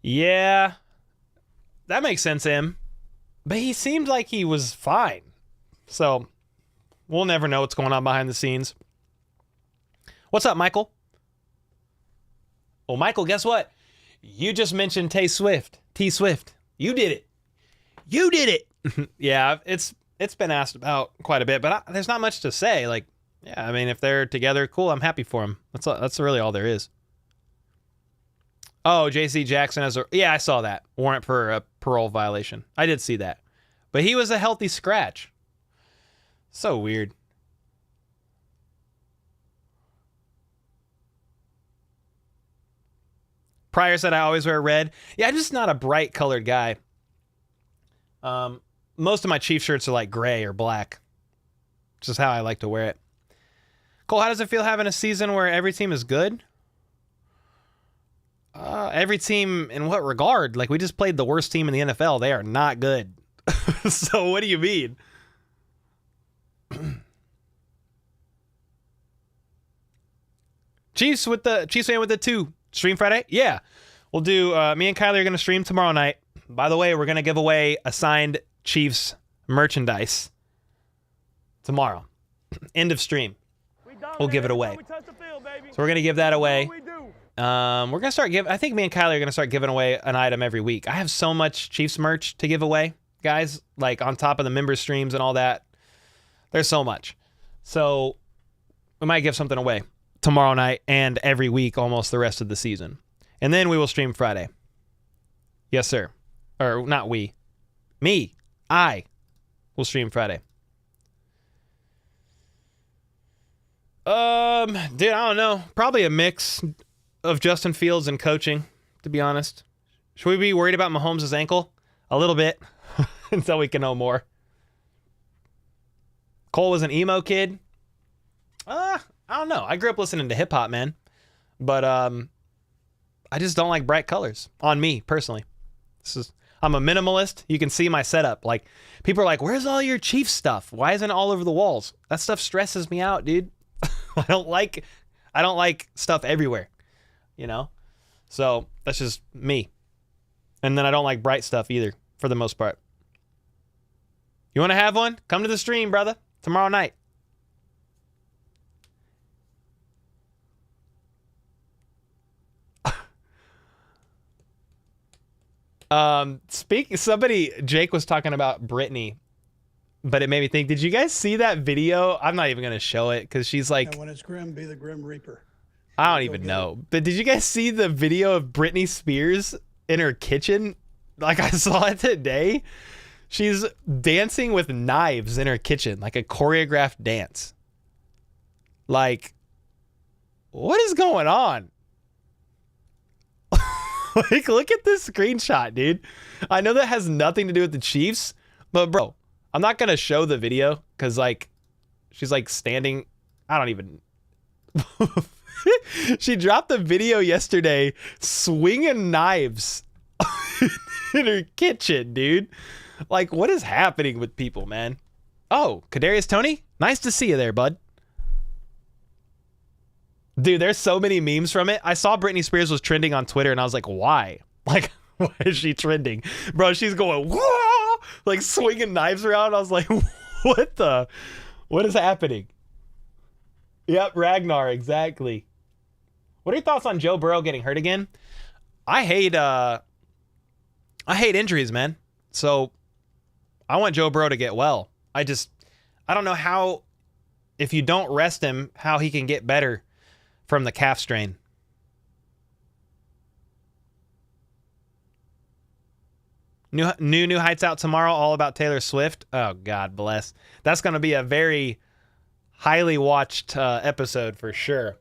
Yeah, that makes sense, Em. But he seemed like he was fine. So, we'll never know what's going on behind the scenes. What's up, Michael? Well, Michael, guess what? You just mentioned T-Swift. You did it. You did it. Yeah, it's been asked about quite a bit, but there's not much to say. Like, yeah, I mean, if they're together, cool. I'm happy for them. That's really all there is. Oh, J.C. Jackson has I saw that. Warrant for a parole violation. I did see that. But he was a healthy scratch. So weird. Pryor said I always wear red. Yeah, I'm just not a bright colored guy. Most of my Chief shirts are like gray or black. Which is how I like to wear it. Cole, how does it feel having a season where every team is good? Every team in what regard? Like, we just played the worst team in the NFL. They are not good. So what do you mean? Chiefs fan with the 2. Stream Friday? Yeah. We'll do, me and Kylie are going to stream tomorrow night. By the way, we're going to give away a signed Chiefs merchandise tomorrow. End of stream. We'll give it away. So we're going to give that away. We're going to start I think me and Kylie are going to start giving away an item every week. I have so much Chiefs merch to give away, guys, like on top of the member streams and all that. There's so much. So we might give something away tomorrow night and every week almost the rest of the season. And then we will stream Friday. Yes, sir. Or not we. Me. I will stream Friday. Dude, I don't know. Probably a mix of Justin Fields and coaching, to be honest. Should we be worried about Mahomes' ankle? A little bit. Until we can know more. Cole was an emo kid. I don't know. I grew up listening to hip hop, man. But I just don't like bright colors on me personally. I'm a minimalist. You can see my setup. Like, people are like, "Where's all your Chiefs stuff? Why isn't it all over the walls?" That stuff stresses me out, dude. I don't like stuff everywhere, you know? So that's just me. And then I don't like bright stuff either, for the most part. You want to have one? Come to the stream, brother. Tomorrow night. Jake was talking about Brittany, but it made me think, did you guys see that video? I'm not even going to show it because she's like, and when it's grim, be the grim reaper. I don't even know. But did you guys see the video of Britney Spears in her kitchen? Like, I saw it today. She's dancing with knives in her kitchen, like a choreographed dance. Like, what is going on? Like, look at this screenshot, dude. I know that has nothing to do with the Chiefs, but bro, I'm not going to show the video because, like, she's like standing. I don't even. She dropped the video yesterday swinging knives in her kitchen, dude. Like, what is happening with people, man? Oh, Kadarius Toney? Nice to see you there, bud. Dude, there's so many memes from it. I saw Britney Spears was trending on Twitter, and I was like, why? Like, why is she trending? Bro, she's going, whoa! Like, swinging knives around. I was like, what is happening? Yep, Ragnar, exactly. What are your thoughts on Joe Burrow getting hurt again? I hate injuries, man. So I want Joe Burrow to get well. I don't know how, if you don't rest him, how he can get better from the calf strain. New Heights out tomorrow, all about Taylor Swift. Oh, God bless. That's going to be a very highly watched episode for sure.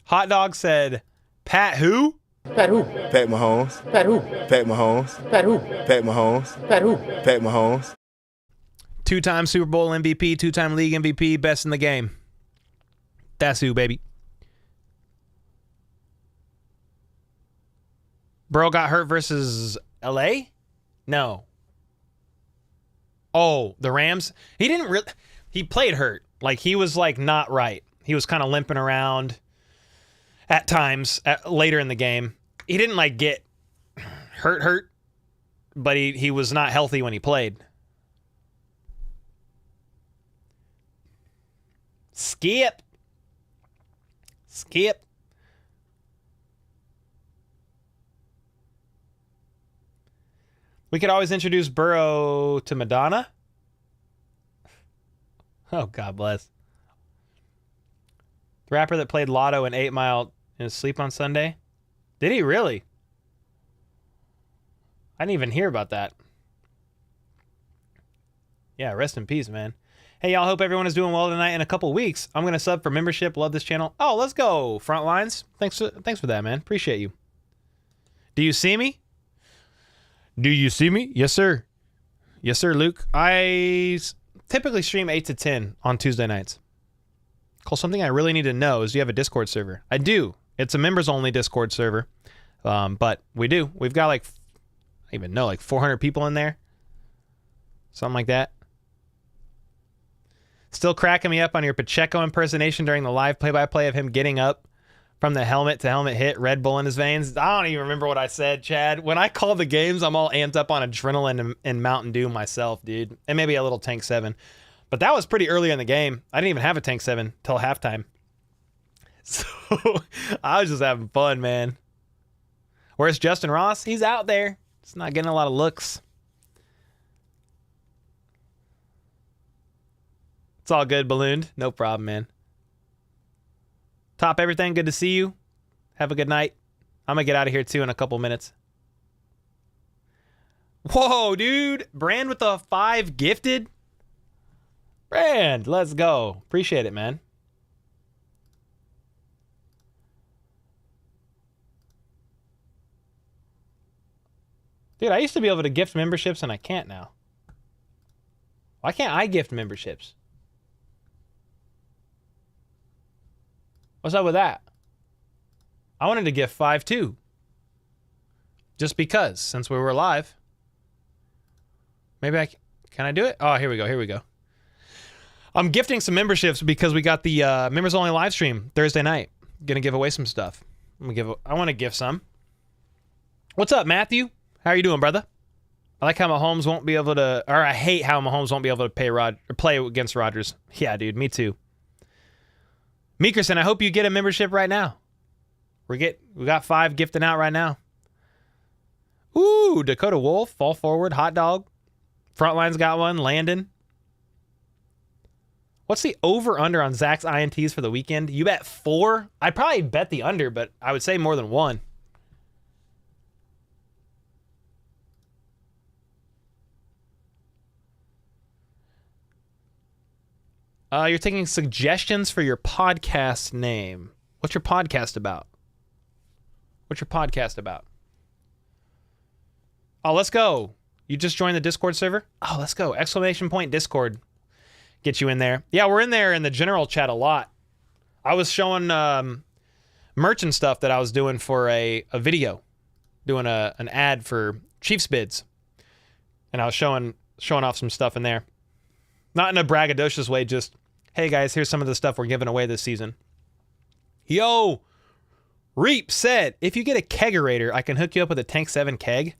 Hot Dog said, Pat who? Pat who? Pat Mahomes. Pat who? Pat Mahomes. Pat who? Pat Mahomes. Pat who? Pat Mahomes. 2-time Super Bowl MVP, 2-time league MVP, best in the game. That's who, baby. Burrow got hurt versus LA? No. Oh, the Rams? He didn't really... He played hurt. Like, he was, like, not right. He was kind of limping around at times later in the game. He didn't, like, get hurt, but he was not healthy when he played. Skip. We could always introduce Burrow to Madonna. Oh, God bless. The rapper that played Lotto in 8 Mile in his sleep on Sunday. Did he really? I didn't even hear about that. Yeah, rest in peace, man. Hey, y'all, hope everyone is doing well tonight. In a couple weeks, I'm going to sub for membership. Love this channel. Oh, let's go, Frontlines. Thanks for that, man. Appreciate you. Do you see me? Do you see me? Yes, sir. Yes, sir, Luke. I typically stream 8 to 10 on Tuesday nights. Cole, something I really need to know is, do you have a Discord server? I do. It's a members-only Discord server. But we do. We've got like, I don't even know, like 400 people in there. Something like that. Still cracking me up on your Pacheco impersonation during the live play-by-play of him getting up from the helmet to helmet hit, Red Bull in his veins. I don't even remember what I said, Chad. When I call the games, I'm all amped up on adrenaline and Mountain Dew myself, dude. And maybe a little Tank 7. But that was pretty early in the game. I didn't even have a Tank 7 till halftime. So I was just having fun, man. Where's Justin Ross? He's out there. Just not getting a lot of looks. It's all good, Ballooned. No problem, man. Top everything. Good to see you. Have a good night. I'm going to get out of here, too, in a couple minutes. Whoa, dude. Brand with the 5 gifted. Brand, let's go. Appreciate it, man. Dude, I used to be able to gift memberships, and I can't now. Why can't I gift memberships? What's up with that? I wanted to gift 5 too. Just because, since we were live. Maybe can I do it? Oh, here we go. I'm gifting some memberships because we got the members only live stream Thursday night. Gonna give away some stuff. I want to gift some. What's up, Matthew? How are you doing, brother? I like how Mahomes won't be able to, or I hate how Mahomes won't be able to play against Rodgers. Yeah, dude, me too. Meekerson, I hope you get a membership right now. We got 5 gifting out right now. Ooh, Dakota Wolf, Fall Forward, Hot Dog. Frontline's got one, Landon. What's the over-under on Zach's INTs for the weekend? You bet 4? I'd probably bet the under, but I would say more than 1. You're taking suggestions for your podcast name. What's your podcast about? Oh, let's go. You just joined the Discord server? Oh, let's go. Exclamation point Discord. Get you in there. Yeah, we're in there in the general chat a lot. I was showing merch and stuff that I was doing for a video. Doing an ad for Chiefs bids. And I was showing off some stuff in there. Not in a braggadocious way, just, hey guys, here's some of the stuff we're giving away this season. Yo, Reap said, if you get a kegerator, I can hook you up with a Tank 7 keg.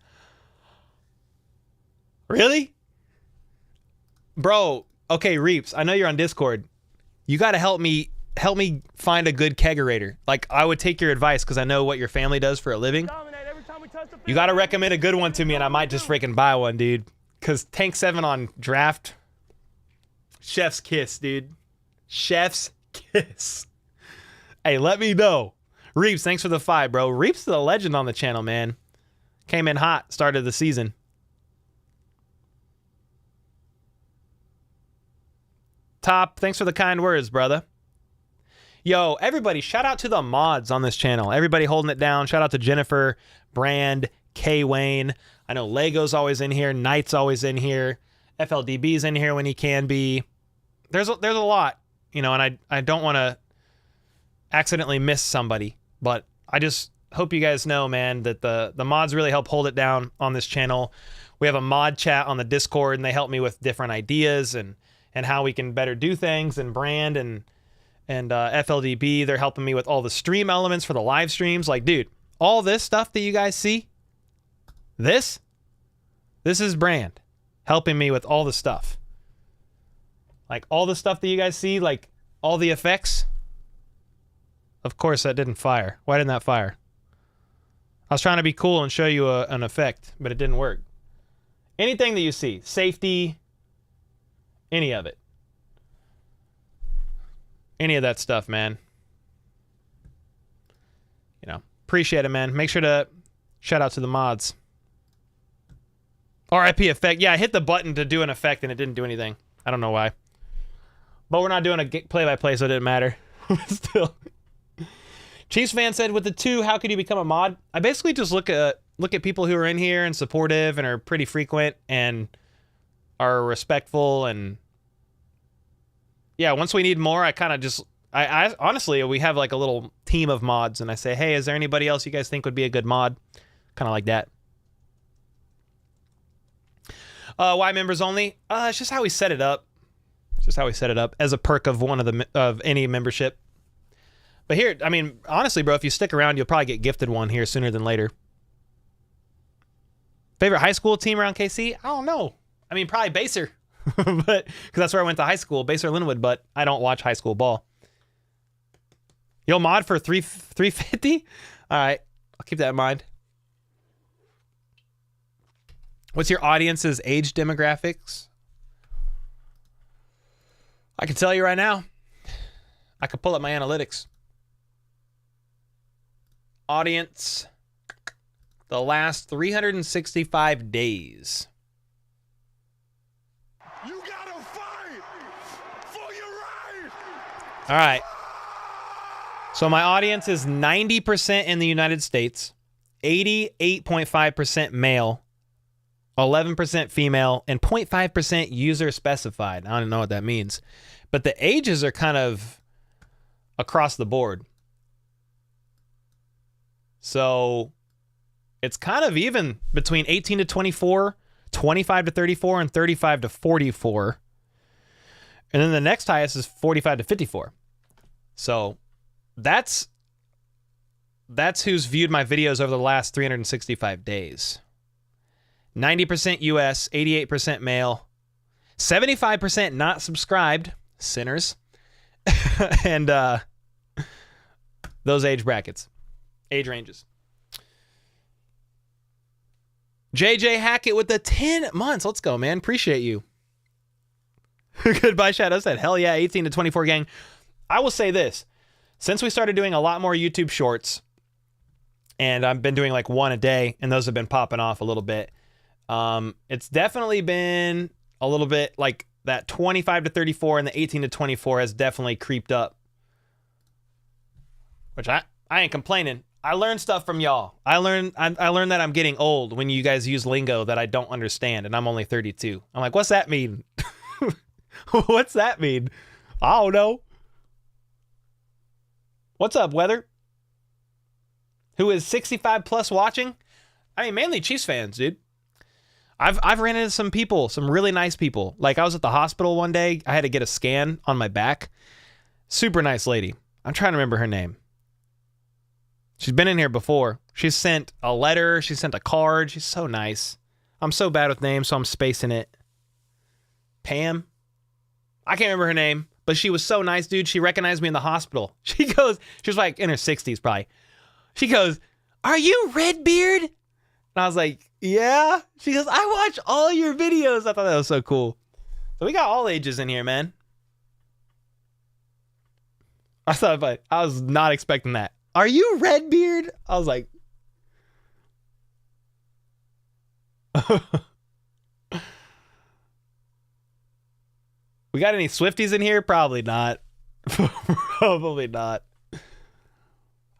Really? Bro, okay, Reaps, I know you're on Discord. You got to help me find a good kegerator. Like, I would take your advice because I know what your family does for a living. You got to recommend a good one to me and I might just freaking buy one, dude. Because Tank 7 on draft... Chef's kiss, dude. Chef's kiss. Hey, let me know. Reeves, thanks for the 5, bro. Reeves is a legend on the channel, man. Came in hot, started the season. Top, thanks for the kind words, brother. Yo, everybody, shout out to the mods on this channel. Everybody holding it down. Shout out to Jennifer, Brand, K Wayne. I know Lego's always in here. Knight's always in here. FLDB's in here when he can be. There's a lot, you know, and I don't want to accidentally miss somebody, but I just hope you guys know, man, that the mods really help hold it down on this channel. We have a mod chat on the Discord, and they help me with different ideas and how we can better do things, and brand and FLDB. They're helping me with all the stream elements for the live streams. Like, dude, all this stuff that you guys see, this is brand helping me with all the stuff. Like, all the stuff that you guys see, like all the effects. Of course, that didn't fire. Why didn't that fire? I was trying to be cool and show you an effect, but it didn't work. Anything that you see, safety, any of it. Any of that stuff, man. You know, appreciate it, man. Make sure to shout out to the mods. RIP effect. Yeah, I hit the button to do an effect and it didn't do anything. I don't know why. But we're not doing a play-by-play, so it didn't matter. Still. Chiefs fan said, with the 2, how could you become a mod? I basically just look at people who are in here and supportive and are pretty frequent and are respectful. And yeah, once we need more, I kind of just, I honestly, we have like a little team of mods, and I say, hey, is there anybody else you guys think would be a good mod? Kind of like that. Why members only? It's just how we set it up. It's just how we set it up as a perk of of any membership. But here, I mean, honestly, bro, if you stick around, you'll probably get gifted one here sooner than later. Favorite high school team around KC? I don't know. I mean, probably Baser, but because that's where I went to high school, Baser Linwood. But I don't watch high school ball. Yo, mod for 350. All right, I'll keep that in mind. What's your audience's age demographics? I can tell you right now. I could pull up my analytics. Audience, the last 365 days. You gotta fight for your right. All right. So my audience is 90% in the United States, 88.5% male, 11% female, and 0.5% user specified. I don't know what that means. But the ages are kind of across the board. So it's kind of even between 18 to 24, 25 to 34, and 35 to 44. And then the next highest is 45 to 54. So that's who's viewed my videos over the last 365 days. 90% US, 88% male, 75% not subscribed, sinners, and those age brackets, age ranges. JJ Hackett with the 10 months. Let's go, man. Appreciate you. Goodbye, Shadow said, hell yeah, 18 to 24 gang. I will say this. Since we started doing a lot more YouTube shorts, and I've been doing like one a day, and those have been popping off a little bit, it's definitely been a little bit like that 25 to 34 and the 18 to 24 has definitely creeped up. Which I ain't complaining. I learned stuff from y'all. I learned that I'm getting old when you guys use lingo that I don't understand, and I'm only 32. I'm like, what's that mean? What's that mean? I don't know. What's up, Weather? Who is 65 plus watching? I mean, mainly Chiefs fans, dude. I've ran into some people, some really nice people. Like, I was at the hospital one day. I had to get a scan on my back. Super nice lady. I'm trying to remember her name. She's been in here before. She sent a letter. She sent a card. She's so nice. I'm so bad with names, so I'm spacing it. Pam? I can't remember her name, but she was so nice, dude. She recognized me in the hospital. She was like in her 60s probably. She goes, "Are you Redbeard?" And I was like, "Yeah." She goes, "I watch all your videos." I thought that was so cool. So we got all ages in here, man. I was not expecting that. "Are you Redbeard?" I was like, we got any Swifties in here? Probably not. Probably not.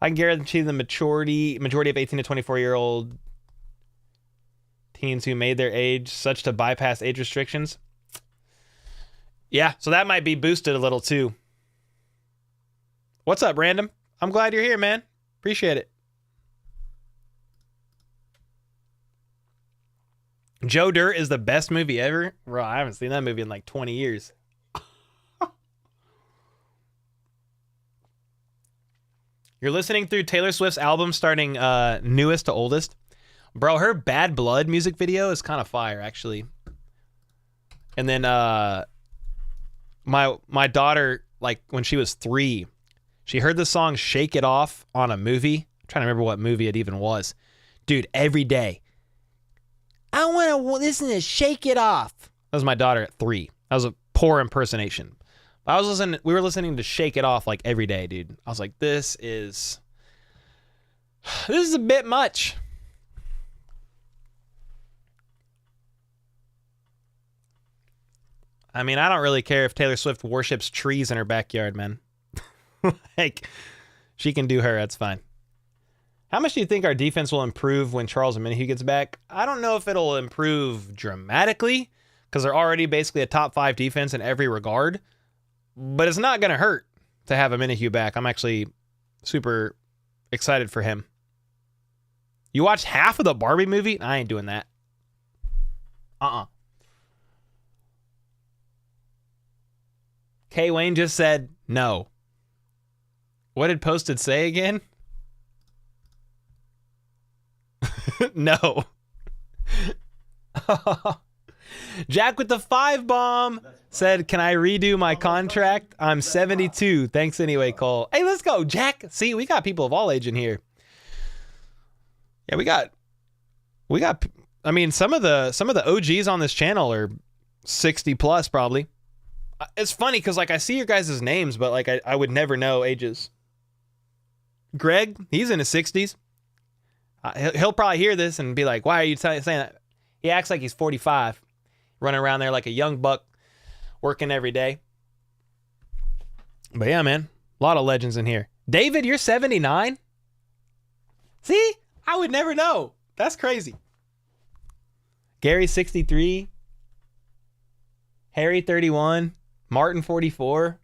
I can guarantee the majority of 18 to 24-year-old teens who made their age such to bypass age restrictions. Yeah, so that might be boosted a little too. What's up, Random? I'm glad you're here, man. Appreciate it. Joe Dirt is the best movie ever. Bro, I haven't seen that movie in like 20 years. You're listening through Taylor Swift's album starting newest to oldest. Bro, her Bad Blood music video is kind of fire, actually. And then my daughter, like when she was 3, she heard the song Shake It Off on a movie. I'm trying to remember what movie it even was. Dude, every day. I want to listen to Shake It Off. That was my daughter at 3. That was a poor impersonation. We were listening to Shake It Off like every day, dude. I was like, this is a bit much. I mean, I don't really care if Taylor Swift worships trees in her backyard, man. Like, she can do her. That's fine. How much do you think our defense will improve when Charles Omenihu gets back? I don't know if it'll improve dramatically because they're already basically a top 5 defense in every regard. But it's not going to hurt to have Omenihu back. I'm actually super excited for him. You watched half of the Barbie movie? I ain't doing that. K. Wayne just said no. What did Posted say again? No. Jack with the 5 bomb said, can I redo my contract? I'm 72. Thanks anyway, Cole. Hey, let's go, Jack. See, we got people of all age in here. Yeah, we got, I mean, some of the OGs on this channel are 60 plus probably. It's funny because like I see your guys' names, but like I would never know ages. Greg, he's in his 60s. He'll probably hear this and be like, why are you saying that? He acts like he's 45, running around there like a young buck, working every day. But yeah, man, a lot of legends in here. David, you're 79? See? I would never know. That's crazy. Gary, 63. Harry, 31. Martin, 44.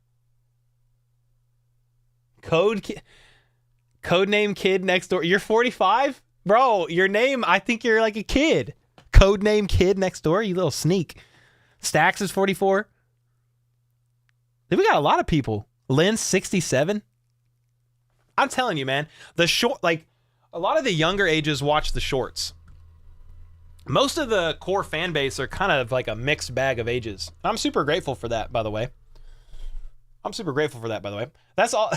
Codename Kid next door. You're 45? Bro, your name, I think you're like a kid. Codename Kid next door, you little sneak. Stacks is 44. Then we got a lot of people. Lynn, 67. I'm telling you, man. The short, like, a lot of the younger ages watch the shorts. Most of the core fan base are kind of like a mixed bag of ages. I'm super grateful for that, by the way. That's all.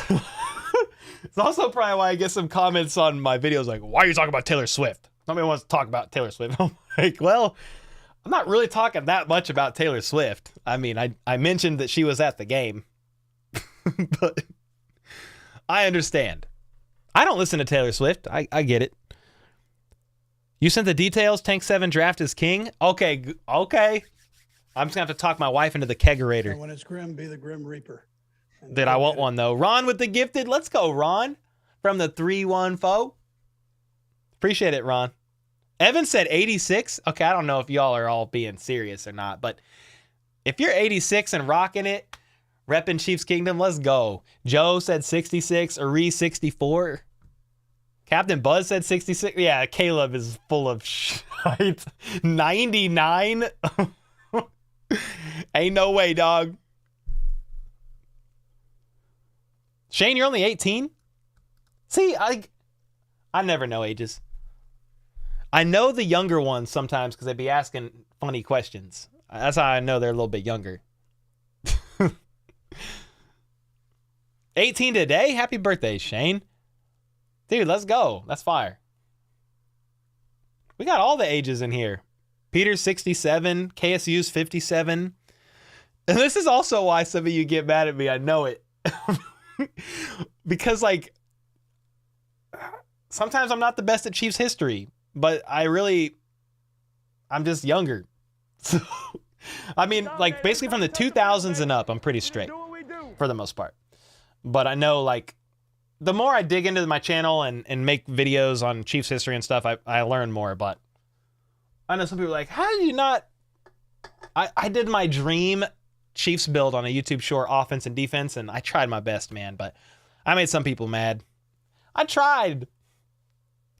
It's also probably why I get some comments on my videos like, why are you talking about Taylor Swift? Nobody wants to talk about Taylor Swift. I'm like, well, I'm not really talking that much about Taylor Swift. I mean, I mentioned that she was at the game. But I understand. I don't listen to Taylor Swift. I get it. You sent the details. Tank 7 draft is king. Okay. I'm just going to have to talk my wife into the kegerator. And when it's grim, be the Grim Reaper. Did I want one, though? Ron with the gifted. Let's go, Ron. From the 314. Appreciate it, Ron. Evan said 86. Okay, I don't know if y'all are all being serious or not, but if you're 86 and rocking it, repping Chiefs Kingdom, let's go. Joe said 66. Ari 64. Captain Buzz said 66. Yeah, Caleb is full of shit. 99. Ain't no way, dog. Shane, you're only 18? See, I never know ages. I know the younger ones sometimes because they'd be asking funny questions. That's how I know they're a little bit younger. 18 today? Happy birthday, Shane. Dude, let's go. That's fire. We got all the ages in here. Peter's 67. KSU's 57. And this is also why some of you get mad at me. I know it. Because, like, sometimes I'm not the best at Chiefs history, but I'm just younger. So, I mean, like, basically from the 2000s and up, I'm pretty straight for the most part. But I know, like, the more I dig into my channel and make videos on Chiefs history and stuff, I learn more. But I know some people are like, how did you not? I did my dream Chiefs build on a YouTube short, offense and defense, and I tried my best, man, but I made some people mad. I tried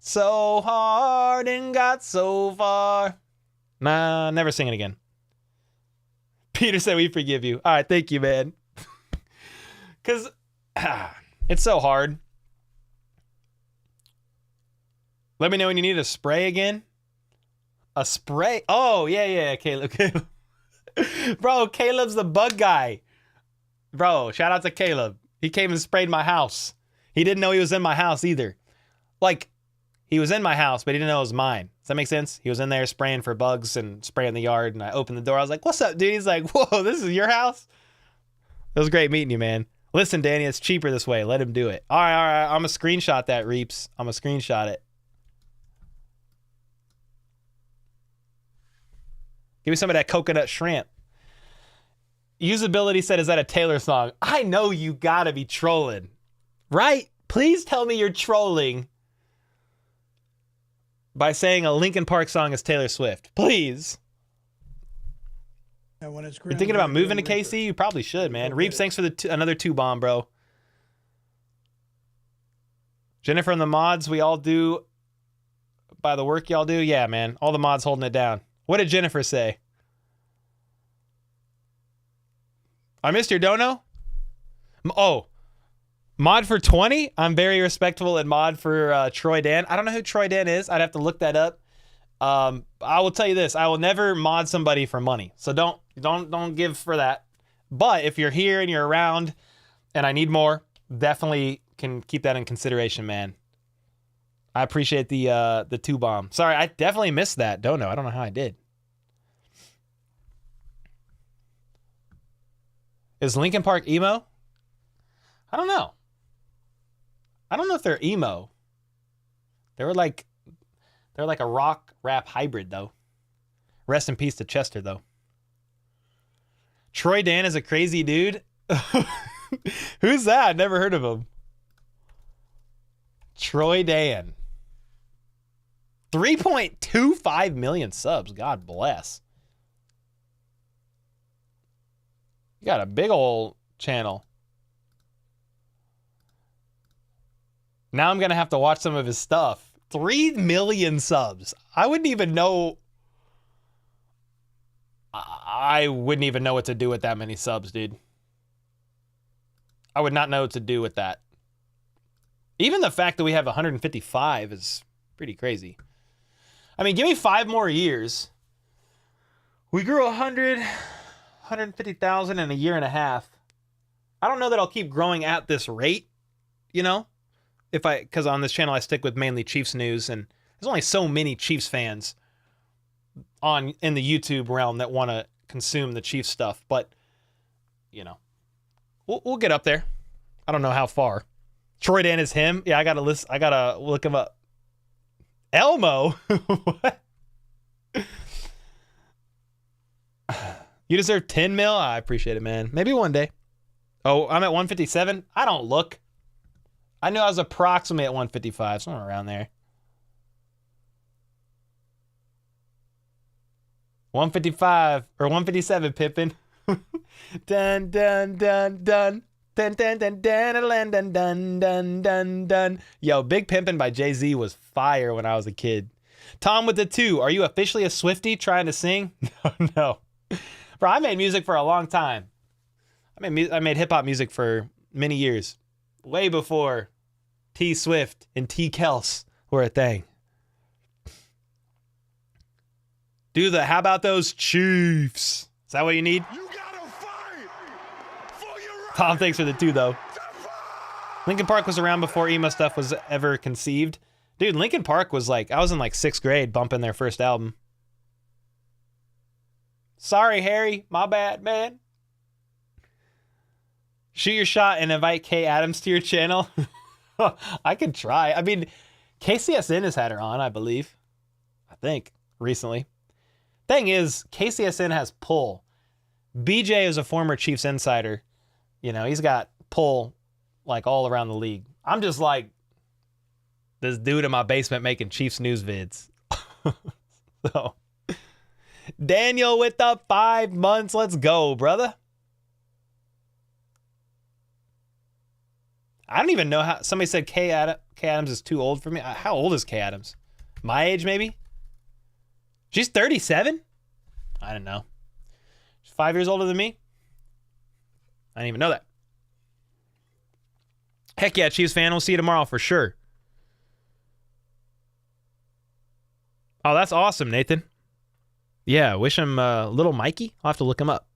so hard and got so far. Nah, never sing it again. Peter said we forgive you. All right, thank you, man. Because it's so hard. Let me know when you need a spray again. A spray? Oh, yeah, Caleb. Bro, Caleb's the bug guy. Bro, shout out to Caleb. He came and sprayed my house. He didn't know he was in my house either. Like, he was in my house, but he didn't know it was mine. Does that make sense? He was in there spraying for bugs and spraying the yard, and I opened the door. I was like, what's up, dude? He's like, whoa, this is your house? It was great meeting you, man. Listen, Danny, it's cheaper this way. Let him do it. All right. I'm going to screenshot that, Reaps. I'm going to screenshot it. Give me some of that coconut shrimp. Usability said, is that a Taylor song? I know you gotta be trolling. Right? Please tell me you're trolling by saying a Linkin Park song is Taylor Swift. Please. And when it's You're thinking about moving to KC? You probably should, man. Reeps, thanks for the another 2-bomb, bro. Jennifer and the mods, we all do by the work y'all do? Yeah, man. All the mods holding it down. What did Jennifer say? I missed your dono? Oh, mod for 20? I'm very respectful and mod for Troy Dan. I don't know who Troy Dan is. I'd have to look that up. I will tell you this. I will never mod somebody for money. So don't give for that. But if you're here and you're around and I need more, definitely can keep that in consideration, man. I appreciate the 2-bomb. Sorry, I definitely missed that dono. I don't know how I did. Is Linkin Park emo? I don't know. I don't know if they're emo. They're like a rock rap hybrid though. Rest in peace to Chester though. Troy Dan is a crazy dude. Who's that? Never heard of him. Troy Dan. 3.25 million subs. God bless. You got a big old channel. Now I'm going to have to watch some of his stuff. 3 million subs. I wouldn't even know. I wouldn't even know what to do with that many subs, dude. I would not know what to do with that. Even the fact that we have 155 is pretty crazy. I mean, give me 5 more years. We grew 150,000 in a year and a half. I don't know that I'll keep growing at this rate, you know, because on this channel I stick with mainly Chiefs news, and there's only so many Chiefs fans in the YouTube realm that want to consume the Chiefs stuff. But you know, we'll get up there. I don't know how far. Troy Dan is him. Yeah, I gotta look him up. Elmo. What? You deserve 10 mil? I appreciate it, man. Maybe one day. Oh, I'm at 157? I don't look. I knew I was approximately at 155, somewhere around there. 155 or 157, Pippin. Dun dun dun dun. Dun dun dun dun dun dun dun dun dun dun. Yo, Big Pimpin' by Jay-Z was fire when I was a kid. Tom with the 2. Are you officially a Swiftie trying to sing? No. Bro, I made music for a long time. I made hip hop music for many years. Way before T Swift and T Kels were a thing. How about those Chiefs? Is that what you need? You gotta fight for your right. Tom, thanks for the 2 though. Linkin Park was around before emo stuff was ever conceived. Dude, Linkin Park was like, I was in like 6th grade bumping their first album. Sorry, Harry. My bad, man. Shoot your shot and invite Kay Adams to your channel. I could try. I mean, KCSN has had her on, I believe. I think, recently. Thing is, KCSN has pull. BJ is a former Chiefs insider. You know, he's got pull like all around the league. I'm just like this dude in my basement making Chiefs news vids. So, Daniel with the 5 months. Let's go, brother. I don't even know how. Somebody said Kay Adams is too old for me. How old is Kay Adams? My age, maybe? She's 37? I didn't know. She's 5 years older than me. I didn't even know that. Heck yeah, Chiefs fan. We'll see you tomorrow for sure. Oh, that's awesome, Nathan. Yeah, wish him little Mikey. I'll have to look him up.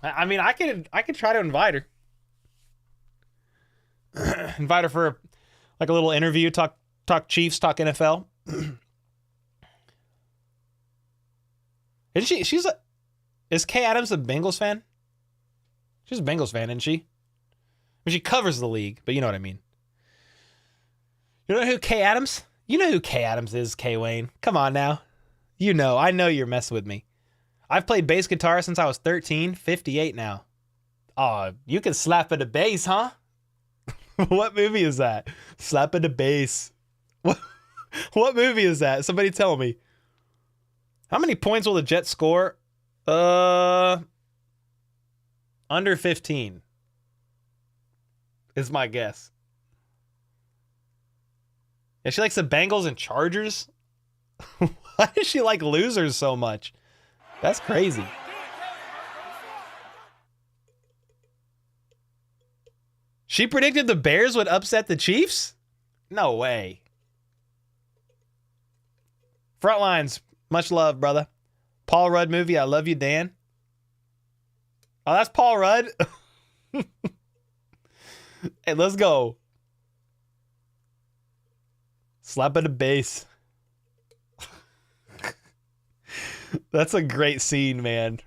I mean, I could try to invite her. Invite her for like a little interview, talk Chiefs, talk NFL. Is Kay Adams a Bengals fan? She's a Bengals fan, isn't she? I mean, she covers the league, but you know what I mean. You know who Kay Adams? You know who Kay Adams is, Kay Wayne. Come on now. You know, I know you're messing with me. I've played bass guitar since I was 13, 58 now. Oh, you can slap at the bass, huh? What movie is that? Slap at the bass. What movie is that? Somebody tell me. How many points will the Jets score? Under 15 is my guess. Yeah, she likes the Bengals and Chargers. Why does she like losers so much? That's crazy. She predicted the Bears would upset the Chiefs? No way. Frontlines, much love, brother. Paul Rudd movie, I love you, Dan. Oh, that's Paul Rudd. Hey, let's go. Slap at the bass. That's a great scene, man.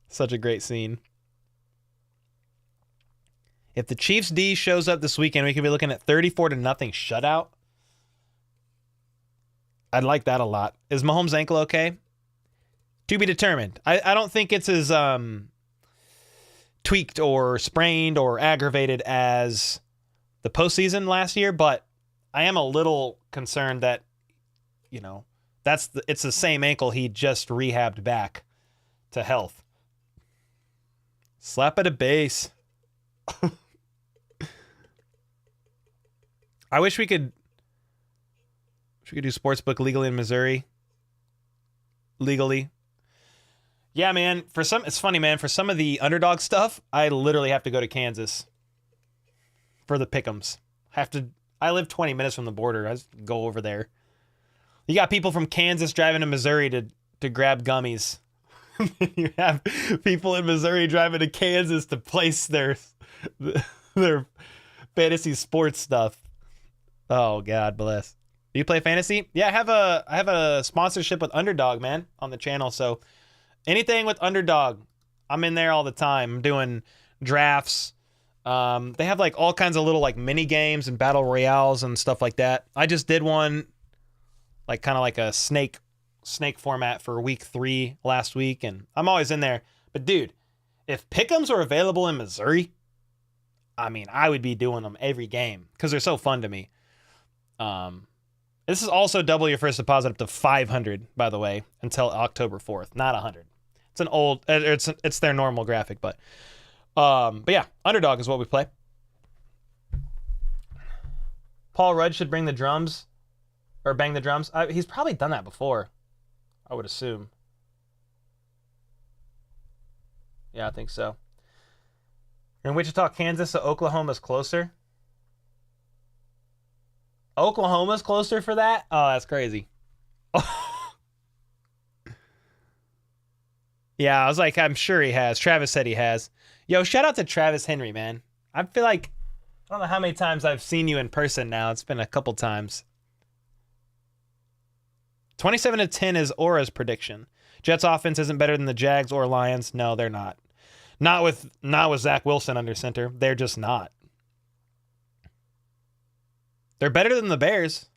Such a great scene. If the Chiefs D shows up this weekend, we could be looking at 34-0 shutout. I'd like that a lot. Is Mahomes' ankle okay? To be determined. I don't think it's as tweaked or sprained or aggravated as the postseason last year, but I am a little concerned that, you know, it's the same ankle he just rehabbed back to health. Slap at a base. I wish we could do sportsbook legally in Missouri. Legally. Yeah, man. It's funny, man. For some of the underdog stuff, I literally have to go to Kansas for the pick'ems. I live 20 minutes from the border. I just go over there. You got people from Kansas driving to Missouri to grab gummies. You have people in Missouri driving to Kansas to place their fantasy sports stuff. Oh, God bless. Do you play fantasy? Yeah, I have a sponsorship with Underdog, man, on the channel. So anything with Underdog, I'm in there all the time. I'm doing drafts. They have like all kinds of little like mini games and battle royales and stuff like that. I just did one like kind of like a snake format for week 3 last week, and I'm always in there. But dude, if pick'ems were available in Missouri, I mean, I would be doing them every game because they're so fun to me. This is also double your first deposit up to 500, by the way, until October 4th, not 100. It's an old, it's their normal graphic, but yeah, Underdog is what we play. Paul Rudd should bring the drums or bang the drums. He's probably done that before, I would assume. Yeah, I think so. In Wichita, Kansas, so Oklahoma's closer. Oklahoma's closer for that? Oh, that's crazy. Yeah, I was like, I'm sure he has. Travis said he has. Yo, shout out to Travis Henry, man. I feel like, I don't know how many times I've seen you in person now. It's been a couple times. 27-10 is Aura's prediction. Jets offense isn't better than the Jags or Lions. No, they're not. Not with Zach Wilson under center. They're just not. They're better than the Bears.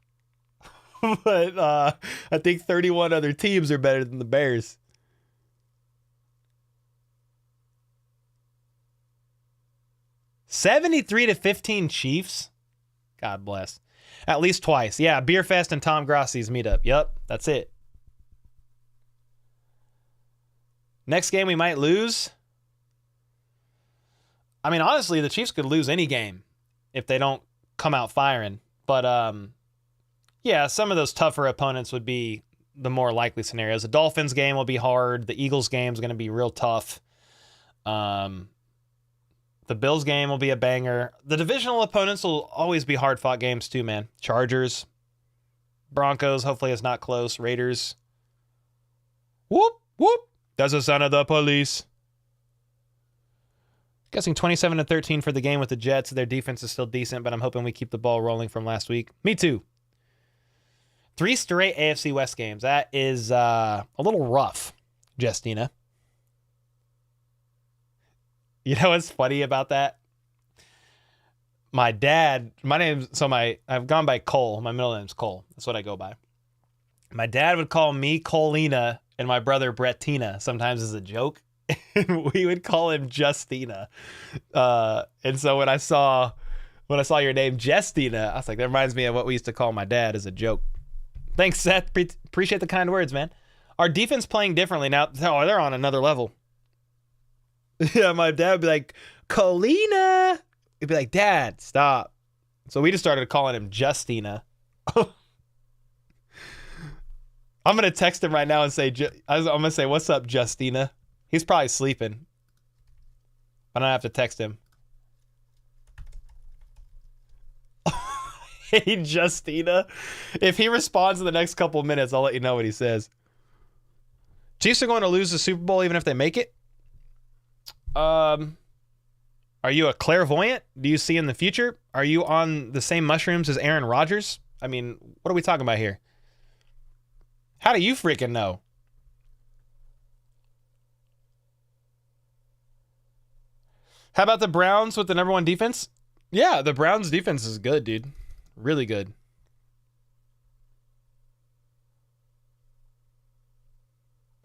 But I think 31 other teams are better than the Bears. $73-15 Chiefs. God bless. At least twice. Yeah, Beer Fest and Tom Grossi's meetup. Yep, that's it. Next game we might lose. I mean, honestly, the Chiefs could lose any game if they don't come out firing. But, Yeah, some of those tougher opponents would be the more likely scenarios. The Dolphins game will be hard. The Eagles game is going to be real tough. The Bills game will be a banger. The divisional opponents will always be hard-fought games too, man. Chargers, Broncos, hopefully it's not close. Raiders. Whoop, whoop. That's the sound of the police. Guessing 27-13 for the game with the Jets. Their defense is still decent, but I'm hoping we keep the ball rolling from last week. Me too. 3 straight AFC West games. That is a little rough, Justina. You know what's funny about that? My dad, I've gone by Cole. My middle name's Cole. That's what I go by. My dad would call me Colina and my brother Brettina sometimes as a joke. We would call him Justina. And so when I saw your name Justina, I was like, that reminds me of what we used to call my dad as a joke. Thanks, Seth. Appreciate the kind words, man. Our defense playing differently now. Oh, they're on another level. Yeah, my dad would be like, Colina. He'd be like, Dad, stop. So we just started calling him Justina. I'm going to text him right now and say, I'm going to say, what's up, Justina? He's probably sleeping. I don't have to text him. Hey, Justina. If he responds in the next couple of minutes, I'll let you know what he says. Chiefs are going to lose the Super Bowl even if they make it. Are you a clairvoyant? Do you see in the future? Are you on the same mushrooms as Aaron Rodgers? I mean, what are we talking about here? How do you freaking know? How about the Browns with the number 1 defense? Yeah, the Browns defense is good, dude. Really good.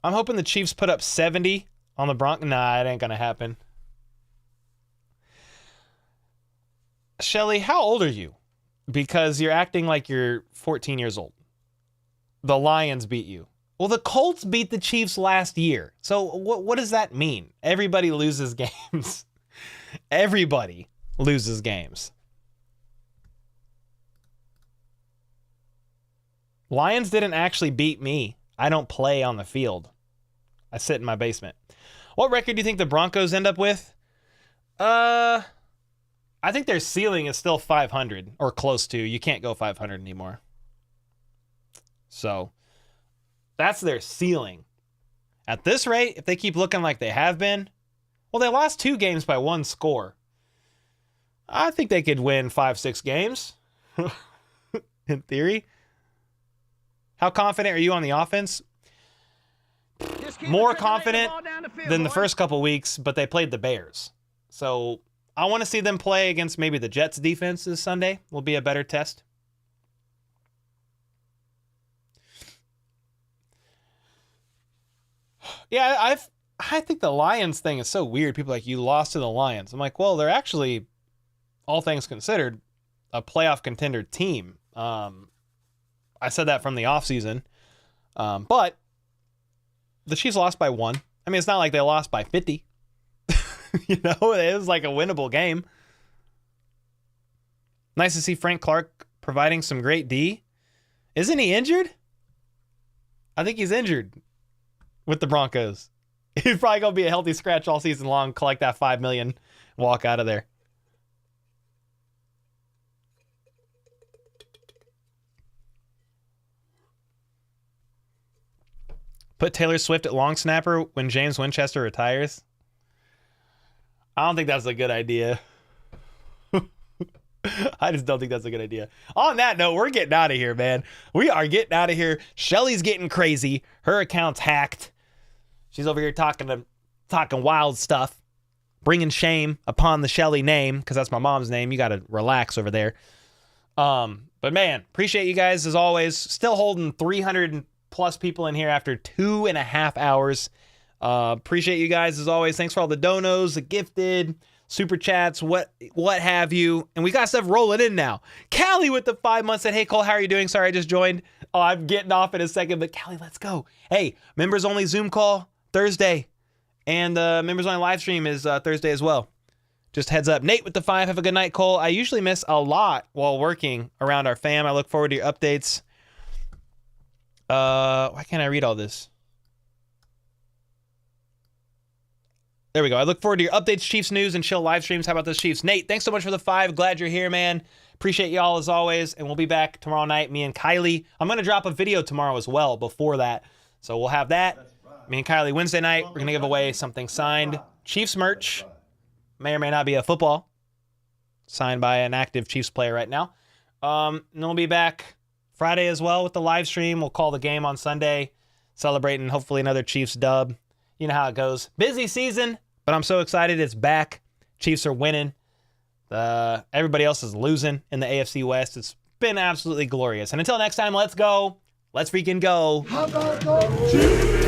I'm hoping the Chiefs put up 70 on the Broncos. Nah, it ain't going to happen. Shelly, how old are you? Because you're acting like you're 14 years old. The Lions beat you. Well, the Colts beat the Chiefs last year. So what does that mean? Everybody loses games. Everybody loses games. Lions didn't actually beat me. I don't play on the field. I sit in my basement. What record do you think the Broncos end up with? I think their ceiling is still 500 or close to. You can't go 500 anymore. So that's their ceiling. At this rate, if they keep looking like they have been, well, they lost 2 games by 1 score. I think they could win 5-6 games. In theory. How confident are you on the offense? More confident than the first couple weeks, but they played the Bears. So I want to see them play against maybe the Jets defense this Sunday. Will be a better test. Yeah, I think the Lions thing is so weird. People are like, you lost to the Lions. I'm like, well, they're actually, all things considered, a playoff contender team. I said that from the offseason. But the Chiefs lost by 1. I mean, it's not like they lost by 50. You know, it is like a winnable game. Nice to see Frank Clark providing some great D. Isn't he injured? I think he's injured with the Broncos. He's probably going to be a healthy scratch all season long, collect that $5 million, walk out of there. Put Taylor Swift at long snapper when James Winchester retires. I don't think that's a good idea. I just don't think that's a good idea. On that note, we're getting out of here, man. We are getting out of here. Shelly's getting crazy. Her account's hacked. She's over here talking wild stuff, bringing shame upon the Shelly name, because that's my mom's name. You got to relax over there. But man, appreciate you guys as always. Still holding 300 plus people in here after 2.5 hours. Appreciate you guys as always. Thanks for all the donos, the gifted, super chats, what have you. And we got stuff rolling in now. Callie with the 5 months said, hey Cole, how are you doing? Sorry, I just joined. Oh, I'm getting off in a second, but Callie, let's go. Hey, members only Zoom call Thursday, and members only live stream is Thursday as well. Just heads up. Nate with the 5. Have a good night, Cole. I usually miss a lot while working around our fam. I look forward to your updates. Why can't I read all this? There we go. I look forward to your updates, Chiefs news, and chill live streams. How about those Chiefs? Nate, thanks so much for the 5. Glad you're here, man. Appreciate y'all as always. And we'll be back tomorrow night, me and Kylie. I'm going to drop a video tomorrow as well before that. So we'll have that. Me and Kylie Wednesday night. We're going to give away something signed. Chiefs merch. May or may not be a football. Signed by an active Chiefs player right now. And then we'll be back Friday as well with the live stream. We'll call the game on Sunday. Celebrating hopefully another Chiefs dub. You know how it goes. Busy season, but I'm so excited it's back. Chiefs are winning. Everybody else is losing in the AFC West. It's been absolutely glorious. And until next time, let's go. Let's freaking go. How about those Chiefs?